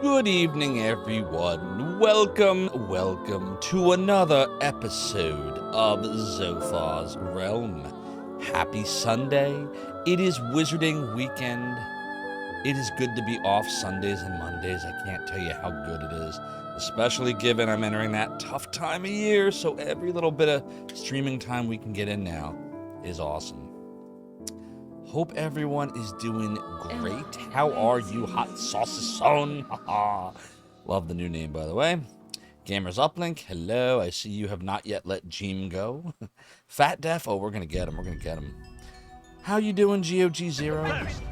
Good evening, everyone. Welcome to another episode of Zophar's Realm. Happy Sunday. It is Wizarding Weekend. It is good to be off Sundays and Mondays. I can't tell you how good it is, especially given I'm entering that tough time of year, so every little bit of streaming time we can get in now is awesome. Hope everyone is doing great. How are you, hot sauces son? Love the new name, by the way. Gamers Uplink, hello. I see you have not yet let Jeem go. Fat Def, oh, we're going to get him. How you doing, GOG Zero? First,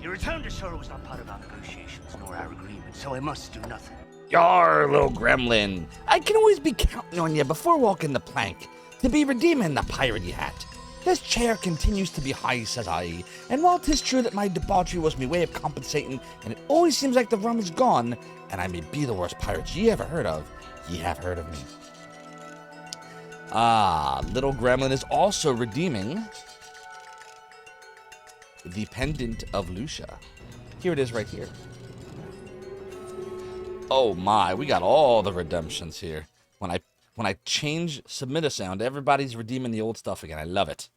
your return to Sora was not part of our negotiations nor our agreement, so I must do nothing. Yar, little gremlin. I can always be counting on you before walking the plank to be redeeming the piratey hat. This chair continues to be high, says I, and while 'tis true that my debauchery was my way of compensating, and it always seems like the rum is gone, and I may be the worst pirate ye ever heard of, ye have heard of me. Little gremlin is also redeeming the pendant of Lucia. Here it is right here. Oh my, we got all the redemptions here. When I change submit a sound, everybody's redeeming the old stuff again. I love it.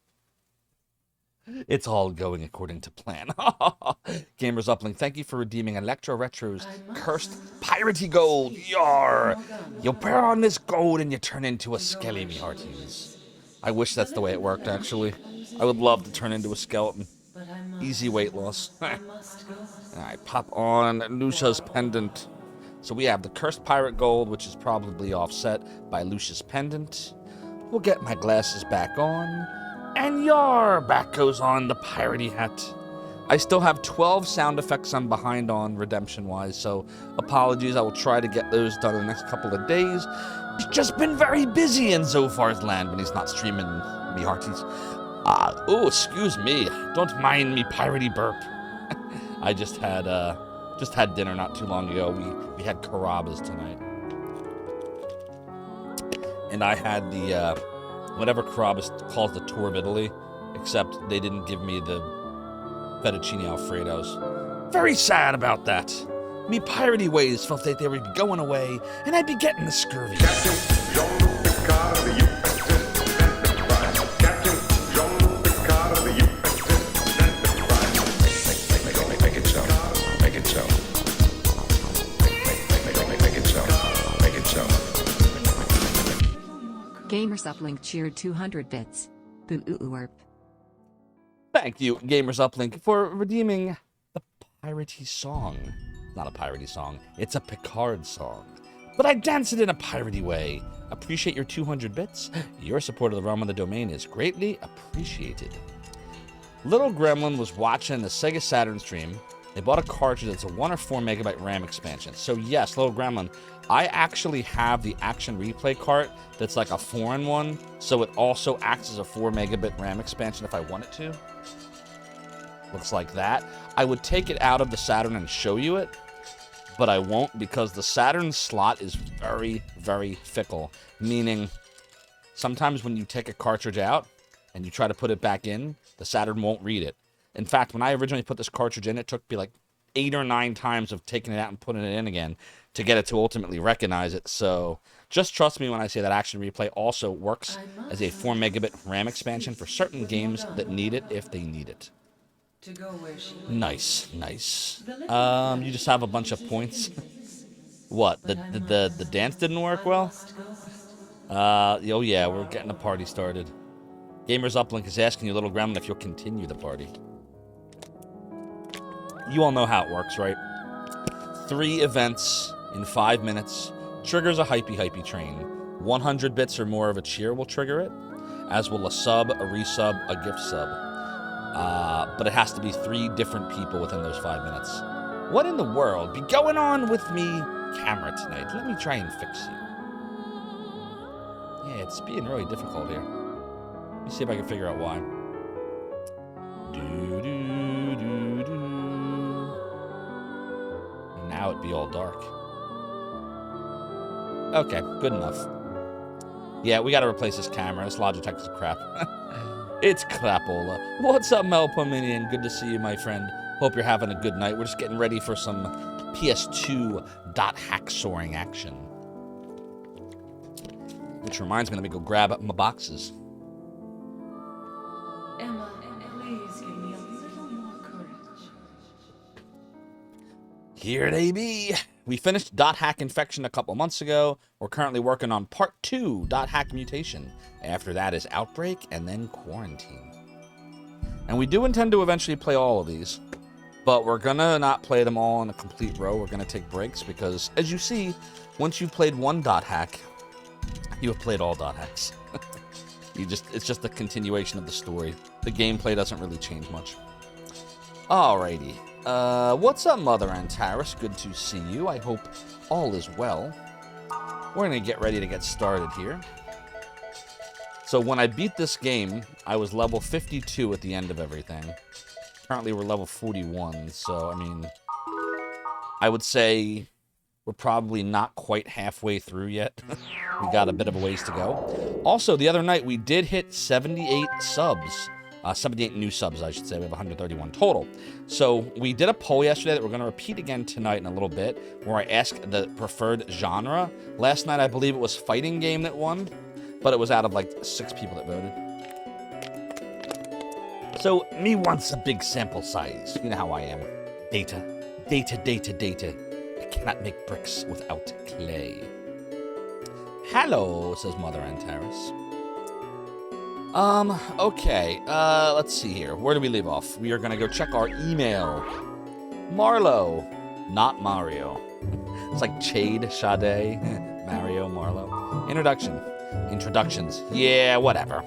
It's all going according to plan. Gamers Uplink, thank you for redeeming Electro Retro's cursed piratey gold. Yar! You bear on this gold and you turn into a skelly, me hearties. I wish that's the way it worked, actually. I would love to turn into a skeleton. Easy weight loss. Alright, pop on Lucia's pendant. So we have the cursed pirate gold, which is probably offset by Lucia's pendant. We'll get my glasses back on. And yar, back goes on the piratey hat. I still have 12 sound effects I'm behind on redemption-wise, so apologies. I will try to get those done in the next couple of days. He's just been very busy in Zophar's land when he's not streaming me hearties. Oh, excuse me. Don't mind me piratey burp. I just had dinner not too long ago. We had carabas tonight. And I had the whatever Carabas calls the tour of Italy, except they didn't give me the fettuccine alfredos. Very sad about that. Me piratey ways felt like they would be going away, and I'd be getting the scurvy. Gamers Uplink cheered 200 bits. Boo-oo-warp. Thank you, Gamers Uplink, for redeeming the piratey song. Not a piratey song, it's a Picard song. But I dance it in a piratey way. Appreciate your 200 bits. Your support of the realm of the domain is greatly appreciated. Little Gremlin was watching the Sega Saturn stream. They bought a cartridge that's a 1 or 4 megabyte RAM expansion. So yes, Little Gremlin, I actually have the Action Replay cart that's like a foreign one, so it also acts as a 4 megabit RAM expansion if I want it to. Looks like that. I would take it out of the Saturn and show you it, but I won't because the Saturn slot is very, very fickle, meaning sometimes when you take a cartridge out and you try to put it back in, the Saturn won't read it. In fact, when I originally put this cartridge in, it took me like 8 or 9 times of taking it out and putting it in again to get it to ultimately recognize it. So just trust me when I say that Action Replay also works as a 4 megabit RAM expansion for certain games that need it if they need it. Nice. You just have a bunch of points. What? The dance didn't work well? Oh yeah, we're getting the party started. Gamers Uplink is asking you, Little Gremlin, if you'll continue the party. You all know how it works, right? 3 events in 5 minutes. Triggers a hypey train. 100 bits or more of a cheer will trigger it, as will a sub, a resub, a gift sub. But it has to be 3 different people within those 5 minutes. What in the world be going on with me camera tonight? Let me try and fix you. Yeah, it's being really difficult here. Let me see if I can figure out why. Now it'd be all dark. Okay, good enough. Yeah, we gotta replace this camera. This Logitech is crap. It's crapola. What's up, Melpominion? Good to see you, my friend. Hope you're having a good night. We're just getting ready for some PS2 dot hack soaring action. Which reminds me, let me go grab up my boxes. Emma, please give me a little more courage. Here they be. We finished dot hack infection a couple months ago. We're currently working on part 2, dot hack mutation. After that is outbreak and then quarantine. And we do intend to eventually play all of these, but we're gonna not play them all in a complete row. We're gonna take breaks because, as you see, once you've played one dot hack, you have played all dot hacks. It's just a continuation of the story. The gameplay doesn't really change much. Alrighty. What's up, Mother Antares? Good to see you. I hope all is well. We're gonna get ready to get started here. So when I beat this game, I was level 52 at the end of everything. Currently we're level 41, so I mean, I would say we're probably not quite halfway through yet. We got a bit of a ways to go. Also, the other night we did hit 78 subs. 78 new subs, I should say. We have 131 total. So we did a poll yesterday that we're going to repeat again tonight in a little bit, where I asked the preferred genre. Last night, I believe it was fighting game that won, but it was out of like 6 people that voted. So me wants a big sample size. You know how I am. Data. Data, data, data. I cannot make bricks without clay. Hello, says Mother Antares. Okay, let's see here. Where do we leave off? We are gonna go check our email. Marlo, not Mario. It's like Chade, Sade, Mario, Marlo. Introductions. Yeah, whatever.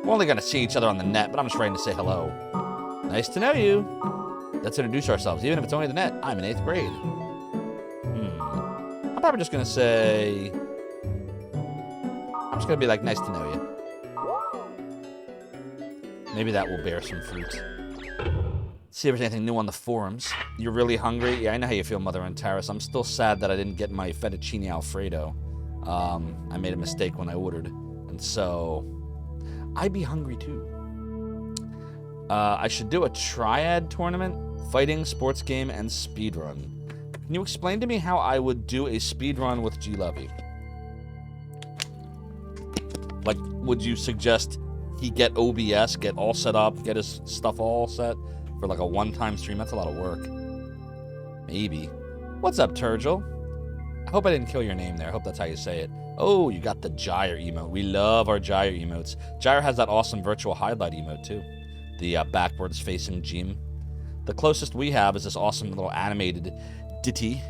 We're only gonna see each other on the net, but I'm just writing to say hello. Nice to know you. Let's introduce ourselves, even if it's only the net. I'm in 8th grade. I'm probably just gonna say... I'm just gonna be like, nice to know you. Maybe that will bear some fruit. See if there's anything new on the forums. You're really hungry? Yeah, I know how you feel, Mother Antares. I'm still sad that I didn't get my fettuccine alfredo. I made a mistake when I ordered. And so, I'd be hungry too. I should do a triad tournament, fighting, sports game, and speedrun. Can you explain to me how I would do a speedrun with G. Levy? Like, would you suggest he get OBS, get all set up, get his stuff all set for like a one-time stream? That's a lot of work. Maybe. What's up, Turgel? I hope I didn't kill your name there. I hope that's how you say it. Oh, you got the Gyre emote. We love our Gyre emotes. Gyre has that awesome virtual highlight emote too. The backwards facing gem. The closest we have is this awesome little animated ditty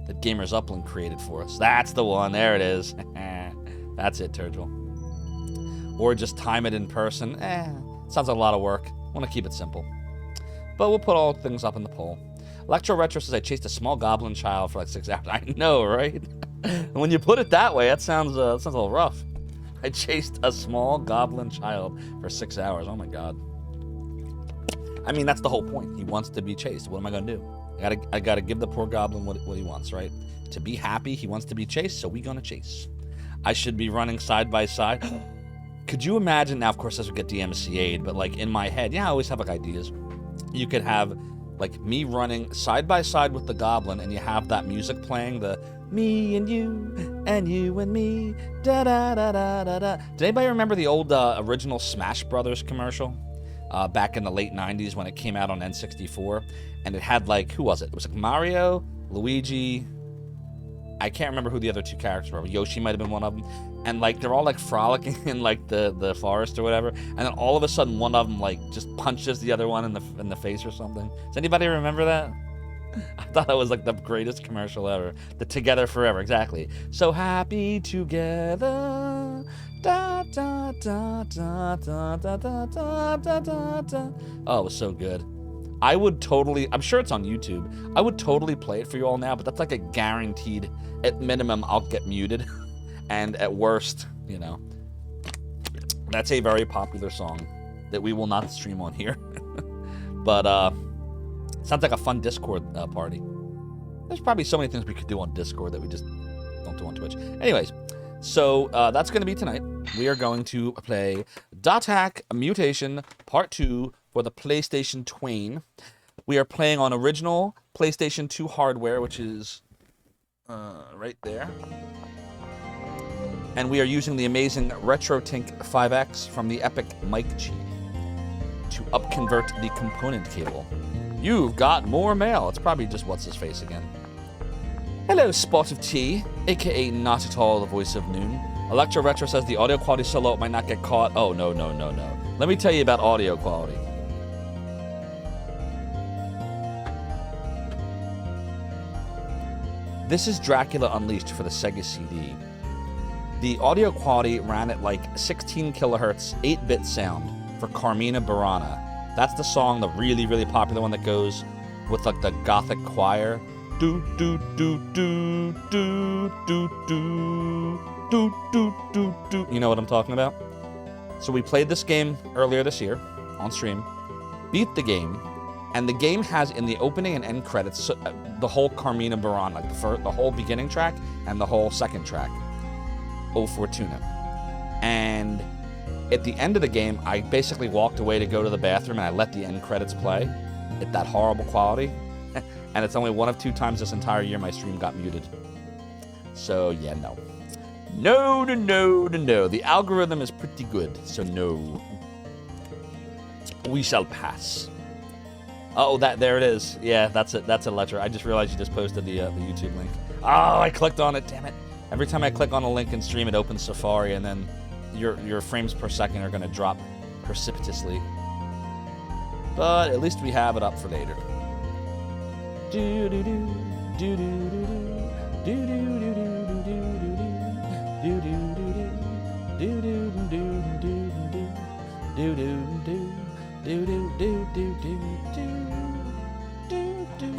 that Gamers Uplink created for us. That's the one. There it is. That's it, Turgel. Or just time it in person. Sounds like a lot of work. Want to keep it simple. But we'll put all things up in the poll. Electro Retro says I chased a small goblin child for like 6 hours. I know, right? When you put it that way, that sounds a little rough. I chased a small goblin child for 6 hours. Oh my god. I mean, that's the whole point. He wants to be chased. What am I gonna do? I gotta give the poor goblin what he wants, right? To be happy, he wants to be chased, so we gonna chase. I should be running side by side. Could you imagine, now of course this would get DMCA'd, but like in my head, yeah, I always have like ideas. You could have like me running side by side with the goblin, and you have that music playing, the me and you and me, da da da da da da. Did anybody remember the old original Smash Brothers commercial? Back in the late 90s when it came out on N64, and it had like, who was it? It was like Mario, Luigi, I can't remember who the other 2 characters were, but Yoshi might have been one of them, and like they're all like frolicking in like the forest or whatever, and then all of a sudden one of them like just punches the other one in the face or something. Does anybody remember that? I thought that was like the greatest commercial ever. The Together Forever, exactly. So happy together. Da, da, da, da, da, da, da, da, da, da, da. Oh, it was so good. I would totally, I'm sure it's on YouTube. I would totally play it for you all now, but that's like a guaranteed, at minimum, I'll get muted. And at worst, you know, that's a very popular song that we will not stream on here. But, sounds like a fun Discord party. There's probably so many things we could do on Discord that we just don't do on Twitch. Anyways, so that's going to be tonight. We are going to play Dot Hack Mutation Part 2 for the PlayStation Twain. We are playing on original PlayStation 2 hardware, which is right there. And we are using the amazing RetroTink 5X from the Epic Mic G to upconvert the component cable. You've got more mail. It's probably just what's-his-face again. Hello, Spot of Tea, aka not at all the voice of Noon. Electro Retro says the audio quality so low it might not get caught. Oh, no. Let me tell you about audio quality. This is Dracula Unleashed for the Sega CD. The audio quality ran at like 16 kilohertz, 8-bit sound for Carmina Burana. That's the song, the really, really popular one that goes with like the gothic choir. Do do do do do do do do do do do. You know what I'm talking about? So we played this game earlier this year on stream, beat the game, and the game has in the opening and end credits the whole Carmina Burana, like the whole beginning track and the whole second track, O Fortuna. And at the end of the game, I basically walked away to go to the bathroom and I let the end credits play at that horrible quality. And it's only one of 2 times this entire year my stream got muted. So yeah, no. No. The algorithm is pretty good, so no. We shall pass. Oh, there it is. Yeah, that's it. That's a letter. I just realized you just posted the YouTube link. Oh, I clicked on it. Damn it. Every time I click on a link in stream, it opens Safari, and then your frames per second are going to drop precipitously. But at least we have it up for later. The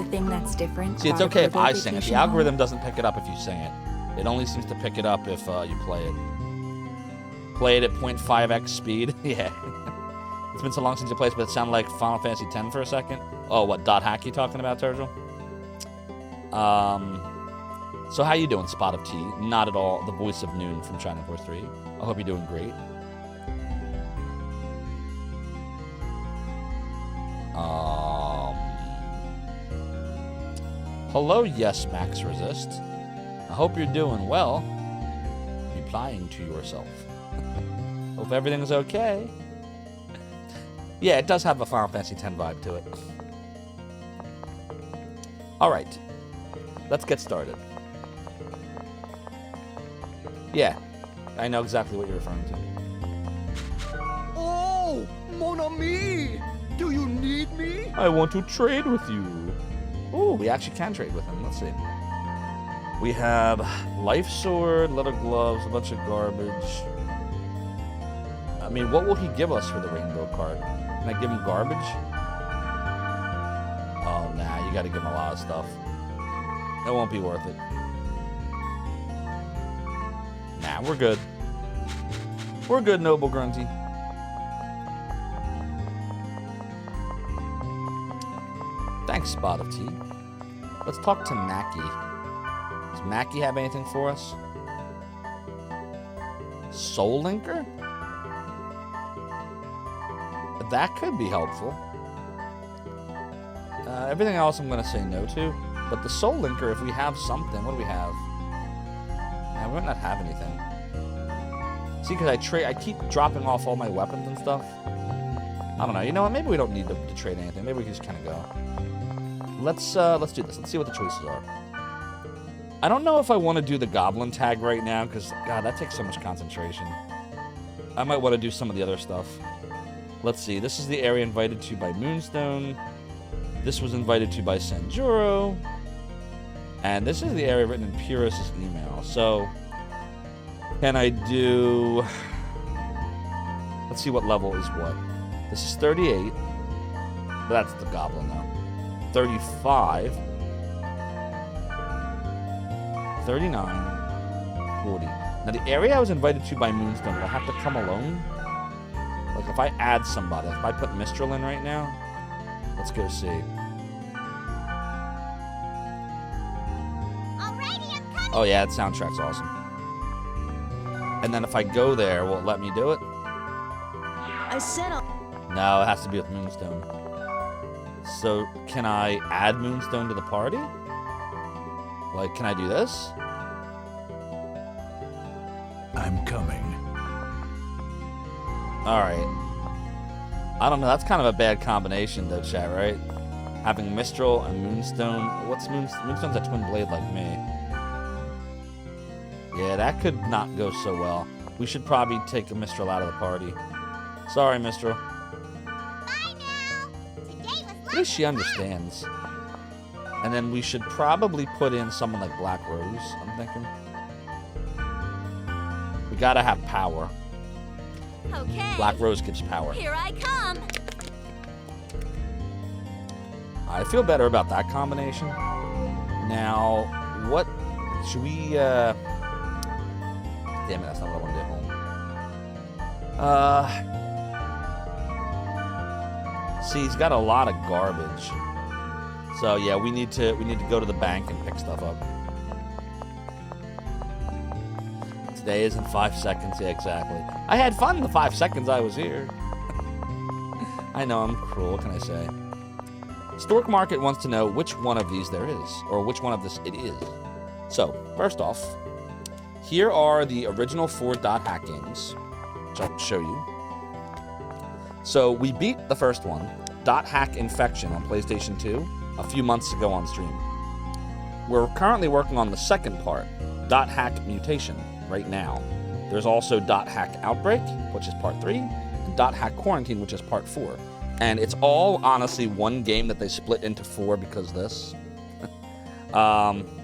thing that's different. See, it's okay if I sing it. The algorithm doesn't pick it up if you sing it. It only seems to pick it up if you play it. Play it at 0.5x speed. Yeah. It's been so long since you played, but it sounded like Final Fantasy X for a second. Oh, what, dot hack you talking about, Turgil? So how you doing, Spot of Tea? Not at all the voice of Noon from China Force 3. I hope you're doing great. Hello, yes, Max Resist. I hope you're doing well. Replying to yourself. Hope everything's okay. Yeah, it does have a Final Fantasy X vibe to it. Alright. Let's get started. Yeah, I know exactly what you're referring to. Oh, mon ami! Do you need me? I want to trade with you. Ooh, we actually can trade with him. Let's see. We have Life Sword, Leather Gloves, a bunch of garbage. I mean, what will he give us for the rainbow card? Can I give him garbage? Oh, nah, you gotta give him a lot of stuff. It won't be worth it. Nah, we're good. We're good, Noble Grunty. Thanks, Spot of Tea. Let's talk to Mackie. Does Mackie have anything for us? Soul Linker? That could be helpful. Everything else I'm going to say no to. But the Soul Linker, if we have something, what do we have? We might not have anything. See, because I keep dropping off all my weapons and stuff. I don't know. You know what? Maybe we don't need to trade anything. Maybe we can just kind of go. Let's do this. Let's see what the choices are. I don't know if I want to do the Goblin tag right now, because, God, that takes so much concentration. I might want to do some of the other stuff. Let's see. This is the area invited to by Moonstone. This was invited to by Sanjuro. And this is the area written in Purist's email. So, can I do... Let's see what level is what. This is 38. That's the Goblin, though. 35. 39. 40. Now, the area I was invited to by Moonstone, will I have to come alone? Like, if I add somebody, if I put Mistral in right now, let's go see. Oh, yeah, that soundtrack's awesome. And then if I go there, will it let me do it? I said No, it has to be with Moonstone. So, can I add Moonstone to the party? Like, can I do this? I'm coming. Alright. I don't know, that's kind of a bad combination though, chat, right? Having Mistral and Moonstone. What's Moonstone's a twin blade like me. Yeah, that could not go so well. We should probably take a Mistral out of the party. Sorry, Mistral. Bye now. Today was At least she understands. And then we should probably put in someone like Black Rose, I'm thinking. We gotta have power. okay. Black Rose gives power. Here I come. I feel better about that combination. Now, what should we, damn it, that's not what I want to do at home. See, he's got a lot of garbage. So yeah, we need to go to the bank and pick stuff up. Today is in 5 seconds, yeah, exactly. I had fun in the 5 seconds I was here. I know, I'm cruel, what can I say? Stork Market wants to know which one of these there is, or which one of this it is. So, first off, here are the original 4 dot hack games, which I'll show you. So, we beat the first one, Dot Hack Infection on PlayStation 2, a few months ago on stream. We're currently working on the second part, Dot Hack Mutation, right now. There's also Dot Hack Outbreak, which is part 3, and Dot Hack Quarantine, which is part 4. And it's all, honestly, one game that they split into 4 because of this.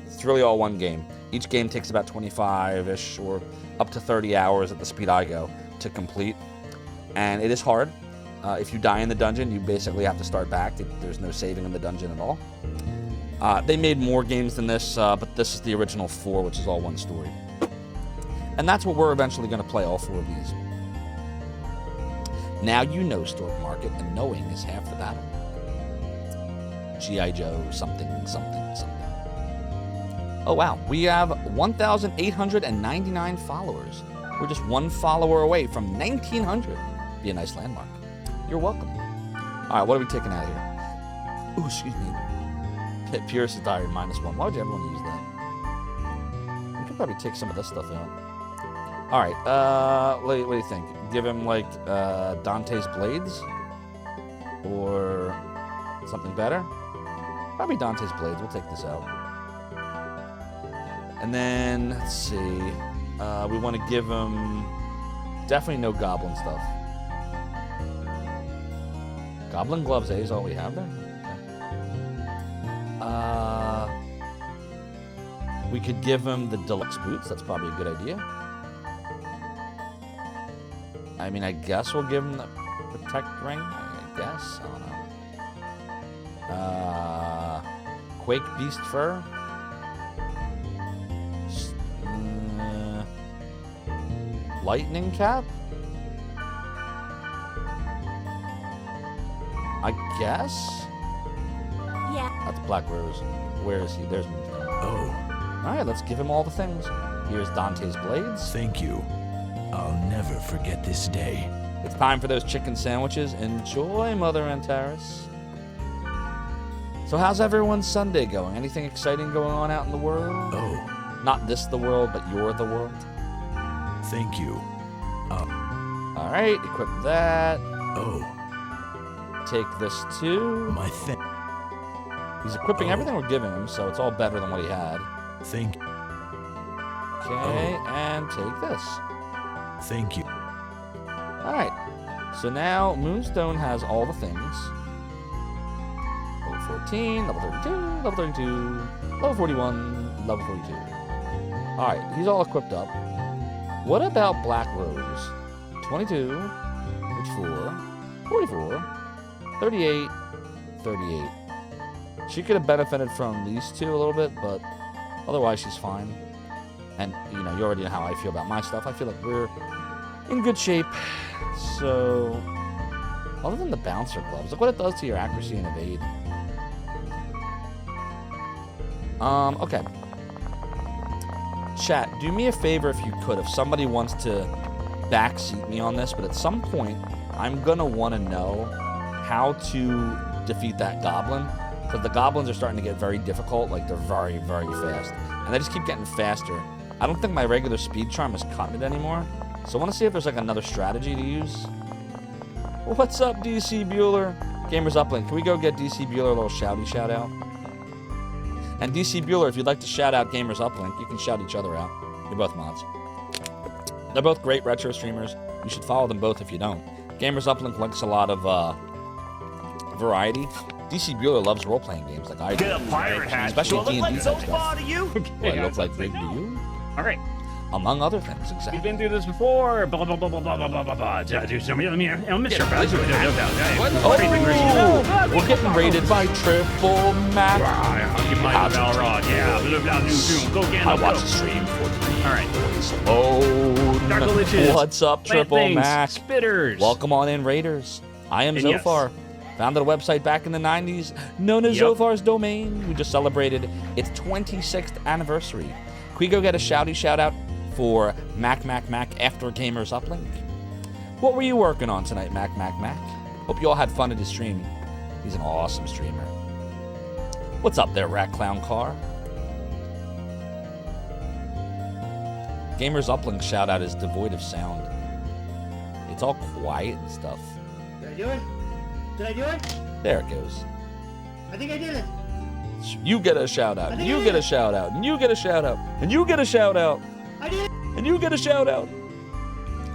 It's really all one game. Each game takes about 25-ish or up to 30 hours at the speed I go to complete. And it is hard. If you die in the dungeon, you basically have to start back. There's no saving in the dungeon at all. They made more games than this, but this is the original 4, which is all one story. And that's what we're eventually going to play, all 4 of these. Now you know Stork Market, and knowing is half the battle. G.I. Joe, something, something, something. Oh wow, we have 1,899 followers. We're just 1 follower away from 1,900. Be a nice landmark. You're welcome. All right, what are we taking out of here? Ooh, excuse me. Pierce's Diary -1. Why would everyone use that? We could probably take some of this stuff out. All right, what do you think? Give him, like, Dante's Blades? Or something better? Probably Dante's Blades. We'll take this out. And then, let's see. We want to give him definitely no Goblin stuff. Goblin Gloves A is all we have there? Okay. We could give him the Deluxe Boots. That's probably a good idea. I mean, I guess we'll give him the Protect Ring. I guess. I don't know. Quake Beast Fur. Lightning Cap. I guess. Yeah. That's Black Rose. Where is he? There's Moonstone. Oh, All right, let's give him all the things. Here's Dante's Blades. thank you. I'll never forget this day. It's time for those chicken sandwiches. Enjoy, Mother Antares. So how's everyone's Sunday going? Anything exciting going on out in the world? Oh, Not this the world, but you're the world. thank you. All right, equip that. Oh, Take this too. my He's equipping everything we're giving him, so it's all better than what he had. thank Okay, and take this. you. All right. So now Moonstone has all the things. Level 14, level 32, level 32, level 41, level 42. All right, he's all equipped up. What about Black Rose? 22, 54, 44, 38, 38. She could have benefited from these two a little bit, but otherwise she's fine. And, you know, you already know how I feel about my stuff. I feel like we're in good shape. So, other than the bouncer gloves, look what it does to your accuracy and evade. Okay. Chat, do me a favor if you could. If somebody wants to backseat me on this, but at some point, I'm gonna want to know how to defeat that goblin. Because the goblins are starting to get very difficult. Like, they're very, very fast. And they just keep getting faster. I don't think my regular speed charm is cutting it anymore. So I want to see if there's, like, another strategy to use. What's up, DC Bueller? Gamers Uplink. Can we go get DC Bueller a little shouty shout out? And DC Bueller, if you'd like to shout out Gamers Uplink, you can shout each other out. You're both mods. They're both great retro streamers. You should follow them both if you don't. Gamers Uplink likes a lot of variety. DC Bueller loves role-playing games like I do. Get a pirate hat. Especially Do I look D&D like type Zophar stuff. to you? Do I look like Big to you? All right. Among other things, exactly. We've been through this before. Blah, blah, blah, blah, blah, blah, blah, blah, blah. Do some, Mr. We're getting raided by Triple Mac. I watched the stream for the All right. Oh, what's up, Triple Mac? Spitters. Welcome on in, Raiders. I am And yes. Zophar. Founded a website back in the 90s known as Zophar's Domain. We just celebrated its 26th anniversary. Can we go get a shouty shout out for Mac after Gamers Uplink? What were you working on tonight, Mac? Hope you all had fun at his stream. He's an awesome streamer. What's up there, Rat Clown Car? Gamers Uplink shout out is devoid of sound. It's all quiet and stuff. Did I do it? Did I do it? There it goes. I think I did it. You get a shout out. You get a shout out. And you get a shout out. And you get a shout out. I did it. And you get a shout out.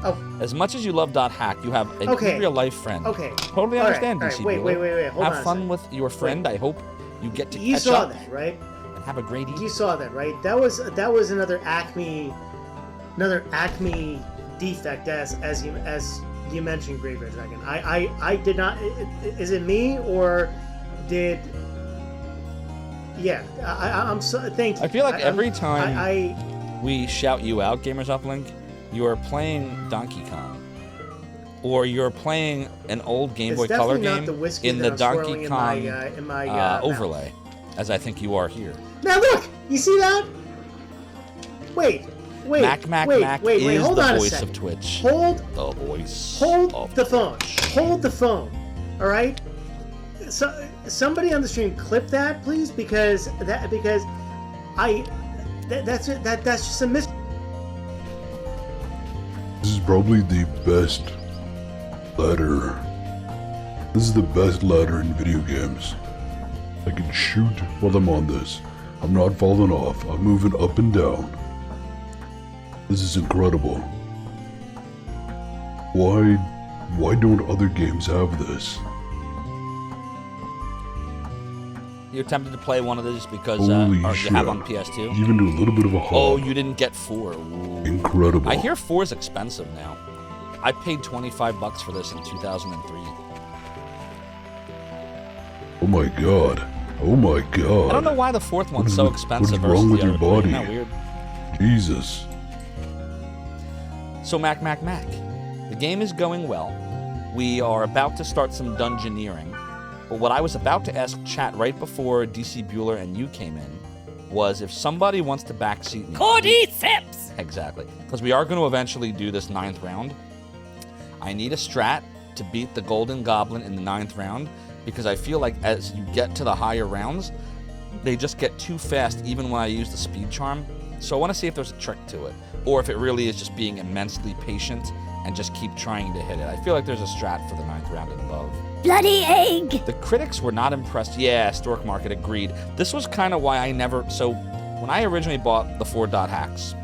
Oh. As much as you love .hack, you have a real life friend. Okay. Totally All understand, right, DC. Wait. Hold on have fun with your friend. I hope you get to You catch saw up that, right? and have a great evening. You saw that, right? That was another Acme defect as you mentioned, Graveyard Dragon. I did not. Is it me or did? Yeah, I'm so. Thank you. I feel like every time we shout you out, Gamers Uplink, you are playing Donkey Kong. Or you're playing an old Game Boy Color game in the Donkey Kong overlay, as I think you are here. Now look, you see that? Wait. Mac is hold the on voice a second. of Twitch. Hold the voice. Hold the phone. Hold the phone. All right. So somebody on the stream clip that, please, because that's just a miss. This is probably the best ladder. This is the best ladder in video games. I can shoot while I'm on this. I'm not falling off. I'm moving up and down. This is incredible. Why don't other games have this? You're tempted to play one of these because Holy or shit. you have on PS2? You even do a little bit of a hop. Oh, you didn't get 4. Ooh. Incredible. I hear 4 is expensive now. I paid $25 for this in 2003. Oh my god. Oh my god. I don't know why the 4th one's so expensive. What is wrong with versus the your other three. body? Isn't that weird? Jesus. So Mac. The game is going well. We are about to start some dungeoneering. But what I was about to ask chat right before DC Bueller and you came in was if somebody wants to backseat me. Cordyceps! Exactly. Because we are going to eventually do this 9th round. I need a strat to beat the Golden Goblin in the 9th round because I feel like as you get to the higher rounds, they just get too fast even when I use the speed charm. So I want to see if there's a trick to it or if it really is just being immensely patient and just keep trying to hit it. I feel like there's a strat for the 9th round and above. Bloody egg! The critics were not impressed. Yeah, Stork Market agreed. This was kind of why I never... So, when I originally bought the 4.hacks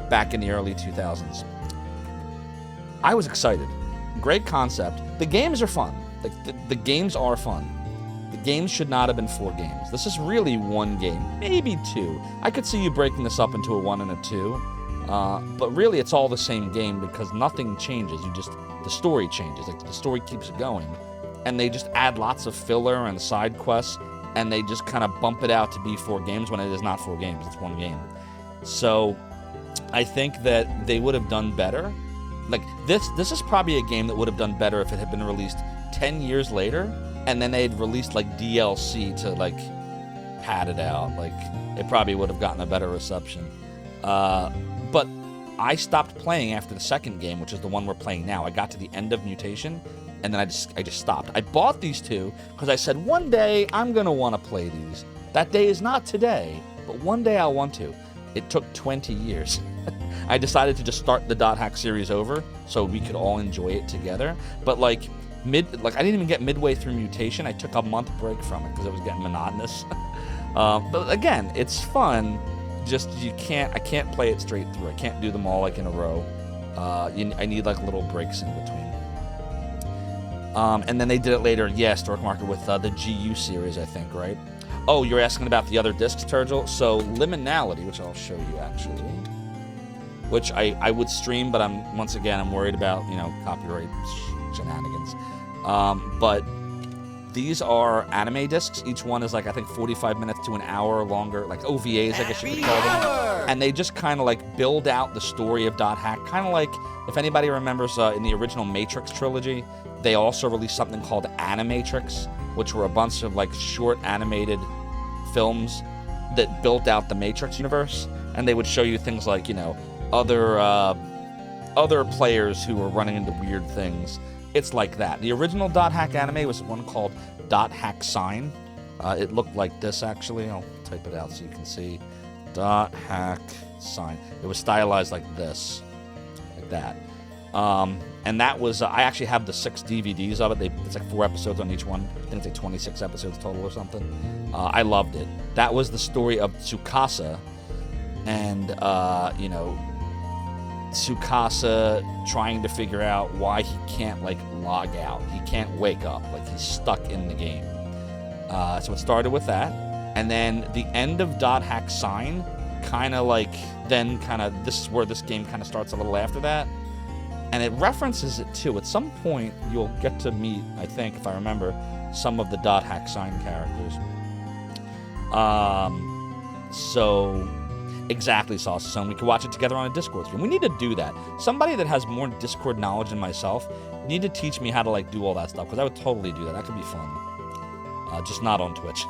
back in the early 2000s, I was excited. Great concept. The games are fun. Like, the games are fun. The games should not have been 4 games. This is really 1 game, maybe 2. I could see you breaking this up into a 1 and a 2. But really, it's all the same game because nothing changes. The story changes. Like, the story keeps going. And they just add lots of filler and side quests, and they just kind of bump it out to be 4 games when it is not 4 games, it's 1 game. So, I think that they would have done better. Like, this is probably a game that would have done better if it had been released 10 years later, and then they'd released, like, DLC to, like, pad it out. Like, it probably would have gotten a better reception. But I stopped playing after the 2nd game, which is the one we're playing now. I got to the end of Mutation, and then I just stopped. I bought these two because I said one day I'm gonna want to play these. That day is not today, but one day I'll want to. It took 20 years. I decided to just start the Dot Hack series over so we could all enjoy it together. But like I didn't even get midway through Mutation. I took a month break from it because it was getting monotonous. But again, it's fun. Just I can't play it straight through. I can't do them all like in a row. I need like little breaks in between. And then they did it later, Stork Market, with the GU series, I think, right? Oh, you're asking about the other discs, Turgel? So Liminality, which I'll show you actually, which I would stream, but I'm worried about, copyright shenanigans. But these are anime discs. Each one is like, I think 45 minutes to an hour longer, like OVAs, I guess you could call them. And they just kind of like build out the story of Dot Hack. Kind of like, if anybody remembers in the original Matrix trilogy, they also released something called Animatrix, which were a bunch of like short animated films that built out the Matrix universe. And they would show you things like, other players who were running into weird things. It's like that. The original Dot Hack anime was one called Dot Hack Sign. It looked like this, actually. I'll type it out so you can see. Dot Hack Sign. It was stylized like this. Like that. And that was... I actually have the 6 DVDs of it. It's like 4 episodes on each one. I think it's like 26 episodes total or something. I loved it. That was the story of Tsukasa. And, Tsukasa trying to figure out why he can't like log out. He can't wake up. Like he's stuck in the game. So it started with that. And then the end of Dot Hack Sign this is where this game kind of starts a little after that. And it references it too. At some point you'll get to meet, I think, if I remember, some of the Dot Hack Sign characters. Exactly, Sauce Zone. We could watch it together on a Discord stream. We need to do that. Somebody that has more Discord knowledge than myself need to teach me how to like do all that stuff, because I would totally do that. That could be fun. Just not on Twitch.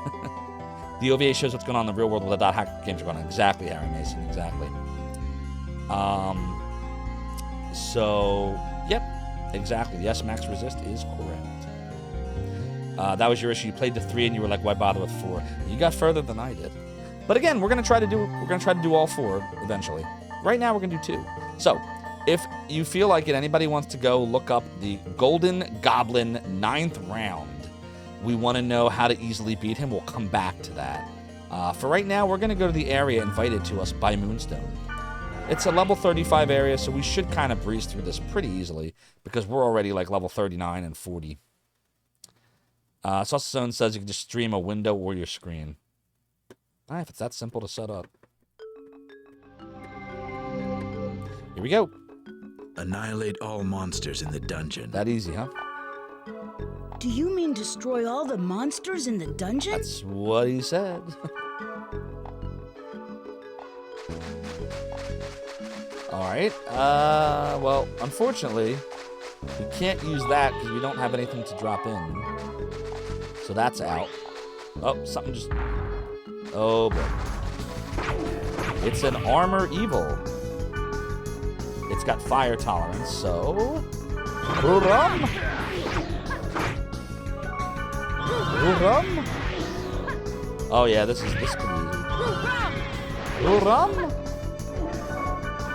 The OVA shows what's going on in the real world with the Dot Hack games are going on. Exactly, Harry Mason. Exactly. Yep. Exactly. Yes, Max Resist is correct. That was your issue. You played the 3 and you were like, why bother with 4? You got further than I did. But again, we're gonna try to do all 4 eventually. Right now, we're gonna do 2. So, if you feel like it, anybody wants to go look up the Golden Goblin 9th round. We want to know how to easily beat him. We'll come back to that. For right now, we're gonna go to the area invited to us by Moonstone. It's a level 35 area, so we should kind of breeze through this pretty easily because we're already like level 39 and 40. Sauce Zone says you can just stream a window or your screen. If it's that simple to set up. Here we go. Annihilate all monsters in the dungeon. That easy, huh? Do you mean destroy all the monsters in the dungeon? That's what he said. Alright. Well, unfortunately, we can't use that because we don't have anything to drop in. So that's out. Oh, something just... Oh boy. It's an armor evil. It's got fire tolerance, so... Rum! Rum! Oh yeah, this could be easy. Rum!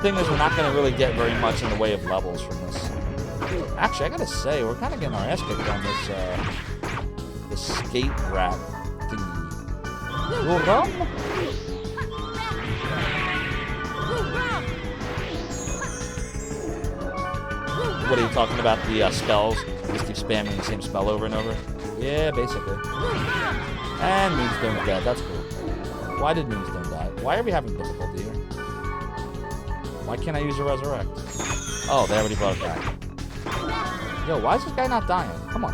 Thing is, we're not going to really get very much in the way of levels from this. Actually, I gotta say, we're kind of getting our ass kicked on this skate rat thingy. Rum? What are you talking about? The spells? You just keep spamming the same spell over and over? Yeah, basically. And Moonstone's dead. That's cool. Why did Moonstone die? Why are we having difficulty here? Why can't I use a resurrect? Oh, they already brought it back. Yo, why is this guy not dying? Come on.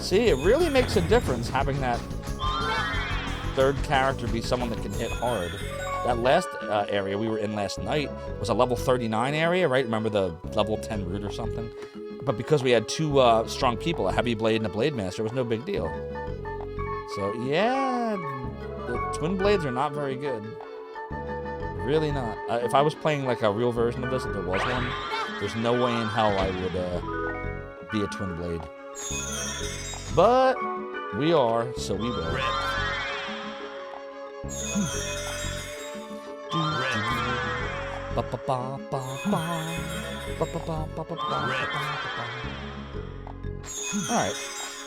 See, it really makes a difference having that third character be someone that can hit hard. That last area we were in last night was a level 39 area, right? Remember the level 10 root or something? But because we had 2 strong people, a heavy blade and a blade master, it was no big deal. So, yeah, the twin blades are not very good. Really not. If I was playing like a real version of this, if there was one, there's no way in hell I would be a twin blade. But we are, so we will. Alright,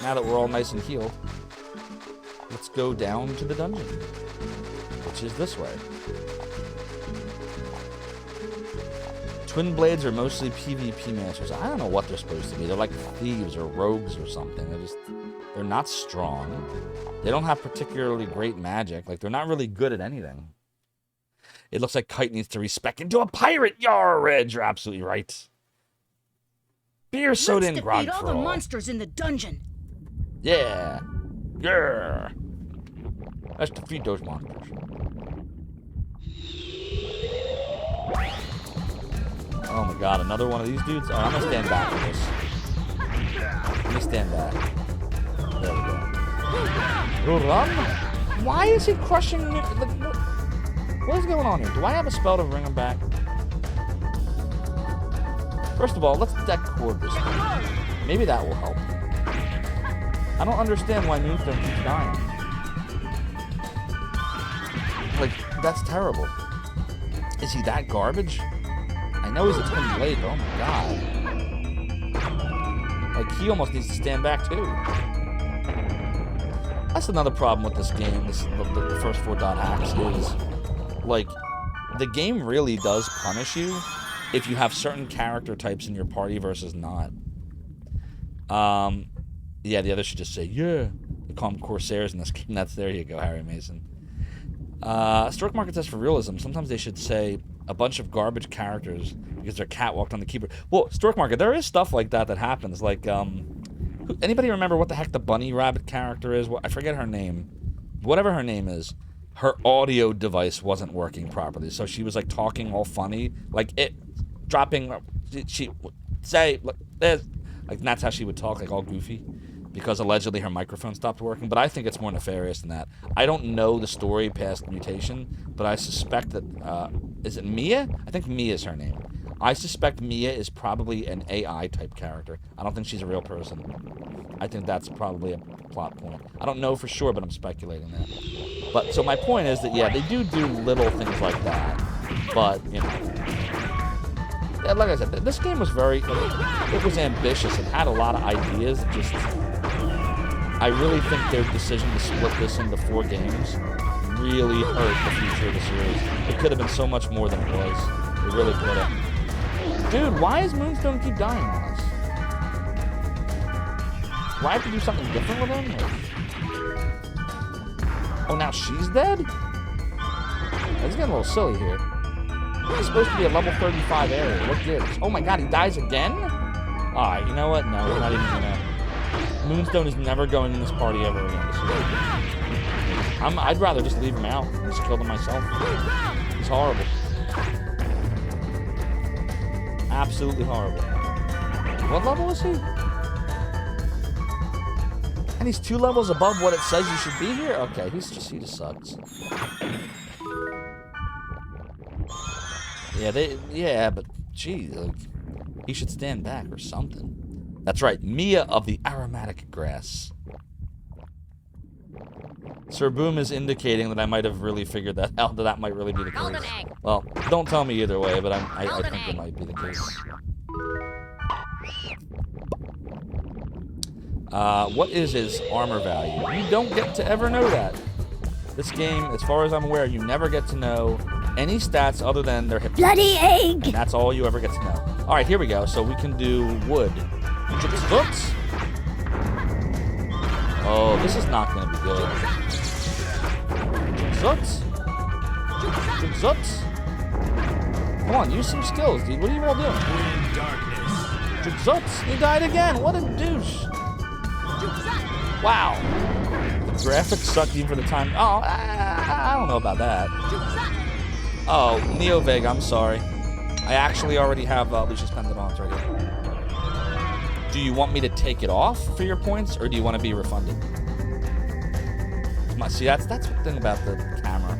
now that we're all nice and healed, let's go down to the dungeon, which is this way. Twin blades are mostly PvP masters. I don't know what they're supposed to be. They're like thieves or rogues or something. They're not strong. They don't have particularly great magic. Like, they're not really good at anything. It looks like Kite needs to respec into a pirate. Yar, Reg, you're absolutely right. Beer, soda, and grog defeat all the monsters in the dungeon. Yeah. Yeah. Let's defeat those monsters. Oh my god, another one of these dudes? Alright, I'm gonna stand back for this. Let me stand back. There we go. Run? Why is he crushing me? What is going on here? Do I have a spell to bring him back? First of all, let's deck cord this thing. Maybe that will help. I don't understand why Moonstone keeps dying. Like, that's terrible. Is he that garbage? I know he's a twin blade, but oh my god. Like, he almost needs to stand back too. That's another problem with this game, the first 4 dot hacks, is, like, the game really does punish you if you have certain character types in your party versus not. Yeah, the others should just say, yeah. They call them Corsairs in this game. There you go, Harry Mason. Stork Market says for realism, sometimes they should say a bunch of garbage characters because they're catwalked on the keyboard. Well, Stork Market, there is stuff like that that happens. Like, anybody remember what the heck the bunny rabbit character is? Well, I forget her name. Whatever her name is, her audio device wasn't working properly. So she was like talking all funny, like it dropping. She would say like this, like that's how she would talk, like all goofy, because allegedly her microphone stopped working. But I think it's more nefarious than that. I don't know the story past Mutation, but I suspect that is it Mia? I think Mia is her name. I suspect Mia is probably an AI type character. I don't think she's a real person. I think that's probably a plot point. I don't know for sure, but I'm speculating that. But so my point is that yeah, they do little things like that. But you know, like I said, this game was it was ambitious. It had a lot of ideas. Just I really think their decision to split this into 4 games really hurt the future of the series. It could have been so much more than it was. It really could have. Dude, why does Moonstone keep dying on us? Do I have to do something different with him? Or... Oh, now she's dead? That's getting a little silly here. This is supposed to be a level 35 area. What gives? Oh my god, he dies again? Alright, you know what? No, we're not even gonna... Moonstone is never going in this party ever again. I'd rather just leave him out and just kill him myself. He's horrible. Absolutely horrible. What level is he? And he's 2 levels above what it says you should be here? Okay, he just sucks. Yeah, but geez, like, he should stand back or something. That's right, Mia of the aromatic grass. Sir Boom is indicating that I might have really figured that out, that might really be the case. Well, don't tell me either way, but I think it might be the case. What is his armor value? You don't get to ever know that. This game, as far as I'm aware, you never get to know any stats other than their hit points. Bloody egg! And that's all you ever get to know. Alright, here we go. So we can do wood. Hooks. Oh, this is not going to be good. Zoots. Zoots. Come on, use some skills, dude. What are you all doing? Zoots. He died again. What a douche. Wow. The graphics sucked even for the time. Oh, I don't know about that. Oh, Neoveg, I'm sorry. I actually already have Lucius Pendulons right here. Do you want me to take it off for your points, or do you want to be refunded? Come on, see, that's the thing about the camera.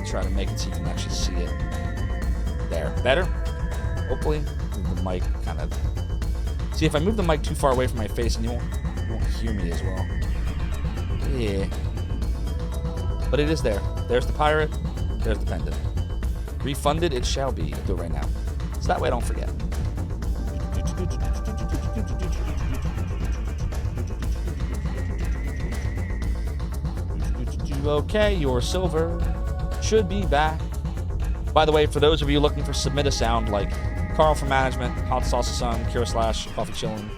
Try to make it so you can actually see it. There. Better? Hopefully. The mic kind of See, if I move the mic too far away from my face, and you won't hear me as well. Yeah. But it is there. There's the pirate. There's the pendant. Refunded it shall be. I'll do it right now. So that way I don't forget. Okay, your silver should be back. By the way, for those of you looking for submit a sound like Carl from Management, Hot Sauce Sun, Kira Slash, Coffee Chillin',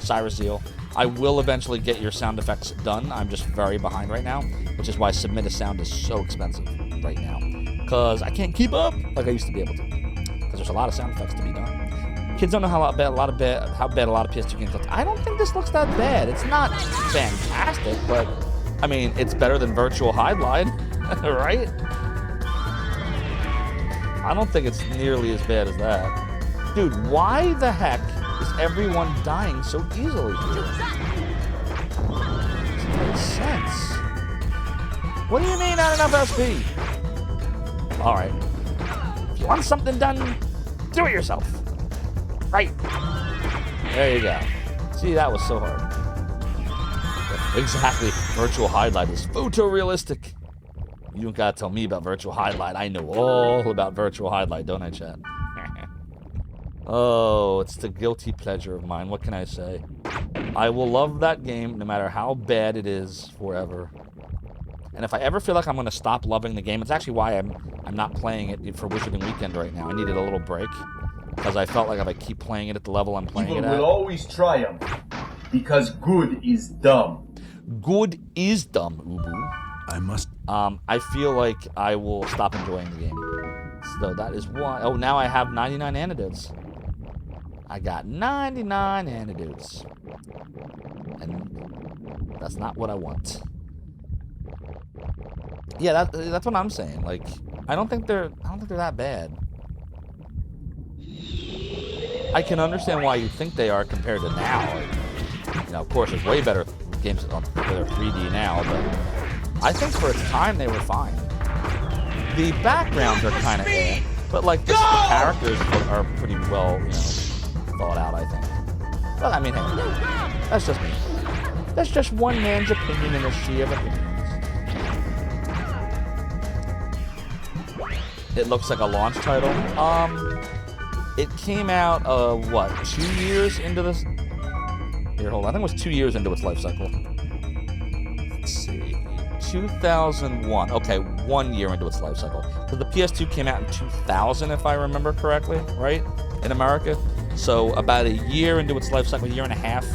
Cyrus Zeal, I will eventually get your sound effects done. I'm just very behind right now, which is why submit a sound is so expensive right now. Because I can't keep up like I used to be able to. Because there's a lot of sound effects to be done. Kids don't know how bad a lot of PS2 games look. I don't think this looks that bad. It's not fantastic, but I mean, it's better than Virtual Highlight, right? I don't think it's nearly as bad as that. Dude, why the heck is everyone dying so easily here? Doesn't make sense. What do you mean not enough SP? Alright. If you want something done, do it yourself. Right. There you go. See, that was so hard. Exactly. Virtual Highlight is photorealistic. You don't gotta tell me about Virtual Highlight. I know all about Virtual Highlight, don't I, chat? Oh, it's the guilty pleasure of mine. What can I say? I will love that game no matter how bad it is forever. And if I ever feel like I'm gonna stop loving the game, it's actually why I'm not playing it for Wizarding Weekend right now. I needed a little break because I felt like if I keep playing it at the level I'm playing it at, evil will always triumph because good is dumb. Good is dumb, Ubu. I must. I feel like I will stop enjoying the game. So that is why. Oh, now I have 99 antidotes. I got 99 antidotes, and that's not what I want. Yeah, that's what I'm saying. Like, I don't think they're that bad. I can understand why you think they are compared to now. Like, you know, of course, there's way better games that are 3D now, but I think for its time they were fine. The backgrounds are kind of but like the characters are pretty well, you know, thought out, I think. But I mean, hey, that's just me. That's just one man's opinion in a sea of opinions. It looks like a launch title. It came out, what, 2 years into this? Here, hold on. I think it was 2 years into its life cycle. Let's see. 2001. Okay, 1 year into its life cycle. Because the PS2 came out in 2000, if I remember correctly, right? In America. So about a year into its life cycle, a year and a half,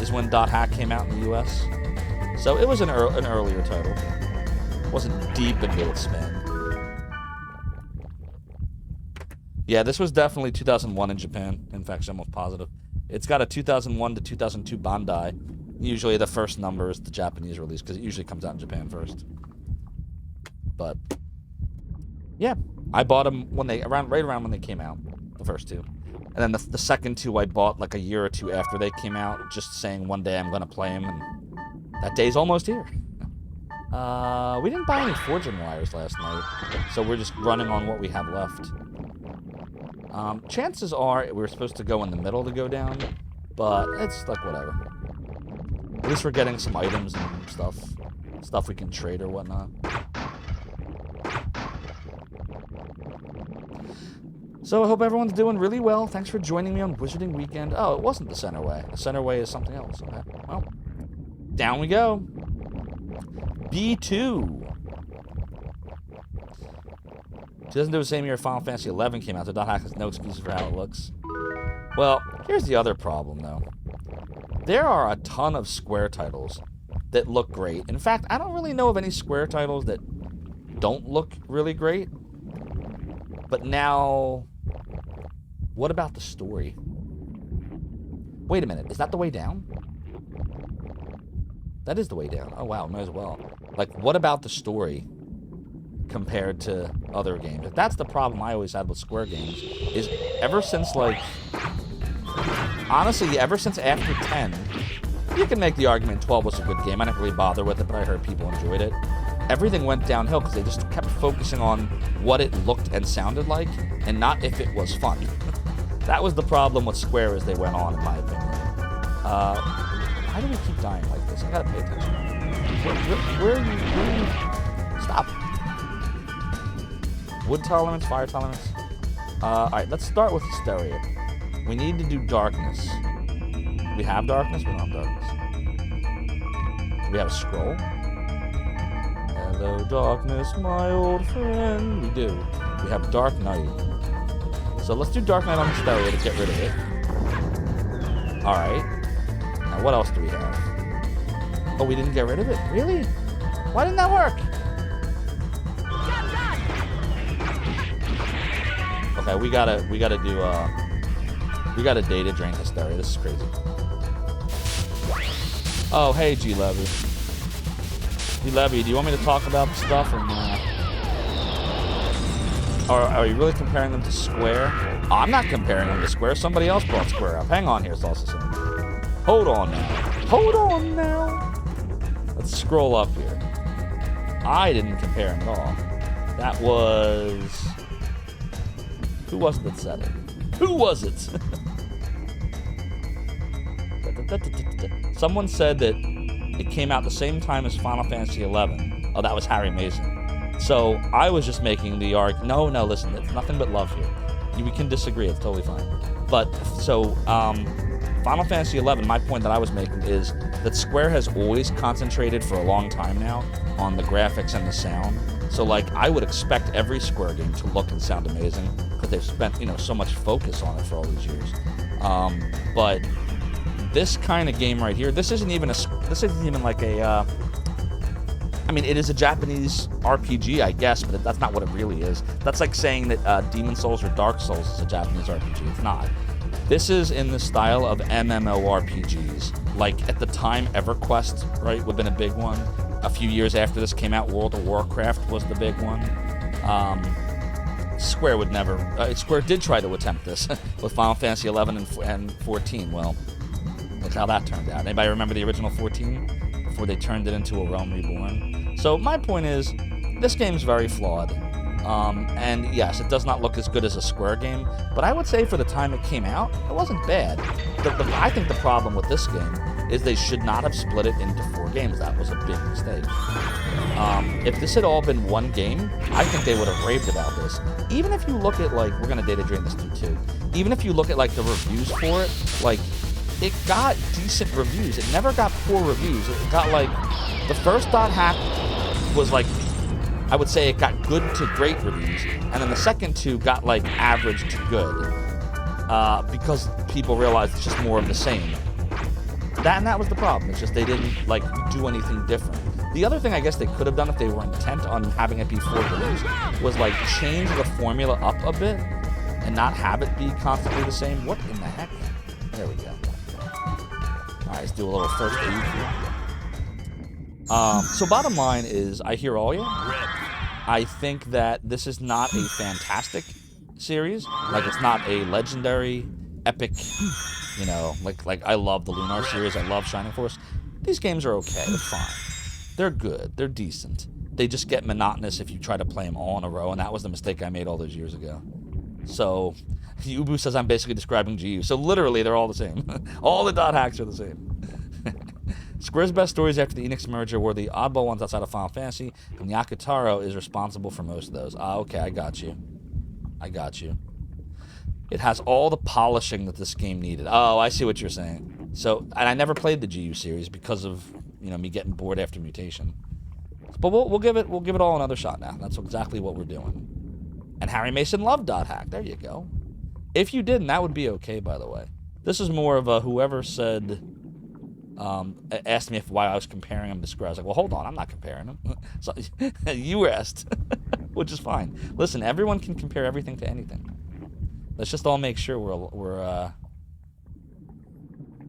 is when Dot Hack came out in the US. So it was an earlier title. It wasn't deep into its span. Yeah, this was definitely 2001 in Japan. In fact, I'm almost positive. It's got a 2001 to 2002 Bandai. Usually the first number is the Japanese release, because it usually comes out in Japan first. But, yeah, I bought them when right around when they came out, the first two. And then the second two I bought like a year or two after they came out, just saying one day I'm going to play them, and that day's almost here. We didn't buy any forging wires last night, so we're just running on what we have left. Chances are we're supposed to go in the middle to go down, but it's like whatever. At least we're getting some items and stuff we can trade or whatnot. So I hope everyone's doing really well. Thanks for joining me on Wizarding Weekend. Oh, it wasn't the Center Way. The Center Way is something else. Okay, well, down we go. B2. 2002, the same year Final Fantasy XI came out, so Dot Hack has no excuses for how it looks. Well, here's the other problem, though. There are a ton of Square titles that look great. In fact, I don't really know of any Square titles that don't look really great. But now, what about the story? Wait a minute, is that the way down? That is the way down. Oh, wow, might as well. Like, what about the story compared to other games? If that's the problem I always had with Square games, is ever since, like, honestly, ever since after 10, you can make the argument 12 was a good game. I didn't really bother with it, but I heard people enjoyed it. Everything went downhill because they just kept focusing on what it looked and sounded like, and not if it was fun. That was the problem with Square as they went on, in my opinion. Why do we keep dying like this? I gotta pay attention. Where are you? Stop. Wood tolerance, fire tolerance. Alright, let's start with Hysteria. We need to do darkness. We have darkness? We don't have darkness. Do we have a scroll? Hello, darkness, my old friend. We do. We have Dark Knight. So let's do Dark Knight on Hysteria to get rid of it. Alright. Now, what else do we have? Oh, we didn't get rid of it? Really? Why didn't that work? Okay, we gotta data drain Hysteria. This is crazy. Oh, hey, G-Levy. G-Levy, do you want me to talk about stuff or not? Or are you really comparing them to Square? Oh, I'm not comparing them to Square. Somebody else brought Square up. Hang on here, Salsa Sim. Hold on now. Hold on now. Let's scroll up here. I didn't compare them at all. That was... Who was it that said it? Who was it? Someone said that it came out the same time as Final Fantasy XI. Oh, that was Harry Mason. So I was just making the argument. No, listen, it's nothing but love here. We can disagree, it's totally fine. But, so, Final Fantasy XI, my point that I was making is that Square has always concentrated for a long time now on the graphics and the sound. So, like, I would expect every Square game to look and sound amazing because they've spent, so much focus on it for all these years. But this kind of game right here, this isn't even like a, I mean, it is a Japanese RPG, I guess, but that's not what it really is. That's like saying that Demon Souls or Dark Souls is a Japanese RPG. It's not. This is in the style of MMORPGs. Like, at the time, EverQuest, right, would have been a big one. A few years after this came out, World of Warcraft was the big one. Square would never... Square did try to attempt this with Final Fantasy 11 and 14. Well, look how that turned out. Anybody remember the original 14? Before they turned it into a Realm Reborn. So my point is, this game's very flawed. And yes, it does not look as good as a Square game, but I would say for the time it came out, it wasn't bad. I think the problem with this game is they should not have split it into 4 games. That was a big mistake. If this had all been one game, I think they would have raved about this. Even if you look at, like, we're going to data drain this too. Even if you look at, like, the reviews for it, like, it got decent reviews. It never got poor reviews. It got, like, the first .hack was, like, I would say it got good to great reviews, and then the second 2 got, like, average to good, because people realized it's just more of the same. That was the problem. It's just they didn't, like, do anything different. The other thing I guess they could have done if they were intent on having it be 4 games was, like, change the formula up a bit and not have it be constantly the same. What in the heck? There we go. Alright, let's do a little first aid here. So bottom line is, I hear all you. I think that this is not a fantastic series. Like, it's not a legendary, epic, like I love the Lunar series. I love Shining Force. These games are okay. They're fine. They're good. They're decent. They just get monotonous if you try to play them all in a row, and that was the mistake I made all those years ago. So, Ubu says I'm basically describing GU. So literally, they're all the same. All the .hacks are the same. Square's best stories after the Enix merger were the oddball ones outside of Final Fantasy, and Yakutaro is responsible for most of those. Okay, I got you. It has all the polishing that this game needed. Oh, I see what you're saying. So, and I never played the GU series because of, me getting bored after Mutation. But we'll give it all another shot now. That's exactly what we're doing. And Harry Mason loved .hack. There you go. If you didn't, that would be okay, by the way. This is more of a whoever said... asked me why I was comparing them to Square. I was like, well, hold on, I'm not comparing them. So, you asked, which is fine. Listen, everyone can compare everything to anything. Let's just all make sure we're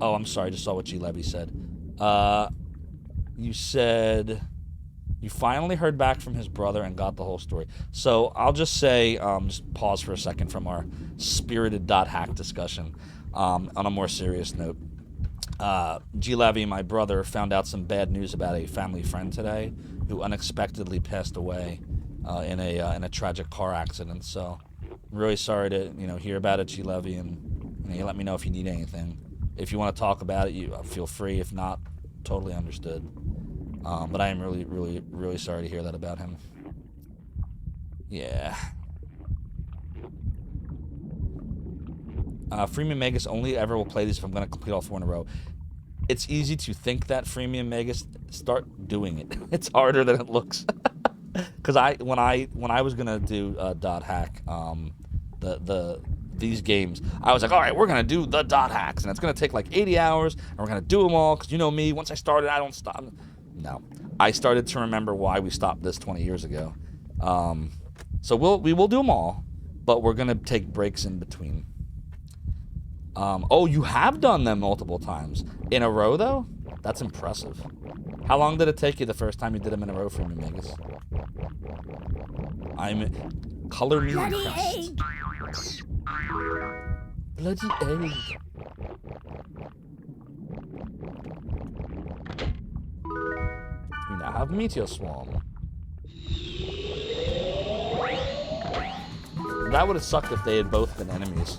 Oh, I'm sorry, I just saw what G. Levy said. You said you finally heard back from his brother and got the whole story. So I'll just say, just pause for a second from our spirited .hack discussion on a more serious note. G. Levy, my brother, found out some bad news about a family friend today who unexpectedly passed away in a tragic car accident. So I'm really sorry to hear about it, G. Levy, and You let me know if you need anything. If you want to talk about it, you feel free. If not, totally understood. But I am really, really, really sorry to hear that about him. Yeah. Freemium Magus only ever will play these if I'm going to complete all 4 in a row. It's easy to think that, Freemium Magus. Start doing it. It's harder than it looks. Because when I was gonna do dot hack these games, I was like, all right, we're gonna do the dot hacks, and it's gonna take like 80 hours, and we're gonna do them all. Because you know me, once I started, I don't stop. No, I started to remember why we stopped this 20 years ago. So we will do them all, but we're gonna take breaks in between. Oh, you have done them multiple times in a row, though. That's impressive. How long did it take you the first time you did them in a row for me, Megas? Color me impressed. Bloody egg. We now have Meteor Swarm. That would have sucked if they had both been enemies.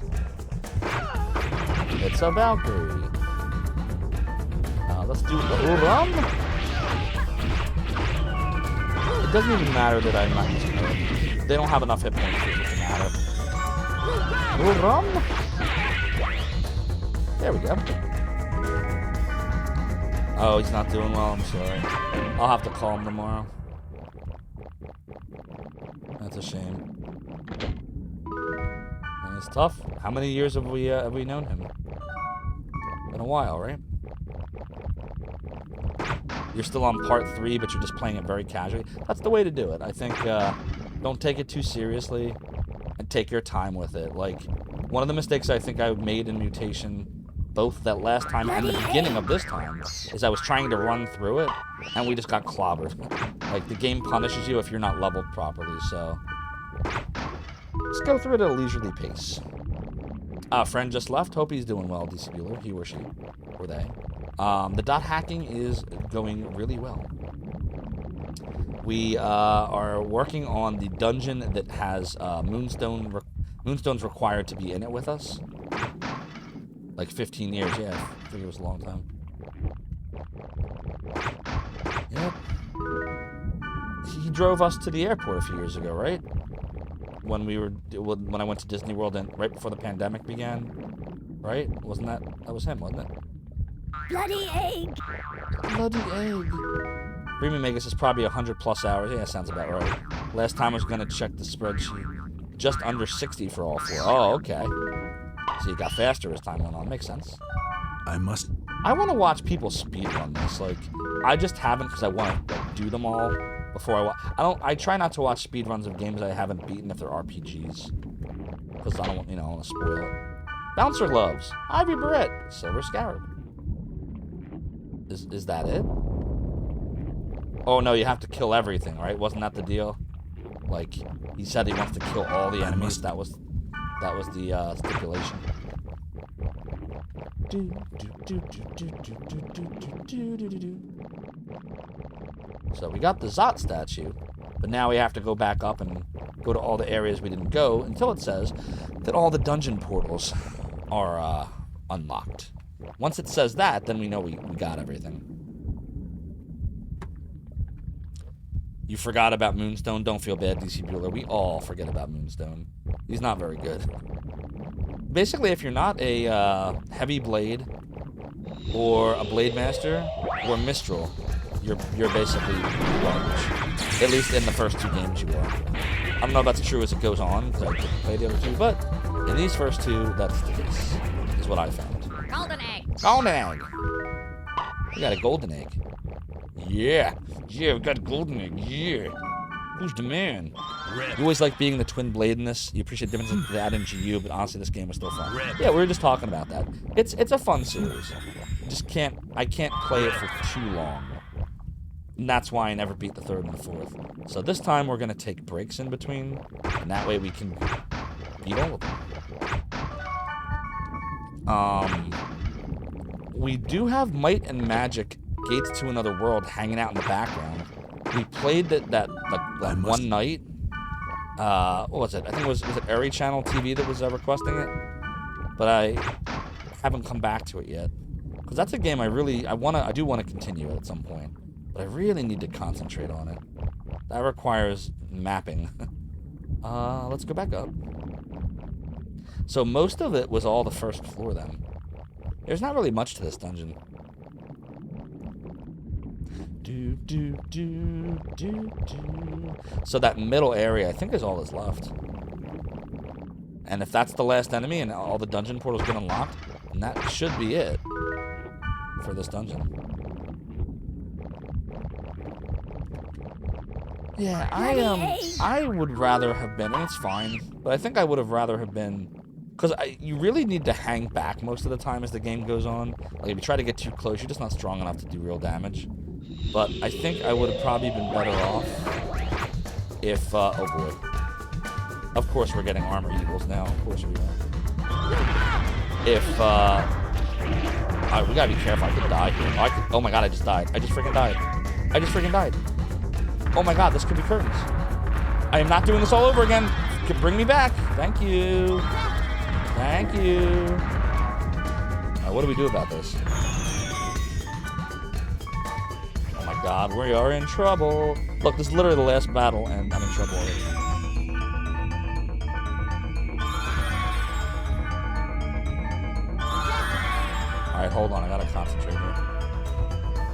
It's a Valkyrie. Let's do Ram. It doesn't even matter that I'm not using her. They don't have enough hit points for it to matter. Ram. There we go. Oh, he's not doing well. I'm sorry. I'll have to call him tomorrow. That's a shame. And it's tough. How many years have we known him? Been a while, right? You're still on part 3, but you're just playing it very casually. That's the way to do it. I think don't take it too seriously and take your time with it. Like, one of the mistakes I think I made in Mutation, both that last time and the beginning of this time, is I was trying to run through it, and we just got clobbered. Like, the game punishes you if you're not leveled properly, so just go through it at a leisurely pace. Friend just left. Hope he's doing well, DC Bueller. He or she. Or they. The dot hacking is going really well. We are working on the dungeon that has Moonstone's required to be in it with us. Like 15 years, yeah. I think it was a long time. Yep. He drove us to the airport a few years ago, right? When I went to Disney World and right before the pandemic began, right? Wasn't that was him, wasn't it? Bloody egg! Bloody egg. Premium Magus is probably 100+ hours. Yeah, sounds about right. Last time I was gonna check the spreadsheet. Just under 60 for all 4. Oh, okay. So you got faster as time went on. Makes sense. I want to watch people speedrun this. Like, I just haven't because I want to do them all before I try not to watch speedruns of games I haven't beaten if they're RPGs. Because I don't want, I want to spoil it. Bouncer Gloves. Ivy Barrett. Silver Scarab. Is that it? Oh, no, you have to kill everything, right? Wasn't that the deal? Like, he said he wants to kill all the enemies. That was the stipulation. So we got the Zot statue, but now we have to go back up and go to all the areas we didn't go until it says that all the dungeon portals are unlocked. Once it says that, then we know we got everything. You forgot about Moonstone. Don't feel bad, DC Bueller. We all forget about Moonstone. He's not very good. Basically, if you're not a heavy blade or a blade master or Mistral, you're basically garbage. At least in the first 2 games you are. I don't know if that's true as it goes on, because I didn't play the other 2, but in these first 2, that's the case, is what I found. Golden egg. Golden egg. We got a golden egg. Yeah. Yeah, we got a golden egg. Yeah. Who's the man? Red. You always like being the twin blade in this. You appreciate the difference in that and GU, but honestly, this game was still fun. Red. Yeah, we were just talking about that. It's a fun series. I can't play it for too long. And that's why I never beat the 3rd and the 4th. So this time we're gonna take breaks in between, and that way we can beat all of them. We do have Might and Magic Gates to Another World hanging out in the background. We played that one night. What was it? I think it was it Airy Channel TV that was requesting it? but I haven't come back to it yet. Because that's a game I do want to continue at some point. But I really need to concentrate on it. That requires mapping. Let's go back up. So most of it was all the first floor then. There's not really much to this dungeon. So that middle area, I think, is all that's left. And if that's the last enemy and all the dungeon portals get unlocked, then that should be it for this dungeon. Yeah, I would rather have been, and it's fine, but I think I would have rather have been, because you really need to hang back most of the time as the game goes on. Like, if you try to get too close, you're just not strong enough to do real damage. But I think I would have probably been better off if, oh boy. Of course we're getting armor eagles now, of course we are. If, alright, we gotta be careful, I could die here. Oh my god, I just died. I just freaking died. Oh my god, this could be curtains. I am not doing this all over again. Bring me back. Thank you. Thank you. Alright, what do we do about this? Oh my god, we are in trouble. Look, this is literally the last battle, and I'm in trouble already. Alright, hold on, I gotta concentrate here.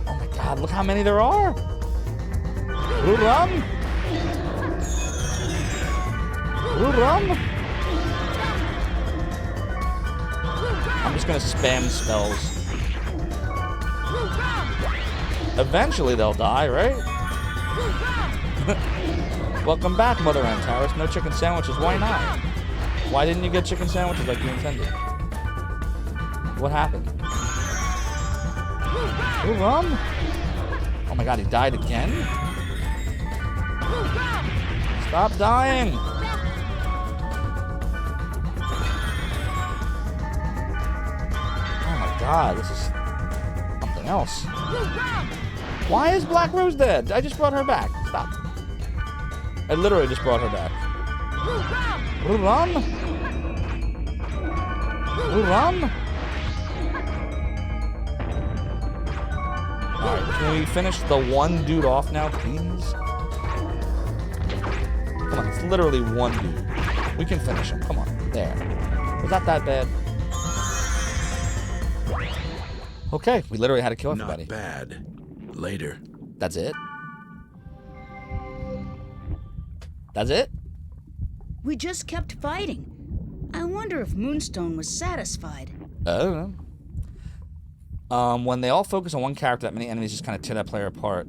Oh my god, look how many there are! Run! Run! I'm just gonna spam spells. Eventually they'll die, right? Welcome back, Mother Antares. No chicken sandwiches. Why not? Why didn't you get chicken sandwiches like you intended? What happened? Run! Oh my god, he died again? Stop dying! Oh my god, this is something else. Why is Black Rose dead? I just brought her back. Stop. I literally just brought her back. Run! Run! Alright, can we finish the one dude off now, please? Come on, it's literally one dude. We can finish him. Come on. There. Was that bad? Okay, we literally had to kill everybody. Not bad. Later. That's it? That's it? We just kept fighting. I wonder if Moonstone was satisfied. I don't know. When they all focus on one character, that many enemies just kind of tear that player apart.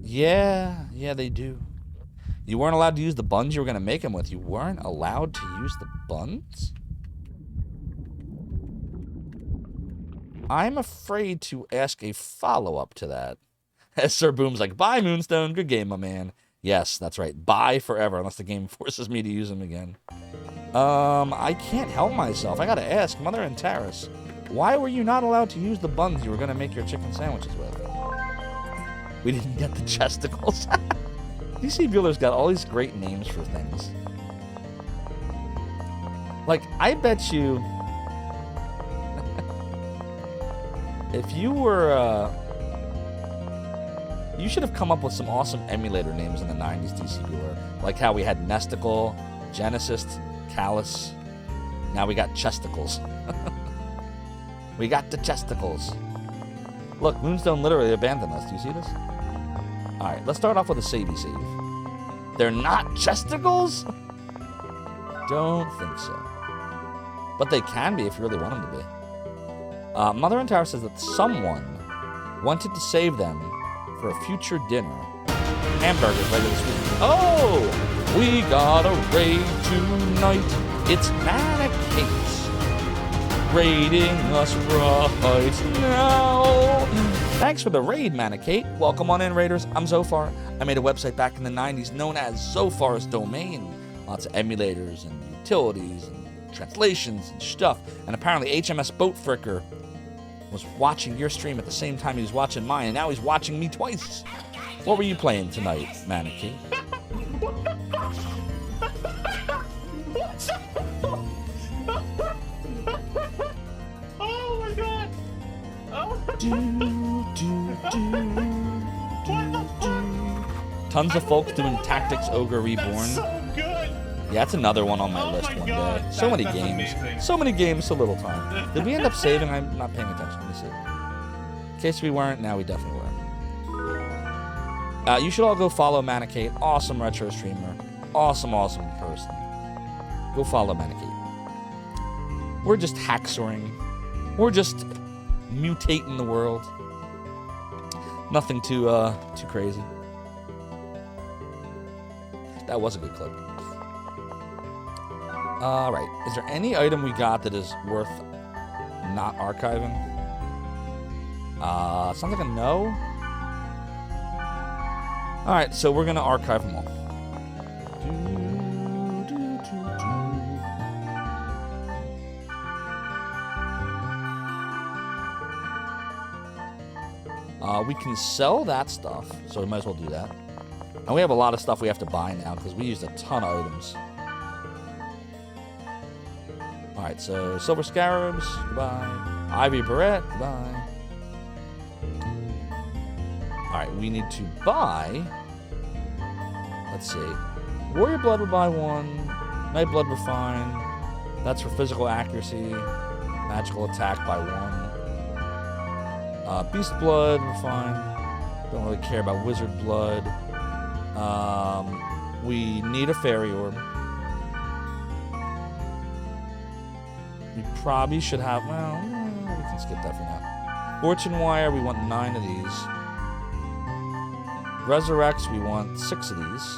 Yeah, they do. You weren't allowed to use the buns you were going to make them with. You weren't allowed to use the buns? I'm afraid to ask a follow-up to that. As Sir Boom's like, bye, Moonstone. Good game, my man. Yes, that's right. Bye forever, unless the game forces me to use them again. I can't help myself. I gotta ask, Mother Antares, why were you not allowed to use the buns you were gonna make your chicken sandwiches with? We didn't get the chesticles. DC Bueller's got all these great names for things. Like, I bet you... if you were, you should have come up with some awesome emulator names in the 90s, DC Bueller. Like how we had Nesticle, Genesis, Callus. Now we got Chesticles. We got the Chesticles. Look, Moonstone literally abandoned us. Do you see this? Alright, let's start off with a savey save. They're not Chesticles? Don't think so. But they can be if you really want them to be. Mother Antares says that someone wanted to save them for a future dinner. Hamburgers later this week. Oh! We got a raid tonight. It's Mannequins raiding us right now. Thanks for the raid, Mannequin. Welcome on in, Raiders. I'm Zophar. I made a website back in the 90s known as Zophar's Domain. Lots of emulators and utilities and translations and stuff. And apparently HMS Boat Fricker was watching your stream at the same time he was watching mine, and now he's watching me twice. What were you playing tonight, Mannequin? Tons of folks doing Tactics Ogre Reborn. good. Yeah, that's another one on my list one day. So many games. So many games, so little time. Did we end up saving? I'm not paying attention. Let me see. In case we weren't, now we definitely were. You should all go follow Manicate. Awesome retro streamer. Awesome person. Go follow Manicate. We're just hacksoring. We're just mutating the world. Nothing too crazy. That was a good clip. Alright. Is there any item we got that is worth not archiving? Sounds like a no. Alright, so we're gonna archive them all. We can sell that stuff, so we might as well do that. And we have a lot of stuff we have to buy now because we used a ton of items. Alright, so Silver Scarabs, goodbye. Ivy Barrette, goodbye. Alright, we need to buy... Let's see. Warrior Blood will buy one. Night Blood we're fine. That's for physical accuracy. Magical attack by one. Beast Blood, we're fine. Don't really care about Wizard Blood. We need a Fairy Orb. We probably should have... Well, we can skip that for now. Fortune Wire, we want 9 of these. Resurrects, we want 6 of these.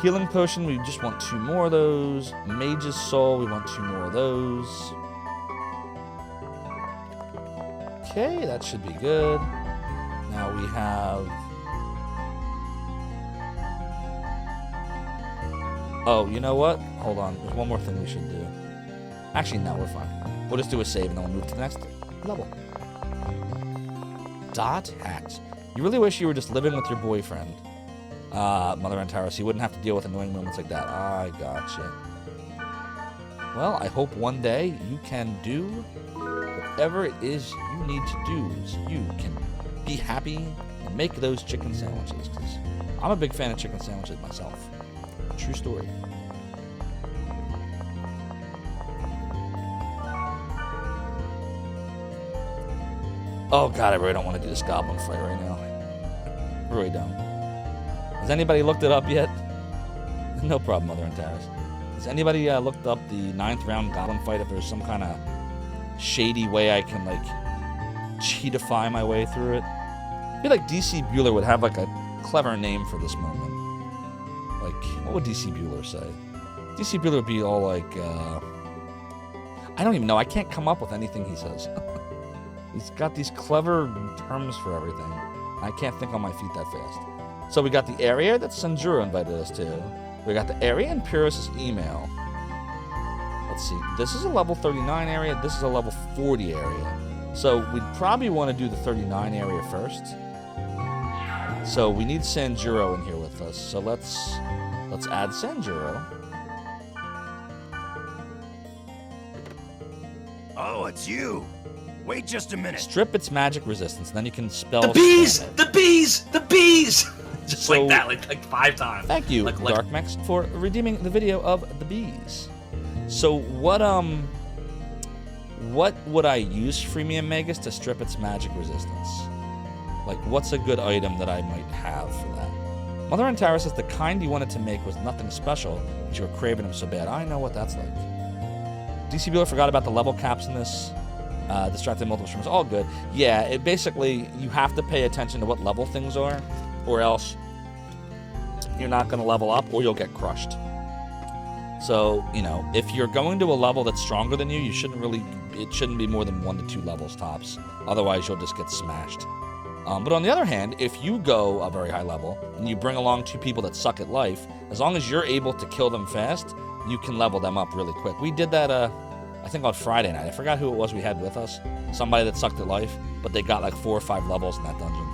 Healing Potion, we just want 2 more of those. Mage's Soul, we want 2 more of those. Okay, that should be good. Now we have... Oh, you know what? Hold on. There's one more thing we should do. Actually, no, we're fine. We'll just do a save and then we'll move to the next level. Dot Hat. You really wish you were just living with your boyfriend. Mother Antara, so you wouldn't have to deal with annoying moments like that. I gotcha. Well, I hope one day you can do whatever it is you need to do so you can be happy and make those chicken sandwiches. Because I'm a big fan of chicken sandwiches myself. True story. Oh god, I really don't want to do this goblin fight right now. I really don't. Has anybody looked it up yet? No problem, Mother and Taris. Has anybody looked up the 9th round goblin fight? If there's some kind of shady way I can, like, cheatify my way through it? I feel like DC Bueller would have, like, a clever name for this moment. Like, what would DC Bueller say? DC Bueller would be all like, I don't even know. I can't come up with anything he says. He's got these clever terms for everything. I can't think on my feet that fast. So we got the area that Sanjuro invited us to. We got the area in Pyrrhus' email. Let's see. This is a level 39 area. This is a level 40 area. So we'd probably want to do the 39 area first. So we need Sanjuro in here with us. So let's add Sanjuro. Oh, it's you. Wait just a minute. Strip its magic resistance, and then you can spell The bees! spam it. The bees! The bees! Just So- like that, like 5 times. Thank you, Like- Darkmex, for redeeming the video of the bees. So what would I use Freemium Magus to strip its magic resistance? Like, what's a good item that I might have for that? Mother Antara says the kind you wanted to make was nothing special, but you were craving them so bad. I know what that's like. DC Bueller forgot about the level caps in this. Distracted multiple streamers, all good. Yeah, it basically, you have to pay attention to what level things are, or else you're not going to level up, or you'll get crushed. So, you know, if you're going to a level that's stronger than you, it shouldn't be more than 1 to 2 levels tops. Otherwise, you'll just get smashed. But on the other hand, if you go a very high level, and you bring along 2 people that suck at life, as long as you're able to kill them fast, you can level them up really quick. We did that, I think on Friday night. I forgot who it was we had with us. Somebody that sucked at life, but they got like 4 or 5 levels in that dungeon.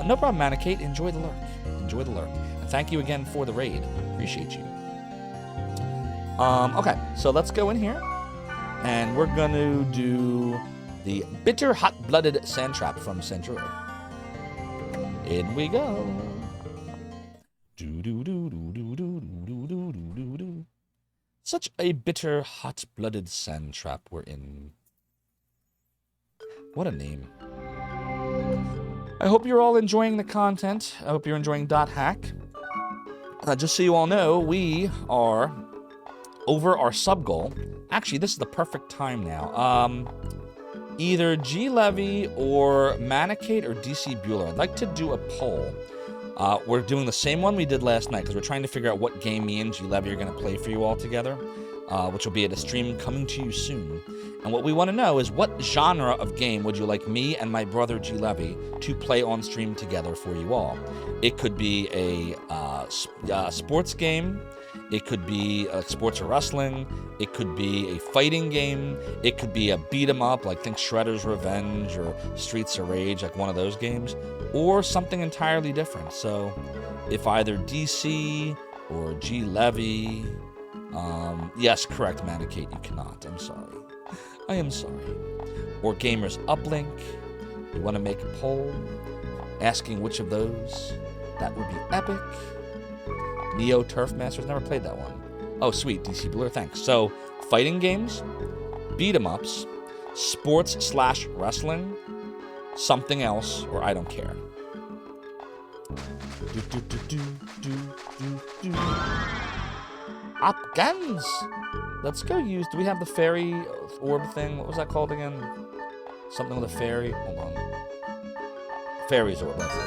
No problem, Manicate. Enjoy the lurk. Enjoy the lurk. And thank you again for the raid. Appreciate you. Okay, so let's go in here. And we're going to do the bitter hot-blooded sand trap from Centura. In we go. Such a bitter, hot-blooded sand trap we're in. What a name. I hope you're all enjoying the content. I hope you're enjoying .hack. Just so you all know, we are over our sub goal. Actually, this is the perfect time now. Either G Levy or Manicate or DC Bueller. I'd like to do a poll. We're doing the same one we did last night because we're trying to figure out what game me and G Levy are going to play for you all together, which will be at a stream coming to you soon. And what we want to know is what genre of game would you like me and my brother G Levy to play on stream together for you all? It could be a sports game. It could be sports or wrestling. It could be a fighting game. It could be a beat 'em up, like think Shredder's Revenge or Streets of Rage, like one of those games, or something entirely different. So, if either DC or G Levy, yes, correct, Manicate, you cannot. I'm sorry. I am sorry. Or Gamers Uplink. You want to make a poll asking which of those. That would be epic. Neo Turf Masters, never played that one. Oh, sweet, DC Blur, thanks. So, fighting games, beat 'em ups, sports/wrestling, something else, or I don't care. Opgans! Let's go use, do we have the fairy orb thing? What was that called again? Something with a fairy? Hold on. Fairies orb, that's it.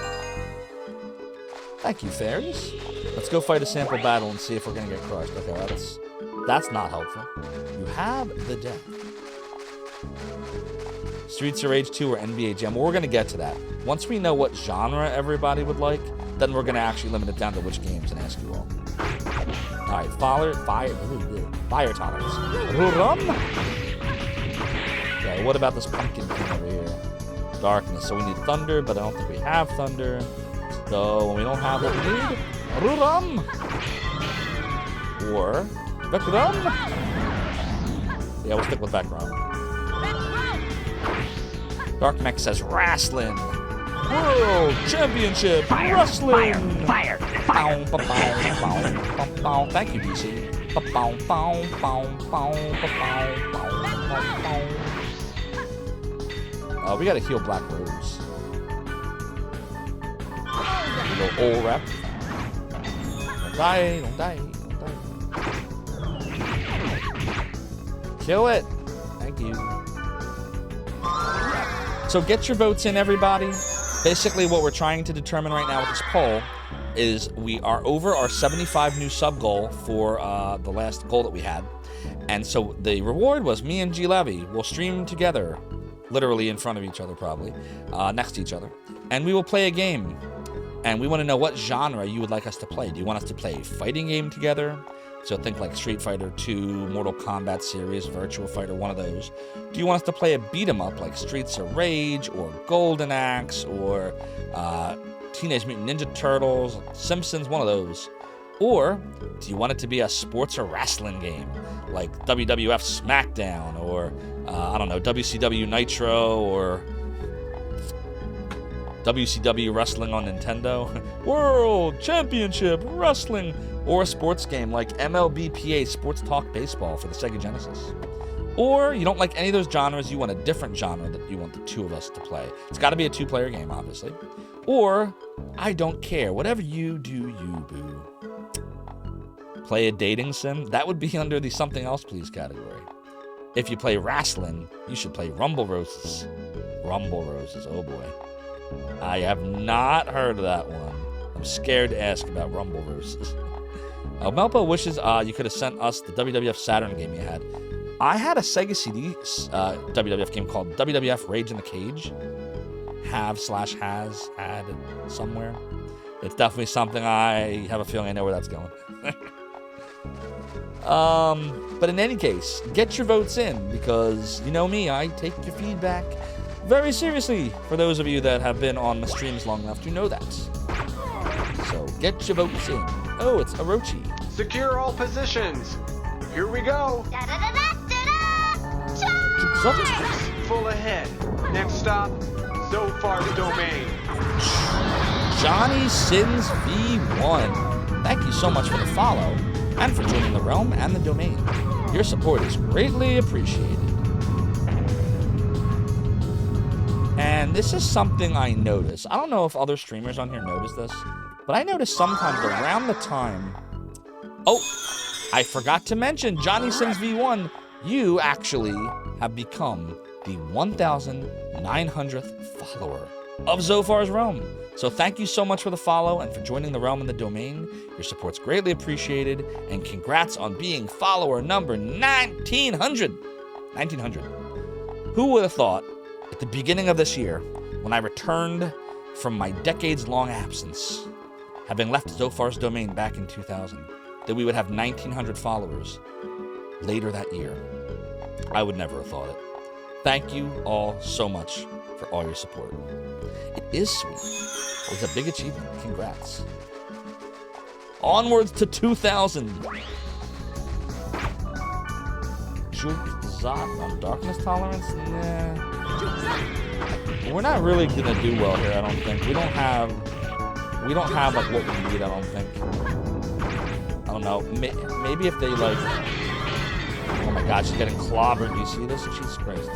Thank you, fairies. Let's go fight a sample battle and see if we're gonna get crushed. Okay, well, that's not helpful. You have the deck. Streets of Rage 2 or NBA Jam. Well, we're gonna get to that. Once we know what genre everybody would like, then we're gonna actually limit it down to which games and ask you all. Alright, fire tolerance. Rum. Okay, what about this pumpkin thing over here? Darkness. So we need thunder, but I don't think we have thunder. So when we don't have what we need, Ruram! Or Vekram? Yeah, we'll stick with Vekram. Dark Mech says wrestling. World Championship Wrestling. Fire. Thank you, DC. We gotta heal Black Rose. Little old rep. Don't die. Kill it. Thank you. So get your votes in, everybody. Basically, what we're trying to determine right now with this poll is we are over our 75 new sub goal for the last goal that we had. And so the reward was me and G Levy will stream together, literally in front of each other probably, next to each other. And we will play a game. And we want to know what genre you would like us to play. Do you want us to play a fighting game together? So think like Street Fighter 2, Mortal Kombat series, Virtua Fighter, one of those. Do you want us to play a beat 'em up like Streets of Rage or Golden Axe or Teenage Mutant Ninja Turtles, Simpsons, one of those? Or do you want it to be a sports or wrestling game like WWF SmackDown or, I don't know, WCW Nitro or WCW Wrestling on Nintendo, World Championship Wrestling, or a sports game like MLBPA Sports Talk Baseball for the Sega Genesis. Or you don't like any of those genres, you want a different genre that you want the two of us to play. It's got to be a two-player game, obviously. Or, I don't care, whatever you do, you boo. Play a dating sim? That would be under the something else please category. If you play wrestling, you should play Rumble Roses. Rumble Roses, oh boy. I have not heard of that one. I'm scared to ask about Rumble Roses. Melpo wishes you could have sent us the WWF Saturn game you had. I had a Sega CD WWF game called WWF Rage in the Cage. Has had somewhere. It's definitely something I have a feeling I know where that's going. But in any case, get your votes in because you know me, I take your feedback very seriously, for those of you that have been on the streams long enough to know that. So, get your votes in. Oh, it's Orochi. Secure all positions. Here we go. Da-da-da-da-da-da! Charge! full ahead. Next stop, Zophar's domain. Johnny Sins V1. Thank you so much for the follow and for joining the realm and the domain. Your support is greatly appreciated. And this is something I notice. I don't know if other streamers on here notice this, but I notice sometimes around the time... Oh, I forgot to mention, Johnny Sins V1, you actually have become the 1,900th follower of Zophar's Realm. So thank you so much for the follow and for joining the realm and the domain. Your support's greatly appreciated, and congrats on being follower number 1900. 1900. Who would have thought at the beginning of this year, when I returned from my decades-long absence, having left Zophar's domain back in 2000, that we would have 1900 followers later that year? I would never have thought it. Thank you all so much for all your support. It is sweet. It's a big achievement. Congrats. Onwards to 2000. Juke Zot on darkness tolerance? Nah. We're not really gonna do well here, I don't think. We don't have like what we need, I don't think. I don't know. Maybe if they like... Oh my god, she's getting clobbered. Do you see this? Jesus Christ.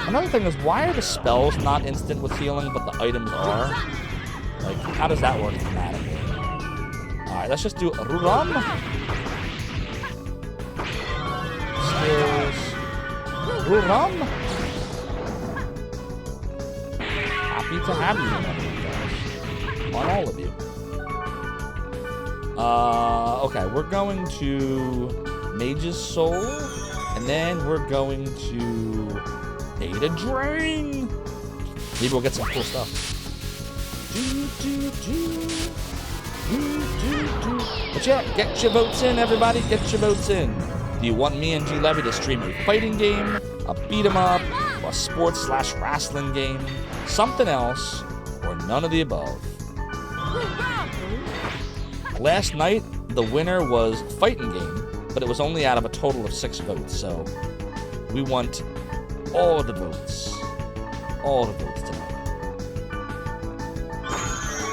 Another thing is, why are the spells not instant with healing, but the items are? Like, how does that work thematically? Alright, let's just do Ruram. Skills. Ruram. Happy to have you, guys. On all of you. Okay, we're going to Mage's Soul, and then we're going to Data Drain. Maybe we'll get some cool stuff. But yeah, get your votes in, everybody. Get your votes in. Do you want me and G Levy to stream a fighting game, a beat 'em up, a sports/wrestling game, something else, or none of the above? Last night, the winner was fighting game, but it was only out of a total of 6 votes, so we want all the votes. All the votes tonight.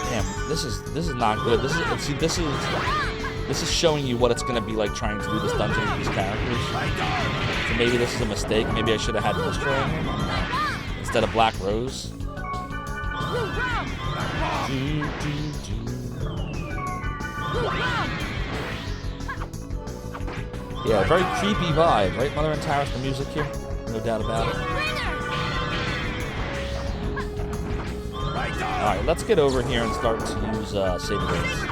Damn, this is not good. This is showing you what it's gonna be like trying to do this dungeon with these characters. So maybe this is a mistake. Maybe I should have had Mistra in him instead of Black Rose. Yeah, very creepy vibe, right, Mother and Taris, the music here? No doubt about it. Alright, let's get over here and start to use saving throws.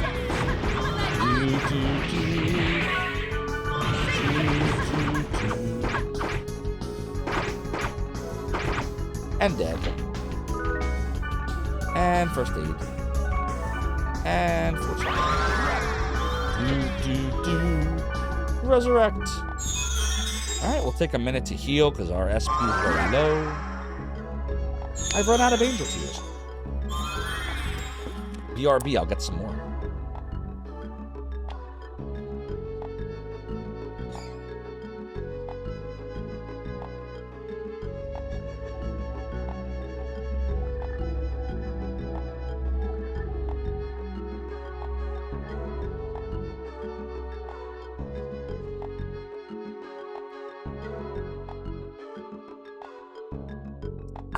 And dead. And first aid. And fortune. Resurrect. Alright, we'll take a minute to heal because our SP is very low. I've run out of angel tears. BRB, I'll get some more.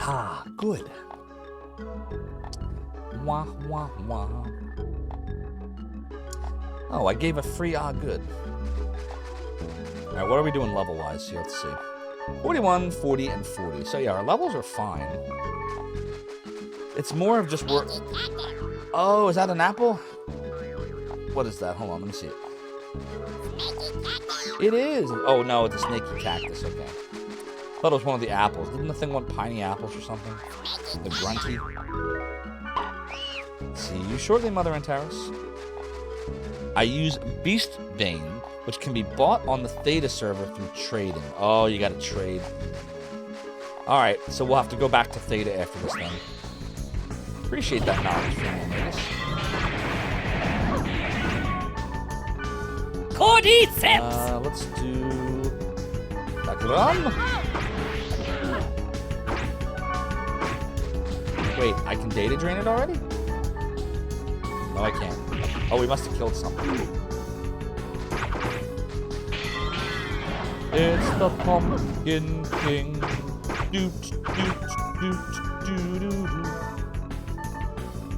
Ah, good. Wah, wah, wah. Oh, I gave a free good. Alright, what are we doing level-wise here? Let's see. 41, 40, and 40. So yeah, our levels are fine. It's more of just work. Oh, is that an apple? What is that? Hold on, let me see it. It is! Oh no, it's a snaky cactus, okay. I thought it was one of the apples. Didn't the thing want piney apples or something? The grunty. See you shortly, Mother Antares. I use Beast Bane, which can be bought on the Theta server through trading. Oh, you gotta trade. Alright, so we'll have to go back to Theta after this then. Appreciate that knowledge from you, Cordyceps! Let's do... Background. Wait, I can data drain it already? No, I can't. Oh, we must have killed something. It's the Pumpkin King. Doot, doot, doot, doo, doo, doo.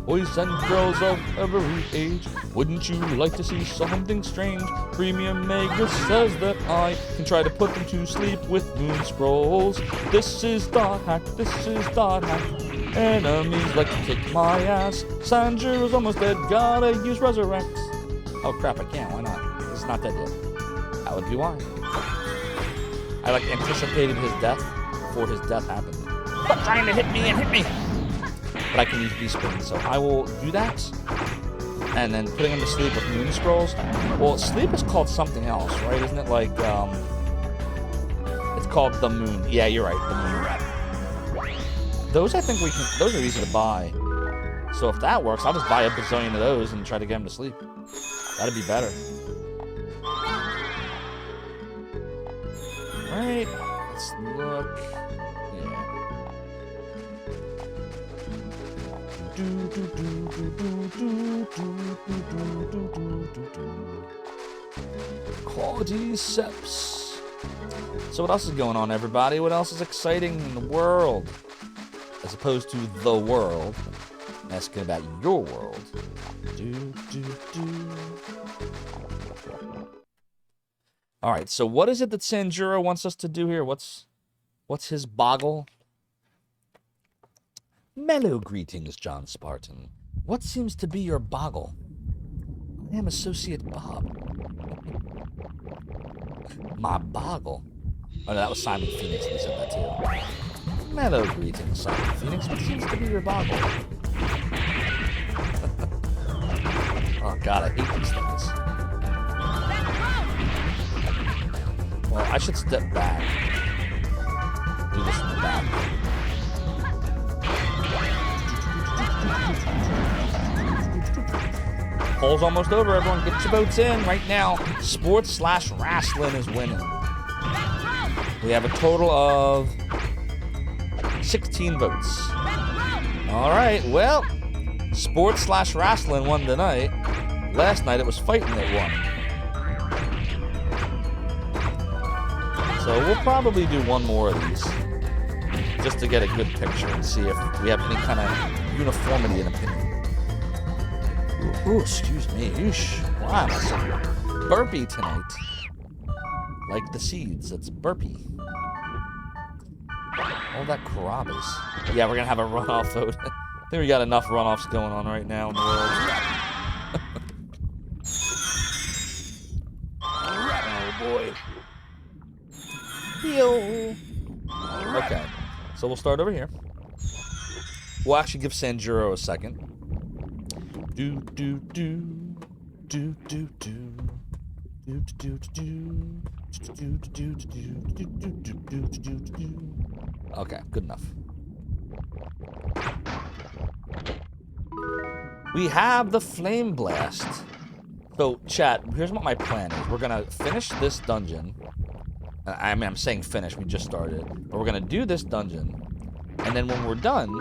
Boys and girls of every age, wouldn't you like to see something strange? Premium Mega says that I can try to put them to sleep with moon scrolls. This is dot hack, this is dot hack. Enemies like to kick my ass. Sanjiro's almost dead, gotta use Resurrect. Oh crap, I can't, why not? He's not dead yet. That would be why. I like anticipated his death before his death happened. Stop trying to hit me and hit me! But I can use B-Spin, so I will do that. And then putting him to sleep with Moon Scrolls. Well, sleep is called something else, right? Isn't it like, it's called the Moon. Yeah, you're right, the Moon. Those I think we can, those are easy to buy. So if that works, I'll just buy a bazillion of those and try to get him to sleep. That'd be better. Alright, let's look. Cordyceps. So what else is going on, everybody? What else is exciting in the world? As opposed to the world. Asking about your world. Alright, so what is it that Sanjuro wants us to do here? What's his boggle? Mellow greetings, John Spartan. What seems to be your boggle? I am Associate Bob. My boggle? Oh, no, that was Simon Phoenix that said that too. Mellow greetings, Simon Phoenix. What seems to be your boggle? Oh, God, I hate these things. Well, I should step back. Do this from the back. Poll's almost over, everyone. Get your votes in right now. Sports/wrestling is winning. We have a total of 16 votes. Alright, well, sports/wrestling won tonight. Last night it was fighting that won. So we'll probably do one more of these. Just to get a good picture and see if we have any kind of uniformity in opinion. Ooh, excuse me. Oosh. Why am I so burpy tonight? Like the seeds. It's burpy. All that carabas. Yeah, we're going to have a runoff vote. I think we got enough runoffs going on right now in the world. Oh, boy. Yo. Okay. So we'll start over here. We'll actually give Sanjuro a second. Do do do do do do do do do. Okay, good enough. We have the Flame Blast. So, chat, here's what my plan is. We're gonna finish this dungeon. I mean, I'm saying finish, we just started. But we're gonna do this dungeon. And then when we're done,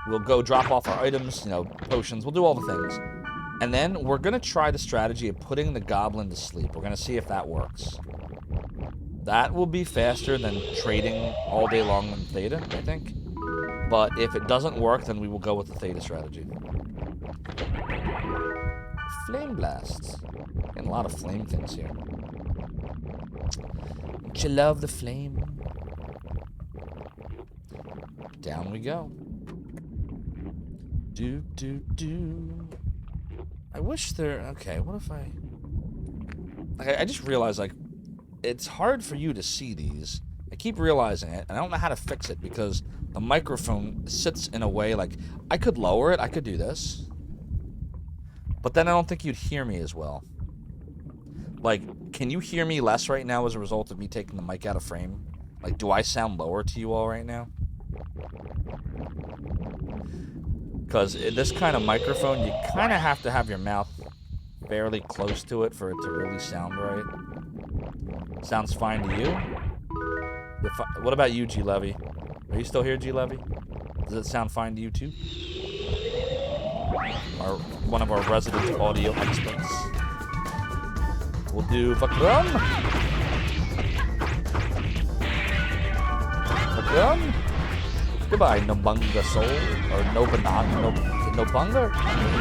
we'll go drop off our items, you know, potions, we'll do all the things. And then we're gonna try the strategy of putting the goblin to sleep. We're gonna see if that works. That will be faster than trading all day long in Theta, I think. But if it doesn't work, then we will go with the Theta strategy. Flame blasts. Getting a lot of flame things here. Don't you love the flame? Down we go. Do, do, do. I wish there... Okay, what if I... I just realized, like, it's hard for you to see these. I keep realizing it, and I don't know how to fix it, because the microphone sits in a way, like, I could lower it, I could do this. But then I don't think you'd hear me as well. Like, can you hear me less right now as a result of me taking the mic out of frame? Like, do I sound lower to you all right now? Because this kind of microphone, you kind of have to have your mouth fairly close to it for it to really sound right. Sounds fine to you? What about you, G Levy? Are you still here, G Levy? Does it sound fine to you too? One of our resident audio experts. We'll do Vakram. Vakram. Goodbye, Nobunga Soul. Or Nobanaga. Nobunga?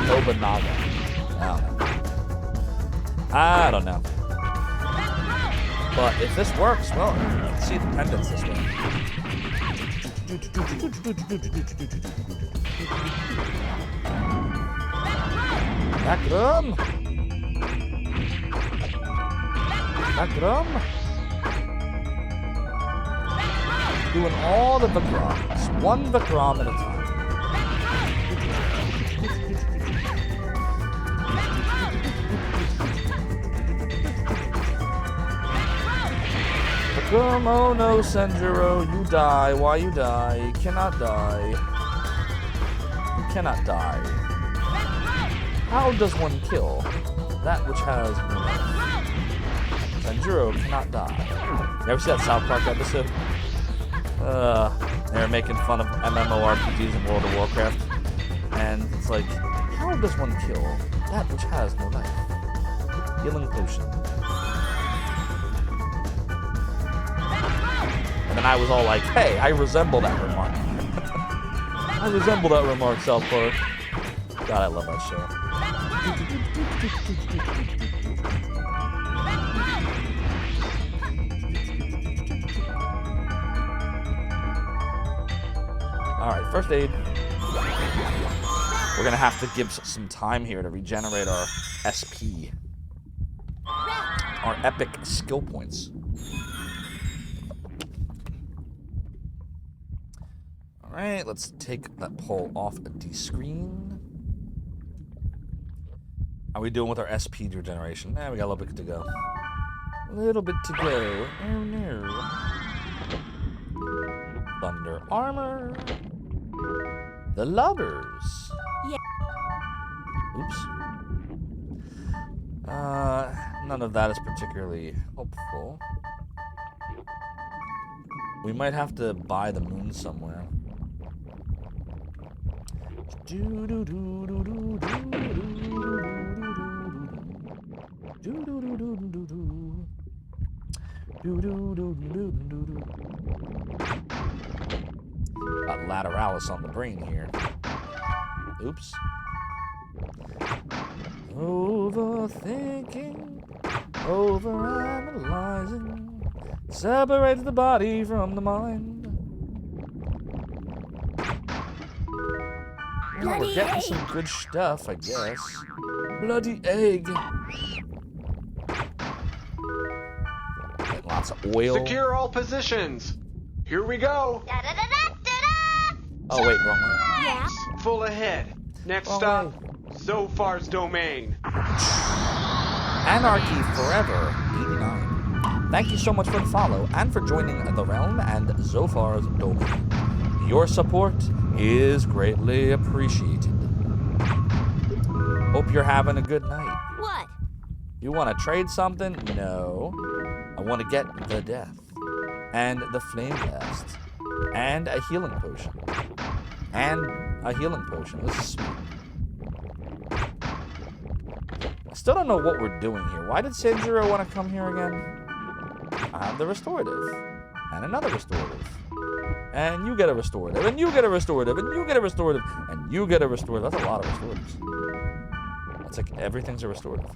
Nobanaga. I don't know. But if this works, well, you can see the pendants this way. Vakram. Vakram. Doing all the Vakrams. One Vakram at a time. Vakram, oh no, Senjuro, you die. Why you die? You cannot die. You cannot die. How does one kill that which has no life? Senjuro cannot die. You ever see that South Park episode? They were making fun of MMORPGs in World of Warcraft. And it's like, how does one kill that which has no life? Healing potion. And then I was all like, hey, I resemble that remark. I resemble that remark, South Park. God, I love that show. Alright, first aid. We're gonna have to give some time here to regenerate our SP. Our epic skill points. Alright, let's take that pole off the screen. How are we doing with our SP regeneration? We got a little bit to go. A little bit to go. Oh no. Thunder armor. The lovers. Yeah. Oops. None of that is particularly helpful. We might have to buy the moon somewhere. Got lateralis on the brain here. Oops. Overthinking, overanalyzing, separates the body from the mind. Well, we're getting some good stuff, I guess. Bloody egg. Get lots of oil. Secure all positions. Here we go. Oh wait, wrong way. Yeah. Full ahead. Next stop, Zophar's domain. Anarchy Forever 89. Thank you so much for the follow and for joining the realm and Zophar's domain. Your support is greatly appreciated. Hope you're having a good night. What? You want to trade something? No. I want to get the death and the flame blast and a healing potion. And a healing potion. This is sweet. I still don't know what we're doing here. Why did Senjuro want to come here again? I have the restorative. And another restorative. And you get a restorative. And you get a restorative. And you get a restorative. And you get a restorative. That's a lot of restoratives. That's like everything's a restorative.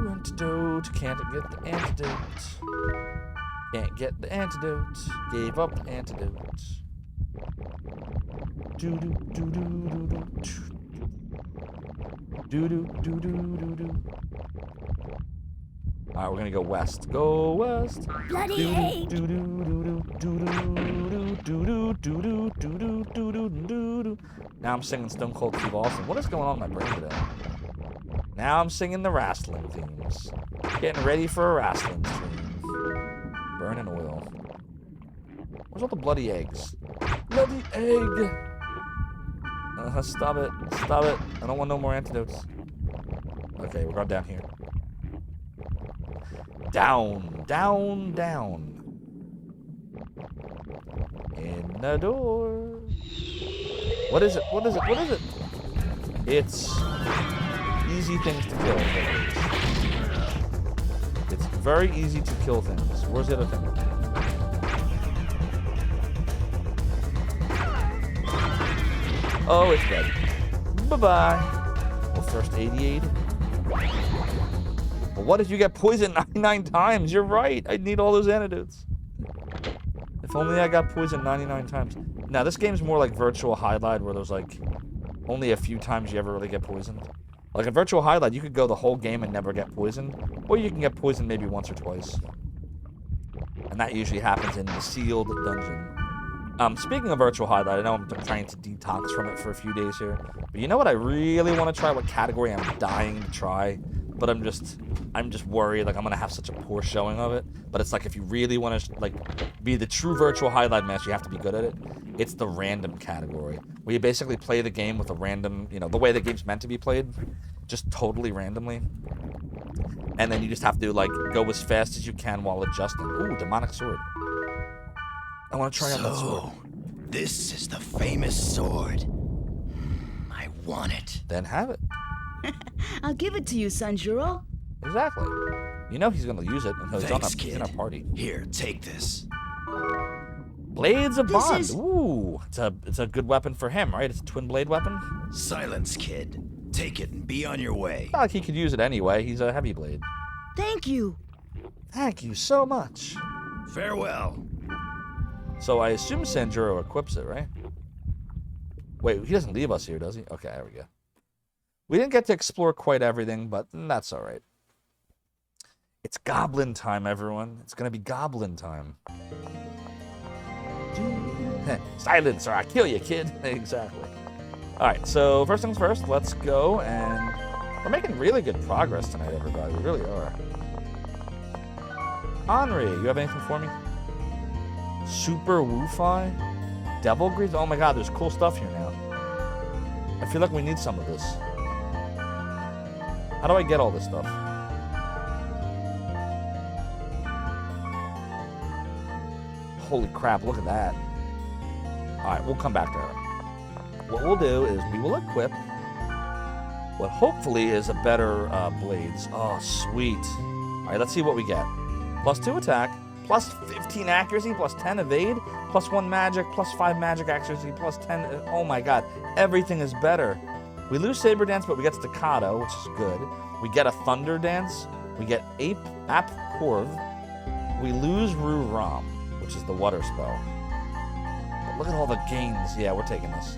Antidote. Can't get the antidote. Can't get the antidote. Gave up the antidote. Do do do do do do do do do do. All right, we're gonna go west. Go west. Bloody egg. Do do do do do do do do do do do do do. Now I'm singing Stone Cold Steve Austin. What is going on in my brain today? Now I'm singing the wrestling themes. Getting ready for a wrestling stream. Burning oil. Where's all the bloody eggs? Bloody egg! Stop it. Stop it. I don't want no more antidotes. Okay, we're going down here. Down, down, down. In the door. What is it? What is it? What is it? It's easy things to kill. It's very easy to kill things. Where's the other thing? Oh, it's dead. Bye-bye. Well, first 88. Well, what if you get poisoned 99 times? You're right. I need all those antidotes. If only I got poisoned 99 times. Now, this game's more like Virtual Highlight, where there's like only a few times you ever really get poisoned. Like in Virtual Highlight, you could go the whole game and never get poisoned, or you can get poisoned maybe once or twice. And that usually happens in the sealed dungeon. Speaking of Virtual Highlight, I know I'm trying to detox from it for a few days here, but you know what I really want to try? What category I'm dying to try? But I'm just worried, like I'm gonna have such a poor showing of it. But it's like if you really want to like be the true Virtual Highlight master, you have to be good at it. It's the random category, where you basically play the game with a random, you know, the way the game's meant to be played, just totally randomly. And then you just have to like go as fast as you can while adjusting. Ooh, demonic sword. I want to try out that sword. This is the famous sword. I want it. Then have it. I'll give it to you, Sanjuro. Exactly. You know he's gonna use it, and Thanks, he's in our party. Here, take this. Blades of Bond. Is... Ooh, it's a good weapon for him, right? It's a twin blade weapon. Silence, kid. Take it and be on your way. Not like he could use it anyway. He's a heavy blade. Thank you. Thank you so much. Farewell. So I assume Sanjuro equips it, right? Wait, he doesn't leave us here, does he? Okay, there we go. We didn't get to explore quite everything, but that's all right. It's goblin time, everyone. It's going to be goblin time. Silence or I kill you, kid. Exactly. All right, so first things first, let's go. And we're making really good progress tonight, everybody. We really are. Henri, you have anything for me? Super Wu-Fi? Devil Grease? Oh my god, there's cool stuff here now. I feel like we need some of this. How do I get all this stuff? Holy crap, look at that. Alright, we'll come back to her. What we'll do is we will equip what hopefully is a better blades. Oh, sweet. Alright, let's see what we get. +2 attack, +15 accuracy, +10 evade, +1 magic, +5 magic accuracy, +10. Oh my god, everything is better. We lose Saber Dance, but we get Staccato, which is good. We get a Thunder Dance. We get Ap Corv. We lose Ru Ram, which is the water spell. But look at all the gains. Yeah, we're taking this.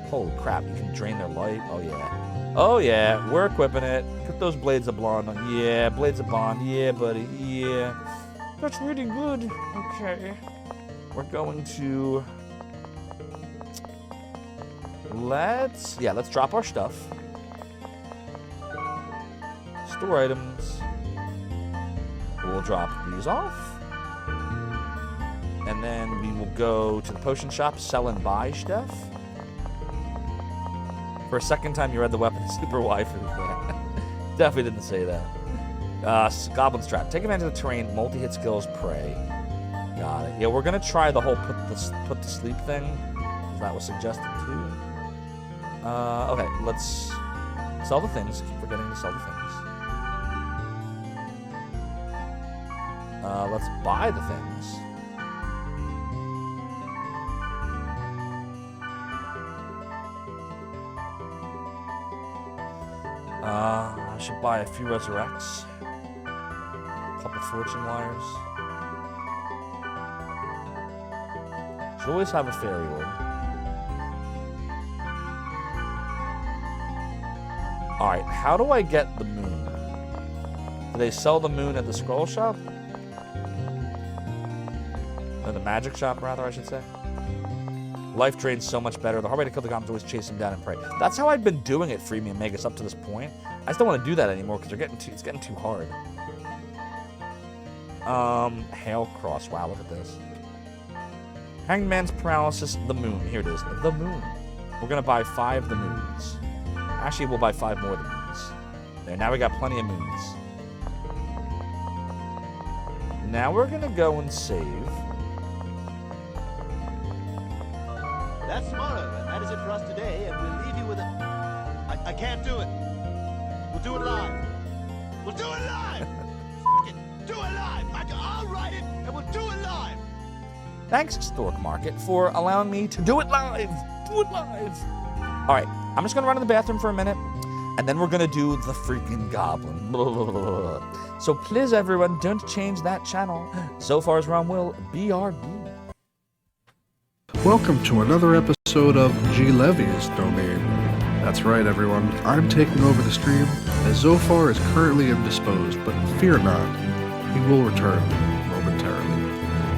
Holy crap, you can drain their life. Oh yeah. Oh yeah, we're equipping it. Put those Blades of Blonde on. Yeah, Blades of Bond. Yeah, buddy. Yeah. That's really good. Okay. We're going to... Let's drop our stuff. Store items. We'll drop these off. And then we will go to the potion shop, sell and buy stuff. For a second time, you read the weapon super waifu. Definitely didn't say that. Goblin's Trap. Take advantage of the terrain, multi-hit skills, pray. Got it. Yeah, we're going to try the whole put to sleep thing. That was suggested too. Okay, let's sell the things. Keep forgetting to sell the things. Let's buy the things. I should buy a few resurrects. A couple fortune wires. Should always have a fairy orb. Alright, how do I get the moon? Do they sell the moon at the scroll shop? Or the magic shop, rather, I should say. Life drain's so much better. The hard way to kill the goblins is always chase them down and pray. That's how I've been doing it, Freemium and Magus, up to this point. I just don't want to do that anymore because it's getting too hard. Hail Cross. Wow, look at this. Hangman's Paralysis, the moon. Here it is, the moon. We're gonna buy 5 the moons. Actually, we'll buy 5 more the moons. There, now we got plenty of moons. Now we're gonna go and save. That's tomorrow, and that is it for us today, and we'll leave you with a... I can't do it. We'll do it live. We'll do it live! F it. Do it live! I'll write it, and we'll do it live! Thanks, Stork Market, for allowing me to do it live. Do it live. All right, I'm just gonna run to the bathroom for a minute, and then we're gonna do the freaking goblin. So please, everyone, don't change that channel. Zophar's Ron Will, BRB. Welcome to another episode of G. Levy's Domain. That's right, everyone. I'm taking over the stream, as Zophar is currently indisposed, but fear not, he will return momentarily.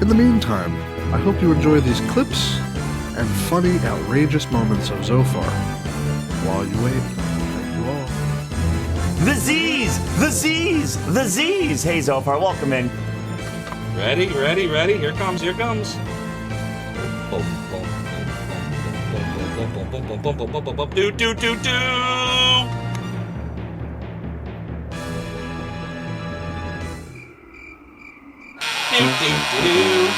In the meantime, I hope you enjoy these clips and funny, outrageous moments of Zophar. While you wait, thank you all. The Z's! The Z's! The Z's! Hey, Zophar, welcome in. Ready, ready, ready. Here comes, here comes. Do, do, do, do! Do, do, do.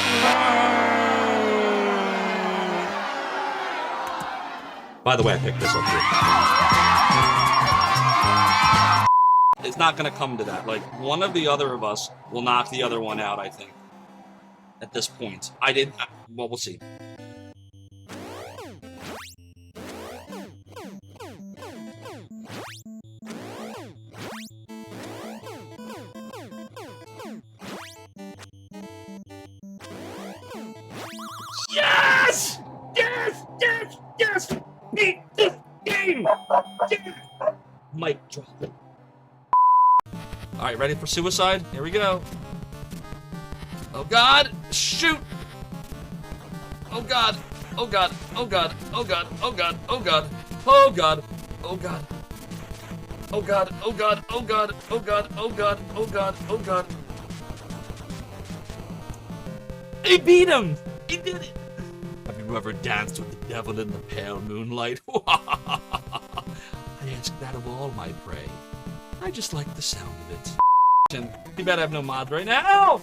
By the way, I picked this up here. It's not gonna come to that. Like, one of the other of us will knock the other one out, I think. At this point. Well, we'll see. Yes! Yes! Yes! Yes! Beat this game! Yes! Mic drop. Alright, ready for suicide? Here we go. Oh god! Shoot! Oh god! Oh god! Oh god! Oh god! Oh god! Oh god! Oh god! Oh god! Oh god! Oh god! Oh god! Oh god! Oh god! Oh god! Oh god! He beat him! He did it! Have you ever danced with the devil in the pale moonlight? I ask that of all my prey. I just like the sound of it. You better have no mods right now!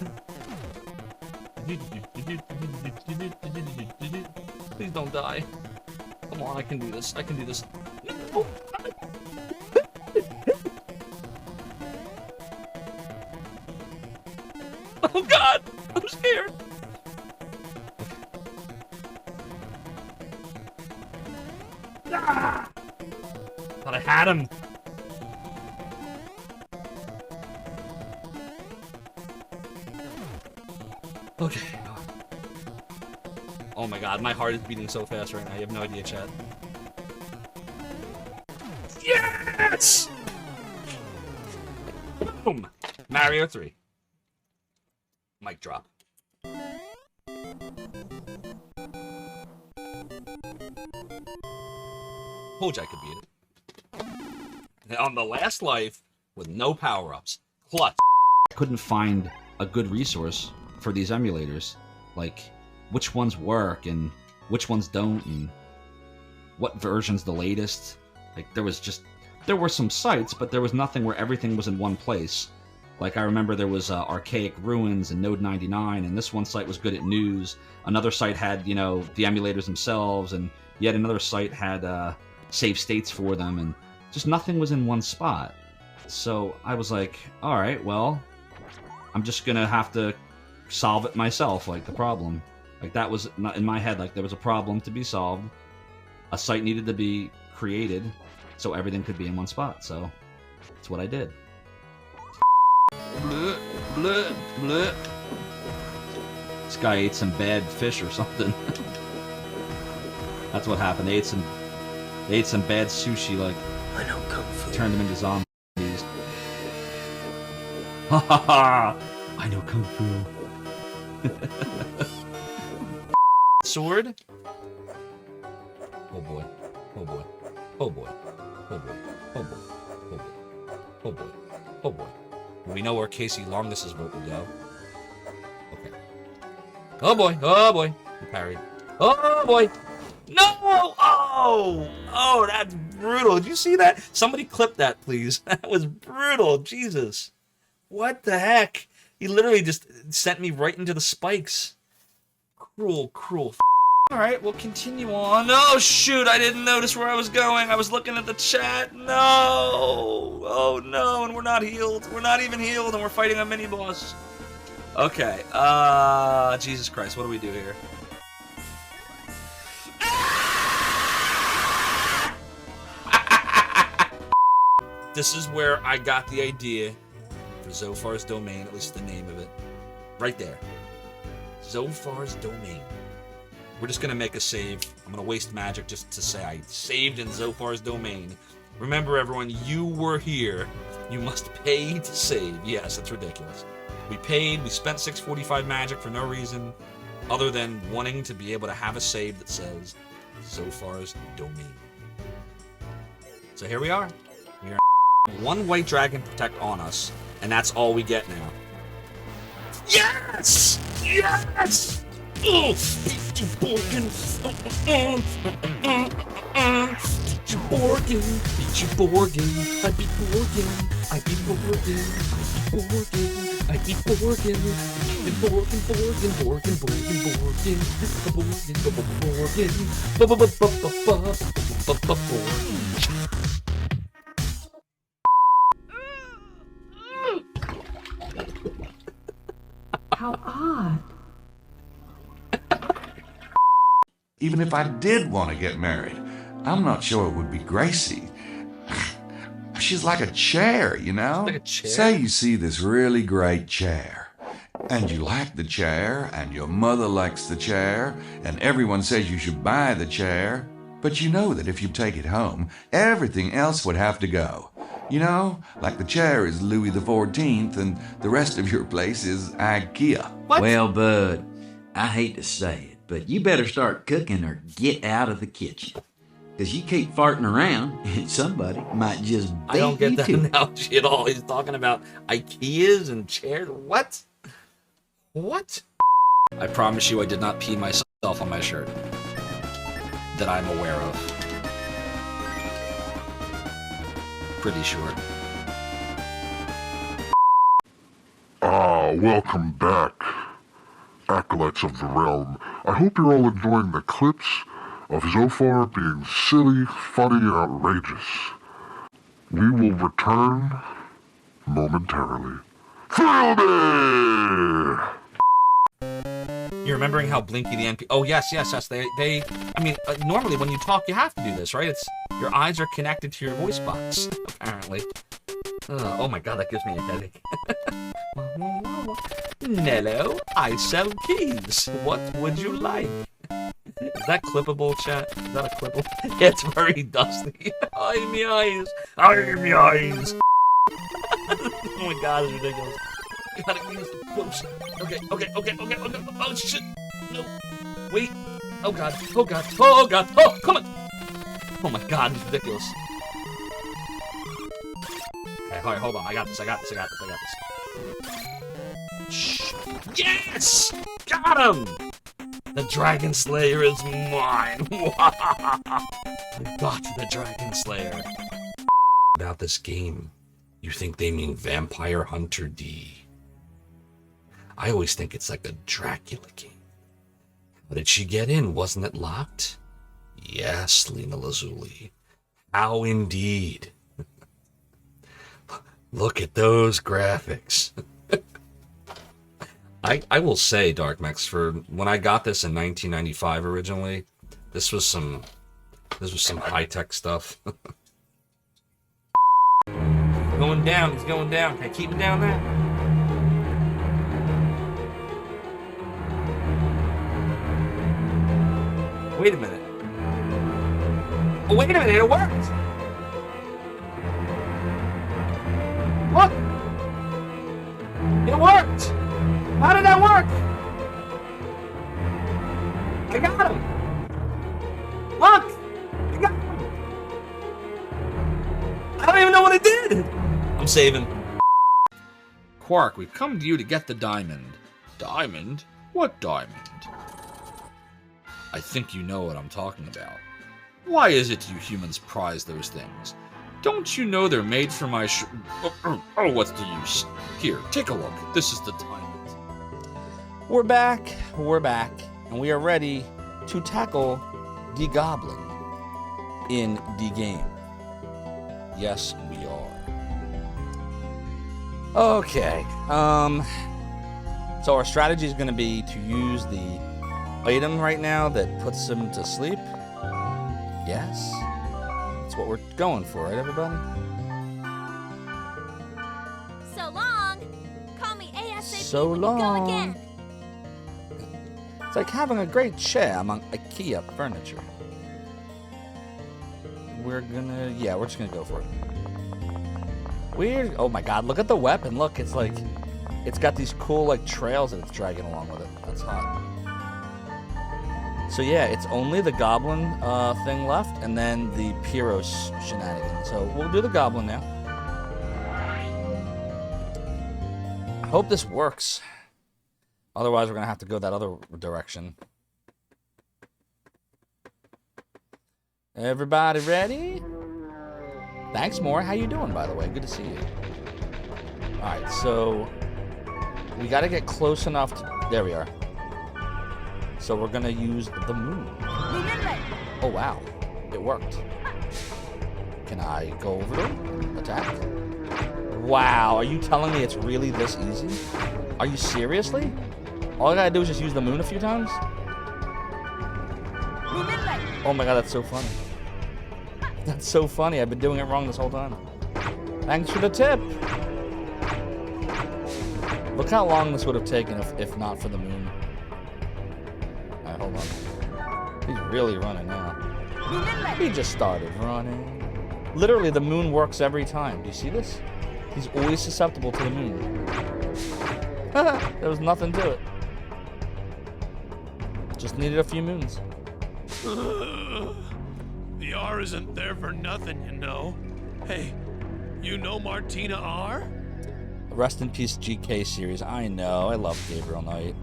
Please don't die. Come on, I can do this. I can do this. No! Oh god! I'm scared! Ah! Thought I had him. Okay. Oh my god, my heart is beating so fast right now. You have no idea, chat. Yes! Boom! Mario 3. Mic drop. Told you I could beat it. And on the last life, with no power-ups. Clutch. Couldn't find a good resource for these emulators. Like, which ones work and which ones don't, and what version's the latest. Like, there were some sites, but there was nothing where everything was in one place. Like, I remember there was Archaic Ruins and Node 99, and this one site was good at news. Another site had, you know, the emulators themselves, and yet another site had save states for them, and just nothing was in one spot. So I was like, alright, well, I'm just gonna have to solve it myself, like, the problem. Like, that was not in my head. Like, there was a problem to be solved. A site needed to be created so everything could be in one spot. So that's what I did. Bleh, bleh, bleh. This guy ate some bad fish or something. That's what happened. They ate some bad sushi, like, I know Kung Fu. Turned them into zombies. Ha ha ha! I know Kung Fu. Sword? Oh boy. Oh boy. Oh boy. Oh boy. Oh boy. Oh boy. Oh boy. Oh boy. We know where Casey Longus's vote will go. Okay. Oh boy. Oh boy. Parried. Oh boy! No! Oh! Oh, that's brutal. Did you see that? Somebody clip that, please. That was brutal. Jesus. What the heck? He literally just sent me right into the spikes. Cruel, cruel. Alright, we'll continue on. Oh, shoot, I didn't notice where I was going. I was looking at the chat. No! Oh, no, and we're not healed. We're not even healed, and we're fighting a mini-boss. Okay, Jesus Christ, what do we do here? This is where I got the idea for Zophar's Domain, at least the name of it. Right there. Zophar's Domain. We're just gonna make a save. I'm gonna waste magic just to say I saved in Zophar's Domain. Remember, everyone, you were here. You must pay to save. Yes, it's ridiculous. We paid, we spent 645 magic for no reason other than wanting to be able to have a save that says Zophar's Domain. So here we are. We are one white dragon protect on us, and that's all we get now. Yes! Yes! Peachy Borgin! Peachy Borgin! Peachy Borgin! I beat Borgin! I beat Borgin! I beat Borgin! I beat Borgin! Borgin, Borgin, Borgin, Borgin, Borgin, Borgin, Borgin. How odd. Even if I did want to get married, I'm not sure it would be Gracie. She's like a chair, you know? Like a chair? Say you see this really great chair, and you like the chair, and your mother likes the chair, and everyone says you should buy the chair, but you know that if you take it home, everything else would have to go. You know, like the chair is Louis XIV, and the rest of your place is IKEA. What? Well, Bud, I hate to say it, but you better start cooking or get out of the kitchen. Because you keep farting around, and somebody might just beat I don't get you that to it. analogy at all. He's talking about IKEAs and chairs. What? What? I promise you I did not pee myself on my shirt. That I'm aware of. Pretty sure. Welcome back, Acolytes of the Realm. I hope you're all enjoying the clips of Zophar being silly, funny, and outrageous. We will return momentarily. Thrill me! You're remembering how Blinky the NP... Oh, yes. They I mean, normally when you talk, you have to do this, right? It's your eyes are connected to your voice box, apparently. Oh my god, that gives me a headache. Nello, I sell keys. What would you like? Is that clippable, chat? Is that a clippable? Yeah, it's very dusty. Eye in the eyes. Eye in the eyes. Oh my god, it's ridiculous. Gotta use the close. Okay. Oh shit. No. Wait. Oh god. Oh, come on. Oh my god, it's ridiculous. Okay, alright, hold on. I got this. Shh. Yes! Got him! The Dragon Slayer is mine! I got the Dragon Slayer. About this game, you think they mean Vampire Hunter D. I always think it's like a Dracula game. How did she get in? Wasn't it locked? Yes, Lena Lazuli. How indeed. Look at those graphics. I will say, Darkmex, for when I got this in 1995 originally, this was some high-tech stuff. Going down, he's going down. Can I keep him down there? Wait a minute. Oh, wait a minute, it worked! Look! It worked! How did that work? I got him! Look! I got him! I don't even know what I did! I'm saving. Quark, we've come to you to get the diamond. Diamond? What diamond? I think you know what I'm talking about. Why is it you humans prize those things? Don't you know they're made for my Oh, what's the use? Here, take a look. This is the time. We're back, and we are ready to tackle the goblin in the game. Yes, we are. Okay, so our strategy is going to be to use the item right now that puts him to sleep. Yes, that's what we're going for, right, everybody? So long. Call me ASAP So when you go long. again. It's like having a great chair among IKEA furniture. We're just gonna go for it. Weird. Oh my god, look at the weapon. Look, it's like, it's got these cool like trails that it's dragging along with it. That's hot. So yeah, it's only the goblin thing left, and then the Pyros shenanigans. So we'll do the goblin now. I hope this works. Otherwise, we're gonna have to go that other direction. Everybody ready? Thanks, Moore. How you doing, by the way? Good to see you. All right, so we got to get close enough to... There we are. So we're going to use the moon. Oh, wow. It worked. Can I go over there? Attack? Wow, are you telling me it's really this easy? Are you seriously? All I got to do is just use the moon a few times? Oh my god, that's so funny. That's so funny. I've been doing it wrong this whole time. Thanks for the tip. Look how long this would have taken if not for the moon. Alright, hold on. He's really running now. He just started running. Literally, the moon works every time. Do you see this? He's always susceptible to the moon. There was nothing to it. Just needed a few moons. The R isn't there for nothing, you know. Hey, you know Martina R? Rest in peace, GK series. I know. I love Gabriel Knight.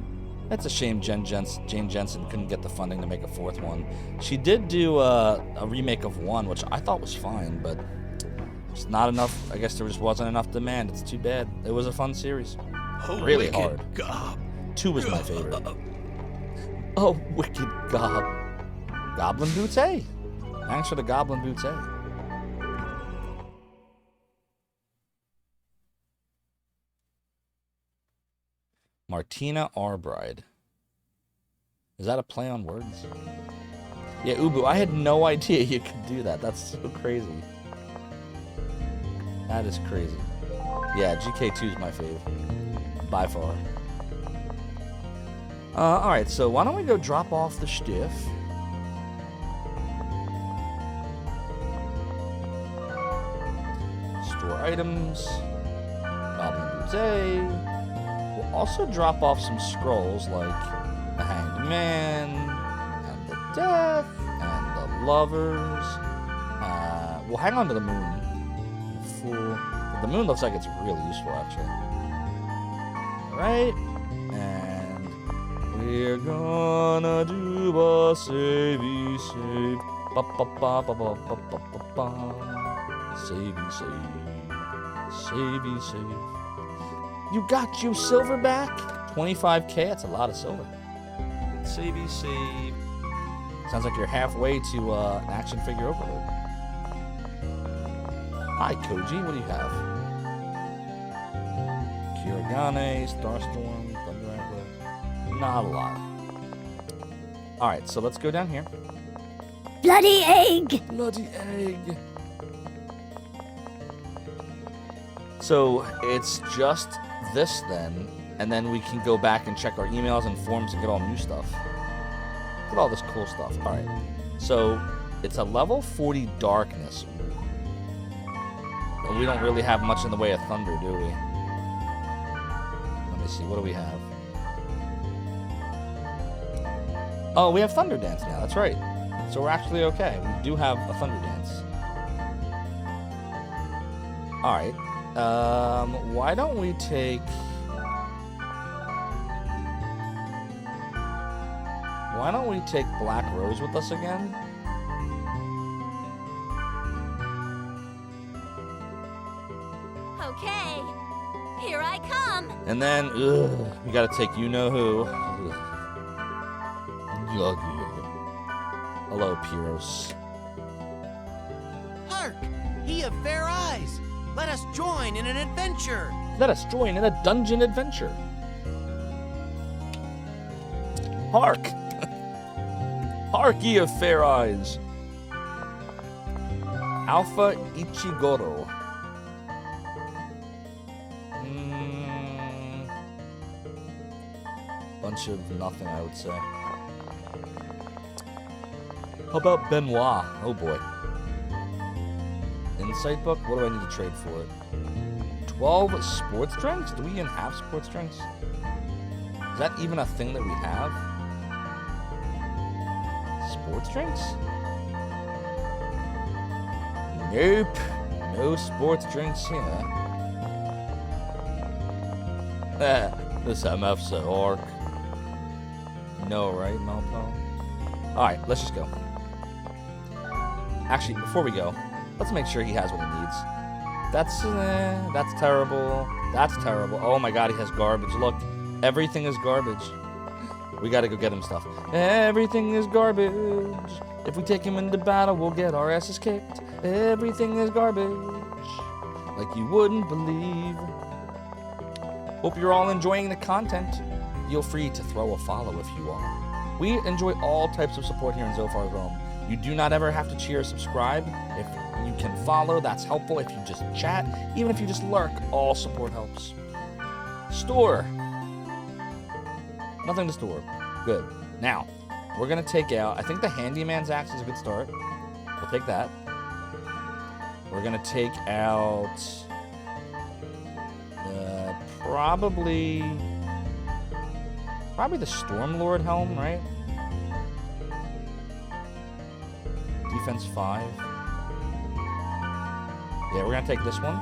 It's a shame Jane Jensen couldn't get the funding to make a fourth one. She did do a remake of 1, which I thought was fine, but it's not enough. I guess there just wasn't enough demand. It's too bad. It was a fun series. Really hard. 2 was my favorite. Oh, wicked gob. Goblin Boots A. Thanks for the Goblin Boots A. Martina Arbride. Is that a play on words? Yeah, Ubu, I had no idea you could do that. That's so crazy. That is crazy. Yeah, GK2 is my fave. By far. Alright, so why don't we go drop off the stiff? Store items. Goblin Boots A. We'll also drop off some scrolls like the Hanged Man, and the Death, and the Lovers. We'll hang on to the moon. The moon looks like it's really useful, actually. Alright. And we're gonna do a savey save. Savey save. Savey save. You got your silver back? 25k? That's a lot of silver. Savey save. Sounds like you're halfway to an action figure overload. Hi, Koji. What do you have? Kirigane, Starstorm, Thunder Antler. Not a lot. Alright, so let's go down here. Bloody egg! Bloody egg. So it's just this then, and then we can go back and check our emails and forums and get all new stuff. Look at all this cool stuff. Alright, so it's a level 40 darkness. But we don't really have much in the way of thunder, do we? Let me see, what do we have? Oh, we have Thunder Dance now, that's right. So we're actually okay. We do have a Thunder Dance. Alright. Why don't we take... Why don't we take Black Rose with us again? Okay, here I come. And then, we gotta take you-know-who. Hello, Pyros. Hark! He of fair eyes! Let us join in an adventure! Let us join in a dungeon adventure. Hark! Hark, ye of fair eyes. Alpha Ichigoro. Bunch of nothing, I would say. How about Benoit? Oh boy. Insight book? What do I need to trade for it? 12 sports drinks? Do we even have sports drinks? Is that even a thing that we have? Sports drinks? Nope. No sports drinks here. This MF's a orc. No, right, Malpo? Alright, let's just go. Actually, before we go, let's make sure he has what he needs. That's terrible. That's terrible. Oh my god, he has garbage. Look, everything is garbage. We gotta go get him stuff. Everything is garbage. If we take him into battle, we'll get our asses kicked. Everything is garbage. Like you wouldn't believe. Hope you're all enjoying the content. Feel free to throw a follow if you are. We enjoy all types of support here in Zophar's Realm. You do not ever have to cheer or subscribe. If you can follow, that's helpful. If you just chat, even if you just lurk, all support helps. Store. Nothing to store. Good. Now, we're going to take out, I think the Handyman's Axe is a good start. We'll take that. We're going to take out probably the Stormlord helm, right? Defense 5. Yeah, we're gonna take this one.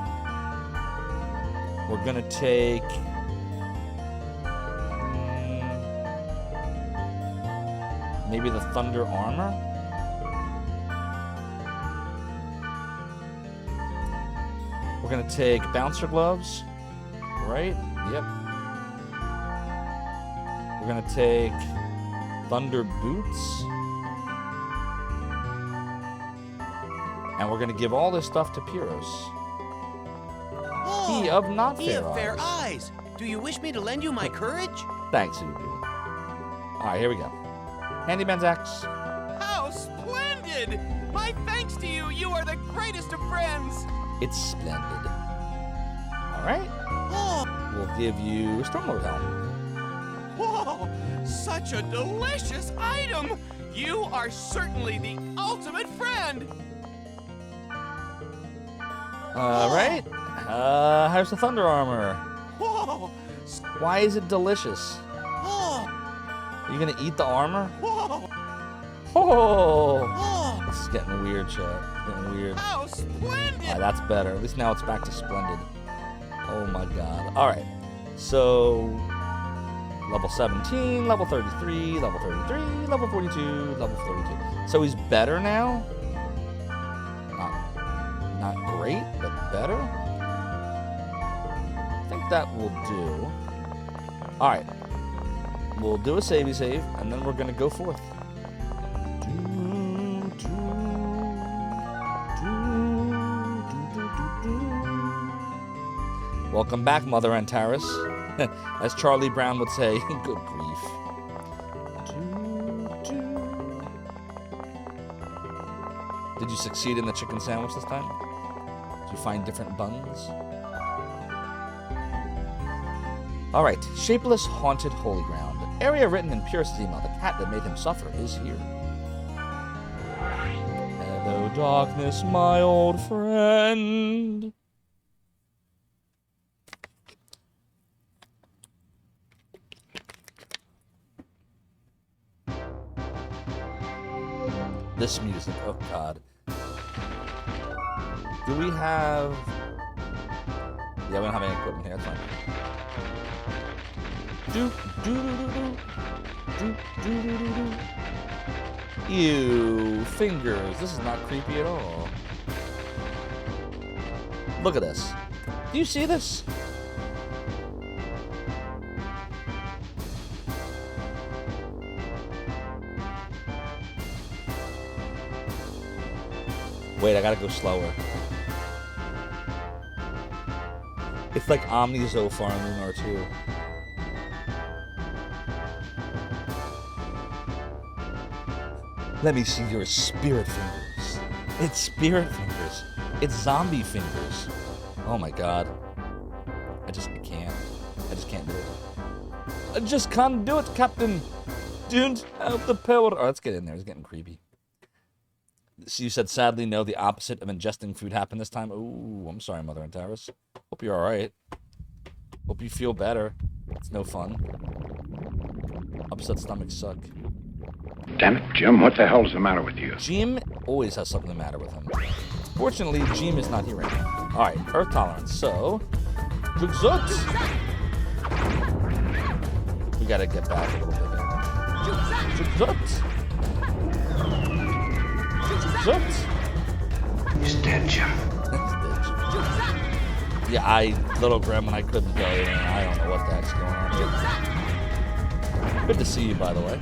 We're gonna take maybe the Thunder armor. We're gonna take Bouncer gloves, right? Yep. We're gonna take Thunder boots. And we're gonna give all this stuff to Pyros. Oh, He of fair eyes. Do you wish me to lend you my courage? Thanks, Ubu. Alright, here we go. Handyman's Axe. How splendid! My thanks to you. You are the greatest of friends. It's splendid. Alright. Oh. We'll give you a Stormlord helm. Whoa! Such a delicious item! You are certainly the ultimate friend! Right. How's the Thunder armor? Whoa! Why is it delicious? Whoa! Are you gonna eat the armor? Whoa! Oh! Whoa! This is getting weird, chat. It's getting weird. How splendid! Alright, that's better. At least now it's back to splendid. Oh my god. Alright. So... level 17, level 33, level 33, level 42, level 32. So he's better now? Not great, but better? I think that will do. Alright. We'll do a savey save, and then we're gonna go forth. Welcome back, Mother Antares. As Charlie Brown would say, good grief. Did you succeed in the chicken sandwich this time? Did you find different buns? Alright, Shapeless Haunted Holy Ground. Area written in purest email. The cat that made him suffer is here. Hello, darkness, my old friend. This music, oh god. Do we have... Yeah, we don't have any equipment here, that's fine. Ew, fingers. This is not creepy at all. Look at this. Do you see this? Wait, I gotta go slower. It's like Omni Zophar in Lunar 2. Let me see your spirit fingers. It's spirit fingers. It's zombie fingers. Oh my god. I can't. I just can't do it. I just can't do it, Captain. Don't have the power. Oh, let's get in there. It's getting creepy. So you said, sadly, no, the opposite of ingesting food happened this time. Ooh, I'm sorry, Mother and Taurus. Hope you're alright. Hope you feel better. It's no fun. Upset stomachs suck. Damn it, Jim, what the hell's the matter with you? Jim always has something the matter with him. Fortunately, Jim is not here right now. Alright, Earth Tolerance, so... Jugzut! We gotta get back a little bit there. Jugzut! Jugzut! He's dead, Jim. Yeah, Little Gremlin, I couldn't tell you, man. I don't know what the heck's going on. Good to see you, by the way.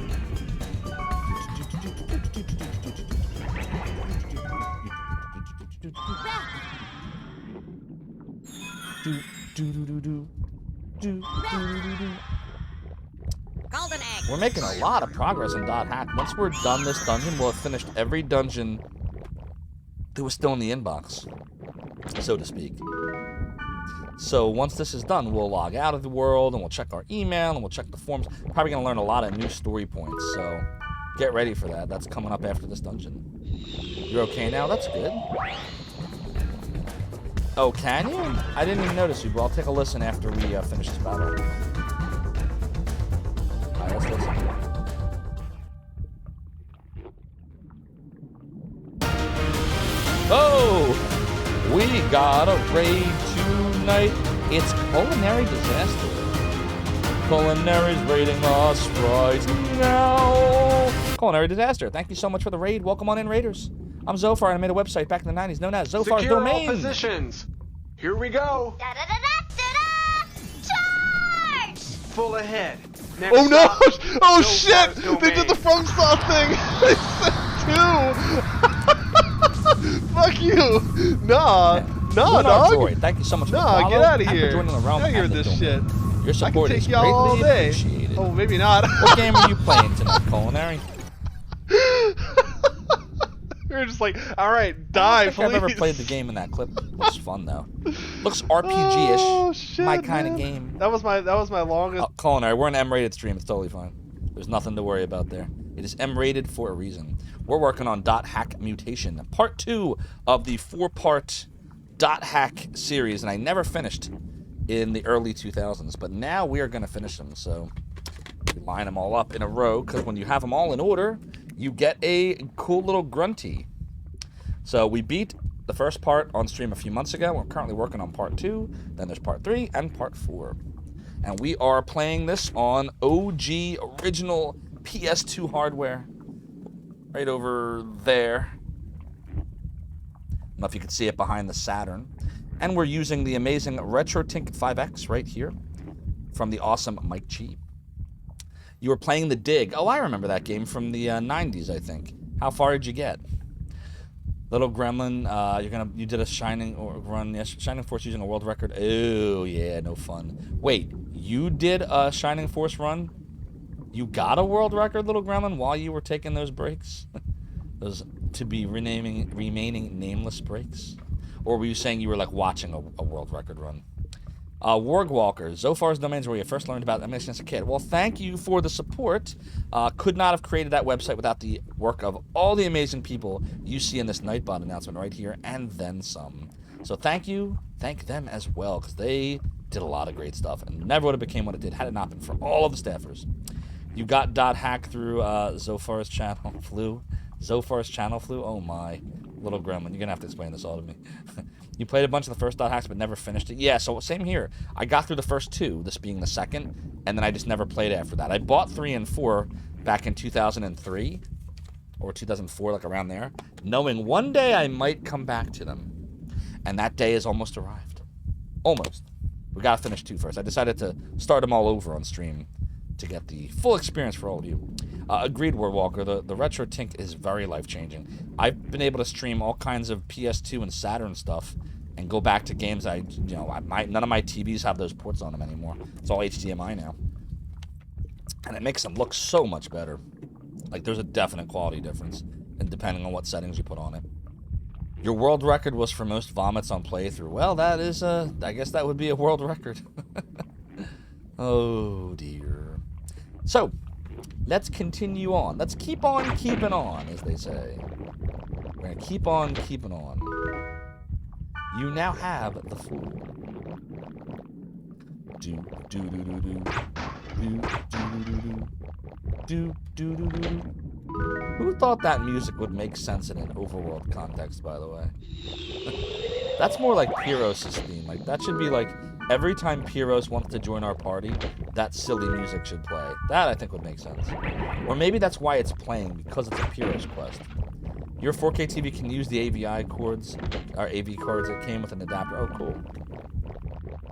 Golden egg. We're making a lot of progress in .hack. Once we're done this dungeon, we'll have finished every dungeon that was still in the inbox, so to speak. So once this is done, we'll log out of the world, and we'll check our email, and we'll check the forums. Probably going to learn a lot of new story points, so get ready for that. That's coming up after this dungeon. You're okay now? That's good. Oh, can you? I didn't even notice you, but I'll take a listen after we finish this battle. Alright, let's listen. Oh! We got a raid tonight. It's Culinary Disaster. Culinary's raiding us right now. Culinary Disaster, thank you so much for the raid. Welcome on in, Raiders. I'm Zophar, and I made a website back in the 90s known as Zophar's Secure Domain. all positions. Here we go. Charge! Full ahead. Next Oh no! stop, Oh Zophar's shit! Domain. They did the from saw thing! They said two! Fuck you! Nah! Nah, Lunar dog! Droid, thank you so much for the Nah, follow get out of and here! for joining the realm I hear and the this domain. shit. Your support I is can take y'all all greatly day. appreciated. Oh, maybe not. What game are you playing tonight, Culinary? We were just like, alright, I die, don't think please. I've ever played the game in that clip. Looks fun though. Looks RPG-ish. Oh, shit, my kind of man. game. That was my longest. Oh, Culinary, we're an M-rated stream. It's totally fine. There's nothing to worry about there. It is M-rated for a reason. We're working on .hack Mutation, part 2 of the 4-part .hack series, and I never finished in the early 2000s, but now we are going to finish them. So we line them all up in a row, because when you have them all in order, you get a cool little grunty. So we beat the first part on stream a few months ago. We're currently working on part 2. Then there's part 3 and part 4. And we are playing this on OG original PS2 hardware. Right over there. I don't know if you can see it behind the Saturn. And we're using the amazing RetroTink 5X right here from the awesome Mike Chi. You were playing The Dig. Oh, I remember that game from the 90s, I think. How far did you get? Little Gremlin, you did a Shining run, yes, Shining Force using a world record. Oh, yeah, no fun. Wait, you did a Shining Force run? You got a world record, Little Gremlin, while you were taking those breaks? Those to be remaining nameless breaks? Or were you saying you were like watching a world record run? Wargwalker, Zophar's Domains, where you first learned about animation as a kid. Well, thank you for the support. Could not have created that website without the work of all the amazing people you see in this Nightbot announcement right here, and then some. So thank you, thank them as well, because they did a lot of great stuff, and never would have became what it did had it not been for all of the staffers. You got .hack through Zophar's channel flu. Zophar's channel flu? Oh my. Little Gremlin, you're gonna have to explain this all to me. You played a bunch of the first .hacks but never finished it? Yeah, so same here. I got through the first 2, this being the second, and then I just never played after that. I bought 3 and 4 back in 2003 or 2004, like around there, knowing one day I might come back to them. And that day has almost arrived. Almost. We gotta finish 2 first. I decided to start them all over on stream to get the full experience for all of you. Agreed, Warwalker. The Retro Tink is very life-changing. I've been able to stream all kinds of PS2 and Saturn stuff and go back to games none of my TVs have those ports on them anymore. It's all HDMI now. And it makes them look so much better. Like, there's a definite quality difference, and depending on what settings you put on it. Your world record was for most vomits on playthrough. Well, that is I guess that would be a world record. Oh, dear. So, let's continue on. Let's keep on keeping on, as they say. We're going to keep on keeping on. You now have the Fool. Do, do, do, do, do. Do, do, do, do, do. Do, do, do, do. Who thought that music would make sense in an overworld context, by the way? That's more like Pyros' theme. Like, that should be like, every time Pyros wants to join our party, that silly music should play. That, I think, would make sense. Or maybe that's why it's playing, because it's a Pyros quest. Your 4K TV can use the AVI cords, or AV cards that came with an adapter. Oh, cool.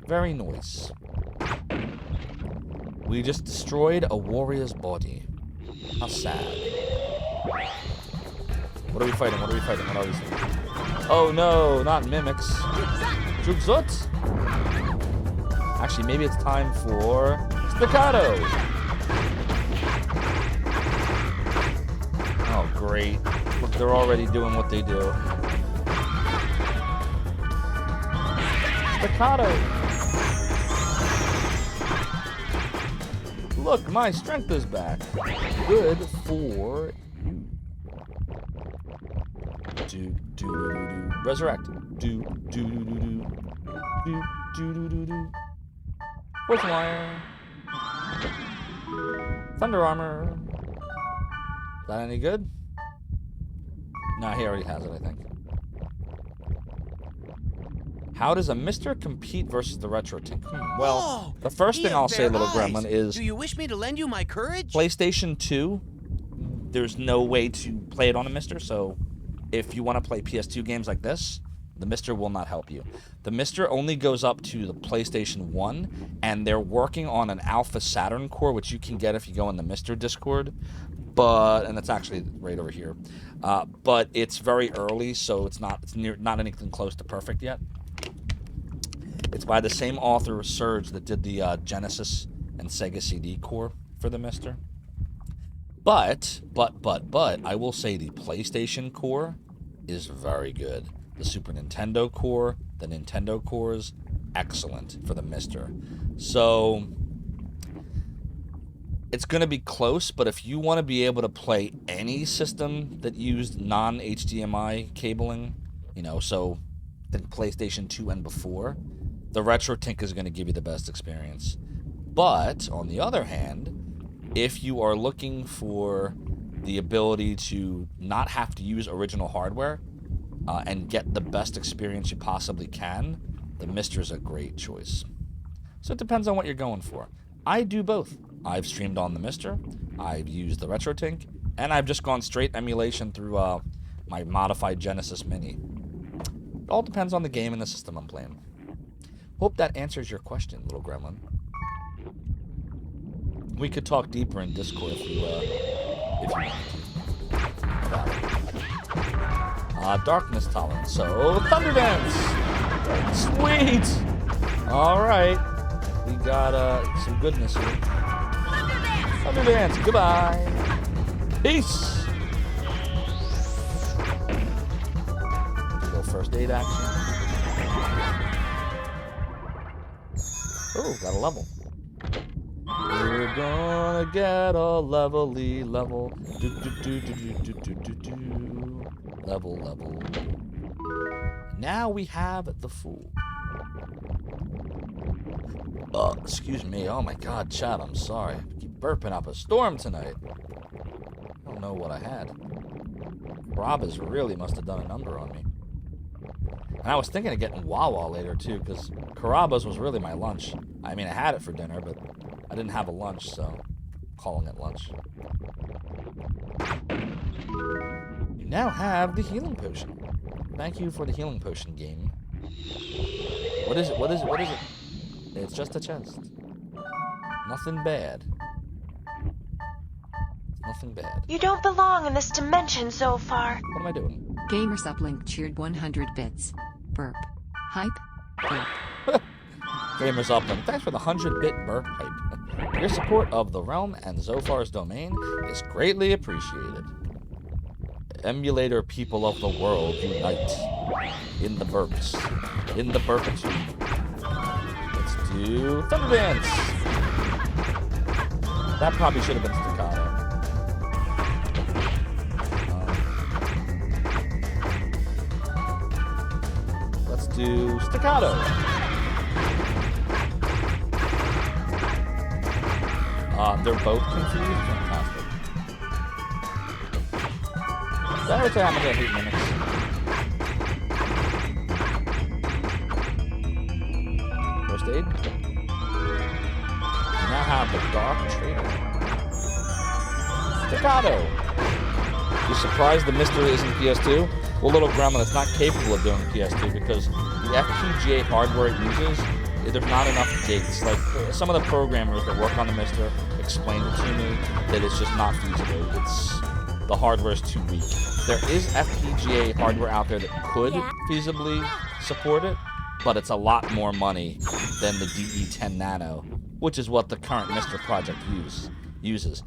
Very nice. We just destroyed a warrior's body. How sad. What are we fighting? What are we fighting? What are we fighting? Oh no, not mimics. Jugzut? Actually, maybe it's time for staccato. Oh, great. Look, they're already doing what they do. Staccato. Look, my strength is back. Good for you. Do, do, do, do. Resurrect. Do, do, do, do, do. Do, do, do, do, do. Poison wire. Thunder armor. Is that any good? Nah, he already has it, I think. How does a Mister compete versus the Retro Tink? Well, the first thing I'll say, little gremlin, is... Do you wish me to lend you my courage? PlayStation 2, there's no way to play it on a Mister, so if you want to play PS2 games like this, the Mister will not help you. The Mister only goes up to the PlayStation 1, and they're working on an Alpha Saturn core, which you can get if you go in the Mister Discord, and it's actually right over here. But it's very early, so it's not anything close to perfect yet. It's by the same author, Surge, that did the Genesis and Sega CD core for the Mister. But, I will say the PlayStation core is very good. The Super Nintendo core, the Nintendo cores, excellent for the Mister. So, it's going to be close, but if you want to be able to play any system that used non-HDMI cabling, so the PlayStation 2 and before, the Retro Tink is going to give you the best experience. But, on the other hand, if you are looking for the ability to not have to use original hardware and get the best experience you possibly can, the Mister is a great choice. So it depends on what you're going for. I do both. I've streamed on the Mister, I've used the Retro Tink, and I've just gone straight emulation through my modified Genesis Mini. It all depends on the game and the system I'm playing. Hope that answers your question, little gremlin. We could talk deeper in Discord if you want to. Darkness tolerance. So, Thunder Dance! Sweet! Alright. We got some goodness here. Thunder Dance! Goodbye! Peace! A little first aid action. Oh, got a level. We're gonna get a levely level. Level. Now we have the Fool. Oh, excuse me. Oh my God, chat. I'm sorry. I keep burping up a storm tonight. I don't know what I had. Robas really must have done a number on me. And I was thinking of getting Wawa later, too, because Carrabba's was really my lunch. I mean, I had it for dinner, but I didn't have a lunch, so calling it lunch. You now have the healing potion. Thank you for the healing potion, game. What is it? What is it? What is it? It's just a chest. Nothing bad. Nothing bad. You don't belong in this dimension, Zophar. What am I doing? Gamers Uplink cheered 100 bits. Burp. Hype. Burp. Gamers Uplink, thanks for the 100-bit burp hype. Your support of the realm and Zophar's domain is greatly appreciated. Emulator people of the world unite. In the burps. In the burpitude. Let's do Thunder Dance. That probably should have been staccato. Let's do staccato. They're both confused. Fantastic. That would say I'm gonna hate mimics. First aid. We now have the Dark Trader. Staccato. You surprised the Mister isn't PS2? Well, little gremlin, it's not capable of doing PS2 because the FPGA hardware it uses, there's not enough gates. Like, some of the programmers that work on the Mister explained it to me that it's just not feasible. The hardware is too weak. There is FPGA hardware out there that could feasibly support it, but it's a lot more money than the DE10 Nano, which is what the current Mister project uses.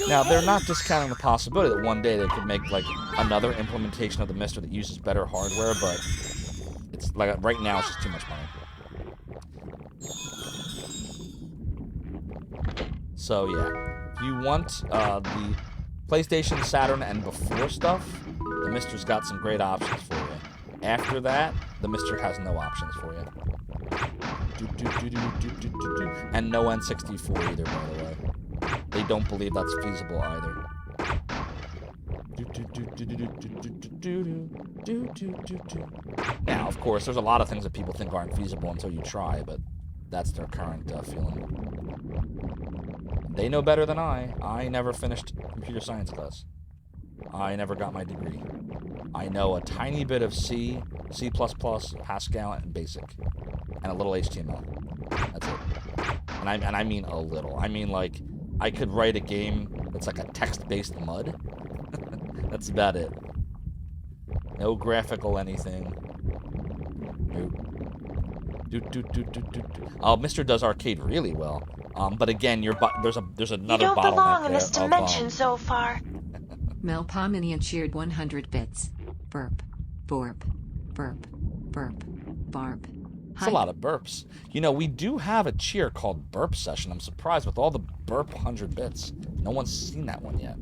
Now, they're not discounting the possibility that one day they could make like another implementation of the Mister that uses better hardware, but it's like right now it's just too much money. So yeah, if you want the PlayStation, Saturn, and before stuff, the Mister's got some great options for you. After that, the Mister has no options for you. And no N64 either, by the way. They don't believe that's feasible either. Now, of course, there's a lot of things that people think aren't feasible until you try, but that's their current feeling. They know better than I. I never finished computer science class. I never got my degree. I know a tiny bit of C, C++, Pascal, and BASIC, and a little HTML. That's it. And I mean a little. I mean, like, I could write a game that's like a text-based MUD. That's about it. No graphical anything. Nope. Mister does arcade really well. But again, there's another bottleneck there. You don't belong in this dimension, Zophar. Mel Pominian cheered 100 bits. Burp. Borp. Burp. Burp. Barp. It's a lot of burps. You know, we do have a cheer called Burp Session. I'm surprised with all the burp 100 bits. No one's seen that one yet.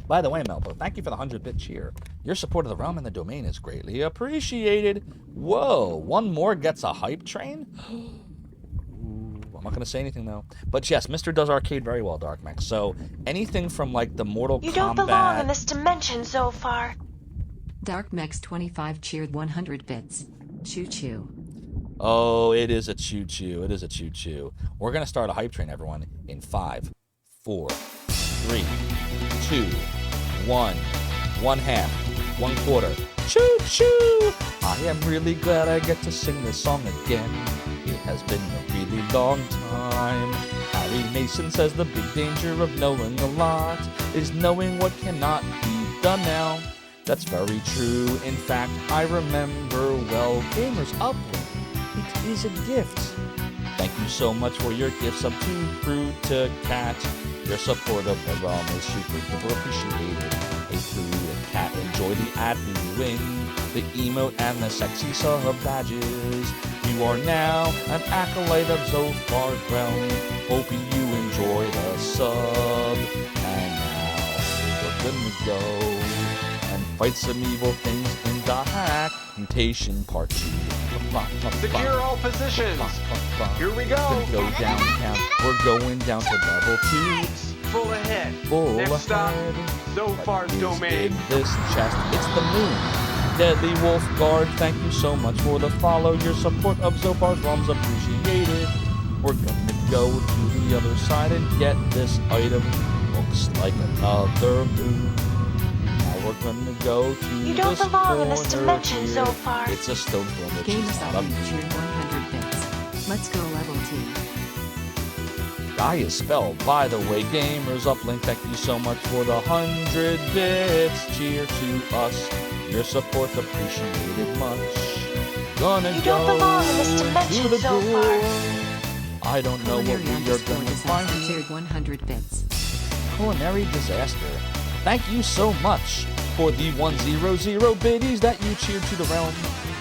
By the way, Melpo, thank you for the 100-bit cheer. Your support of the realm and the domain is greatly appreciated. Whoa, one more gets a hype train? Ooh, I'm not going to say anything, though. But yes, Mister does arcade very well, Darkmax. So anything from, like, the Mortal Kombat... You don't belong in this dimension, Zophar. Darkmex25 cheered 100 bits. Choo-choo. Oh, it is a choo-choo. It is a choo-choo. We're going to start a hype train, everyone, in 5, 4, 3, 2, 1, 1/2, 1/4. Choo-choo! I am really glad I get to sing this song again. It has been a really long time. Harry Mason says the big danger of knowing a lot is knowing what cannot be done now. That's very true. In fact, I remember well, Gamers Uplink. It is a gift. Thank you so much for your gifts up to Crew to Cat. Your support of the realm is super duper appreciated. Hey Crew and Cat, enjoy the ad viewing, the emote and the sexy sub badges. You are now an acolyte of Zophar's realm. Hope you enjoy the sub. And now we're gonna go and fight some evil things in the hack mutation part 2. Secure all positions. Here we go. Go downtown. We're going down to level 2. Full ahead. Full Next stop, ahead. Zophar's What is domain. in this chest? It's the moon. Deadly Wolf Guard, thank you so much for the follow. Your support of Zophar's realms appreciated. We're gonna go to the other side and get this item. Looks like another moon. Now we're gonna go to You don't this belong in this corner dimension, here. Zophar. It's a stone storm, which Game is is not up a and moon. cheered 100 bits. Let's go level 2. Guy is spelled. By the way, Gamers Uplink, thank you so much for the 100 bits. Cheer to us. Your support's appreciated much. Gonna You go don't belong in this dimension, to the Zophar. door. I don't know what Culinary we are underscore going to find. disaster cheered 100 bits. Culinary disaster. Thank you so much for the 100 biddies that you cheered to the realm.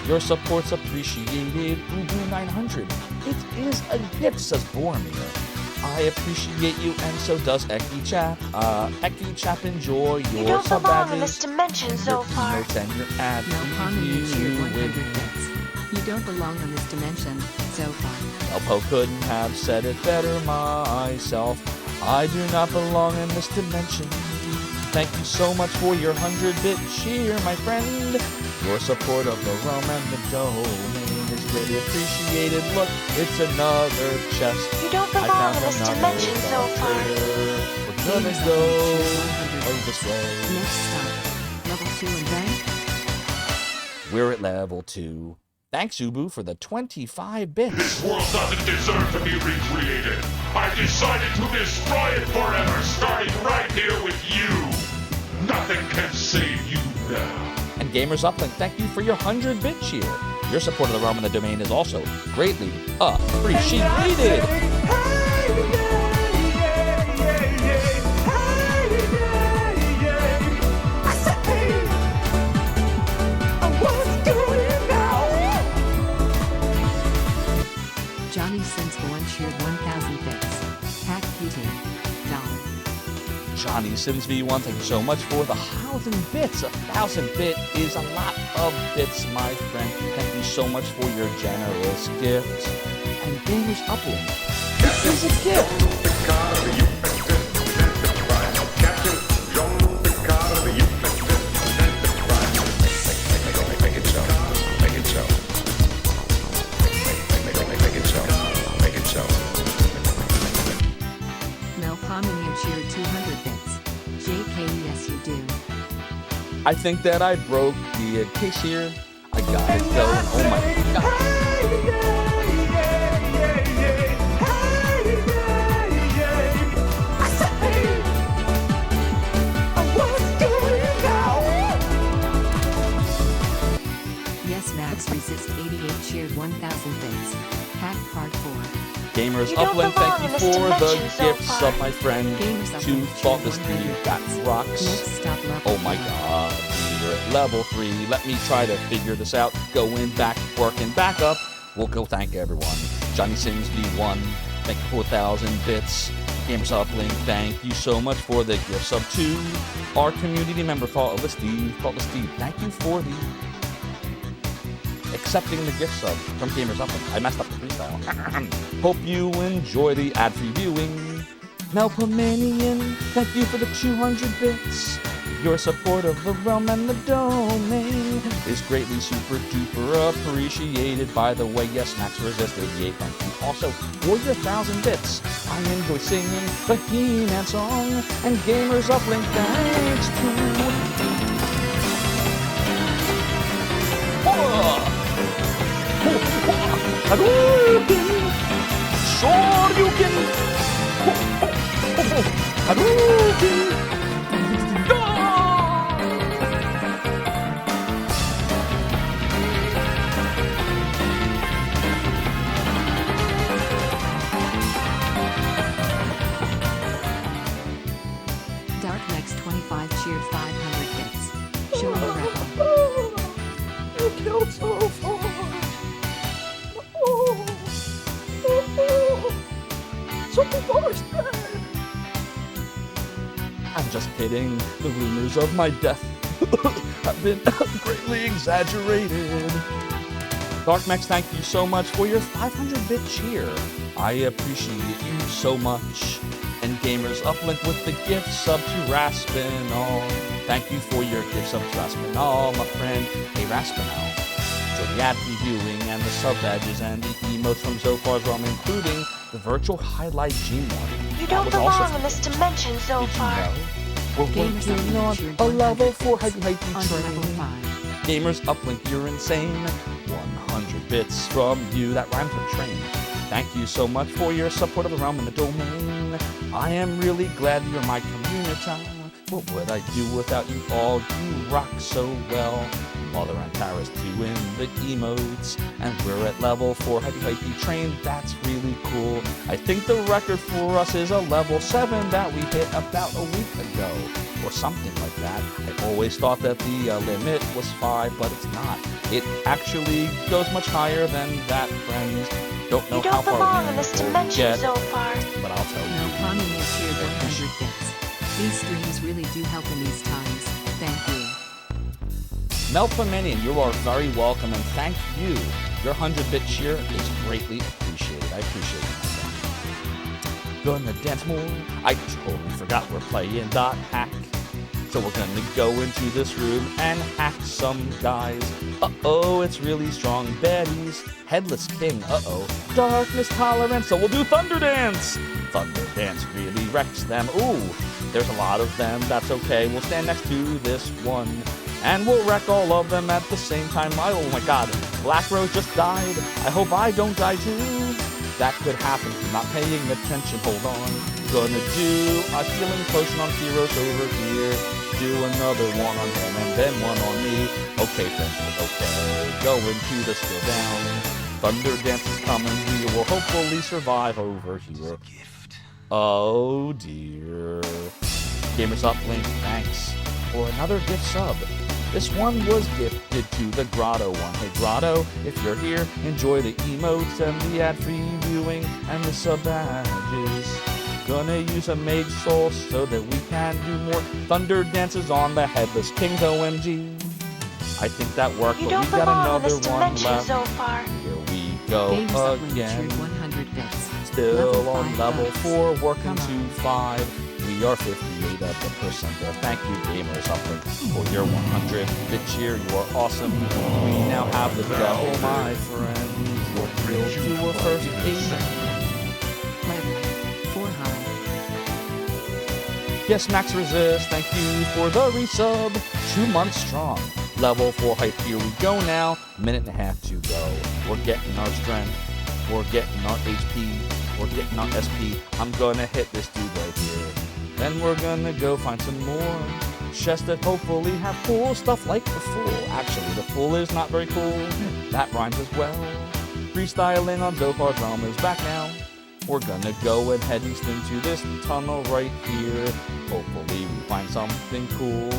Your support's appreciated. Ubu 900. It is a gift, says Boromir. I appreciate you, and so does Eki Chap. Eki Chap, enjoy You your don't sub belong in this badges, dimension, your Zophar. emotes, and your ad Now Pomni cheered 100 review. bits. You don't belong in this dimension, so far. Elpo couldn't have said it better myself. I do not belong in this dimension. Thank you so much for your 100-bit cheer, my friend. Your support of the realm and the domain is greatly appreciated. Look, it's another chest. You don't I belong found in this another dimension, Zophar. treasure. We're gonna Game is up go and cheered 100 this way. Next stop, level 2 in rank. We're at level 2. Thanks, Ubu, for the 25 bits. This world doesn't deserve to be recreated. I've decided to destroy it forever, starting right here with you. Nothing can save you now. And Gamers Uplink, thank you for your 100-bit cheer. Your support of the realm and the domain is also greatly appreciated. Johnny Sins for 1 cheered 1,000 bits. Hack Putin. Dollar. Johnny Sims V1, thank you so much for the 1,000 bits. 1,000 bit is a lot of bits, my friend. Thank you so much for your generous gift. And Gamers Uplink, this is a gift. Mel Pomini cheered 200 bits. JK, yes you do. I think that I broke the case here. I gotta go. Oh my god. Yes, Max Resist 88 cheered 1,000 bits. Hack Part 4. Gamers You don't Uplink, belong thank you in this for the dimension, gifts Zophar. of my friend Gamers to Uplink, Thoughtless cheered Steve. 100 That bits. rocks. Next stop level Oh my 3. god, we're at level 3. Let me try to figure this out. Going back, working back up. We'll go thank everyone. Johnny Sims V1, thank you for 1,000 bits. Gamers Uplink, thank you so much for the gift sub to our community member, Thoughtless Steve. Thoughtless Steve, thank you for the accepting the gift sub from Gamers Uplink. I messed up the freestyle. Hope you enjoy the ad-free viewing. Melpomanian, thank you for the 200 bits. Your support of the realm and the domain is greatly super duper appreciated. By the way, yes, Max Resisted, yay, thank you. Also, for your 1,000 bits, I enjoy singing the He-Man song, and Gamers Uplink, thanks to... Hadouken! Shoryuken! Hadouken! Dark Next 25 cheered 500 bits. Show your rebel. You killed Zophar! Zophar's dead! I'm just kidding. The rumors of my death have been greatly exaggerated. Darkmax, thank you so much for your 500-bit cheer. I appreciate you so much. And Gamers Uplink with the gift sub to Raspinall. Thank you for your gift sub to Raspinall, my friend. Hey, Raspinall. Enjoy the ad reviewing and the sub badges and the emotes from Zophar's realm, including the virtual highlight G1. You don't belong in this dimension, Zophar. We're working on a level 4 hypey train. Gamers uplink, you're insane. 100 bits from you, that rhymes with train. Thank you so much for your support of the realm and the domain. I am really glad you're my community. What would I do without you all? You rock so well. Mother and Paris doing the emotes, and we're at level 4 hypey train. That's really cool. I think the record for us is a level 7 that we hit about a week ago, or something like that. I always thought that the limit was 5, but it's not. It actually goes much higher than that, friends. Don't know how far we will get, but I'll tell you. No, Connie is here 100 bits. These streams really do help in these times. Thank you. Melpominion, you are very welcome, and thank you. Your 100-bit cheer is greatly appreciated. I appreciate it, my friend. Gonna dance more. I totally forgot we're playing .hack. So we're gonna go into this room and hack some guys. Uh-oh, it's really strong baddies. Headless King, uh-oh. Darkness tolerance, so we'll do Thunder Dance. Thunder Dance really wrecks them. Ooh, there's a lot of them, that's okay. We'll stand next to this one. And we'll wreck all of them at the same time. Oh my god, Black Rose just died. I hope I don't die too. That could happen if I'm not paying attention. Hold on. Gonna do a healing potion on Heroes over here. Do another one on him and then one on me. Okay, friends, okay. Going to the skill down. Thunder Dance is coming. We will hopefully survive over here. Oh dear. Gamers Uplink, thanks for another gift sub. This one was gifted to the Grotto one. Hey Grotto, if you're here, enjoy the emotes and the ad-free viewing and the sub badges. Gonna use a Mage Soul so that we can do more Thunder Dances on the Headless King's OMG. I think that worked, but we got another one left. Here we go again. 100 bits. Still on level 4, working to 5. We are 58 of the percentile. Thank you, Gamers Uplink, for your 100-bit cheer. You are awesome. We now have the devil, my friend. We're thrilled to our first 8. Level 4 high. Yes, Max Resist, thank you for the resub. 2 months strong. Level 4 hype, here we go now. Minute and a half to go. We're getting our strength. We're getting our HP. We're getting our SP. I'm gonna hit this dude right here. Then we're gonna go find some more chests that hopefully have cool stuff like the Fool. Actually, the Fool is not very cool. That rhymes as well. Freestyling on Zophar's realm is back now. We're gonna go and head east into this tunnel right here. Hopefully we find something cool.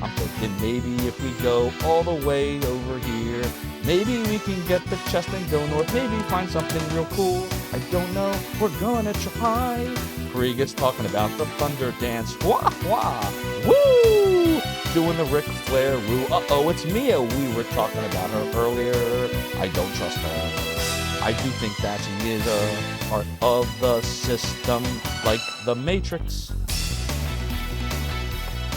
I'm thinking maybe if we go all the way over here, maybe we can get the chest and go north. Maybe find something real cool. I don't know. We're gonna try. Krieg's talking about the Thunder Dance. Wah wah! Woo! Doing the Ric Flair woo. Uh-oh, it's Mia. We were talking about her earlier. I don't trust her. I do think that she is a part of the system, like the Matrix.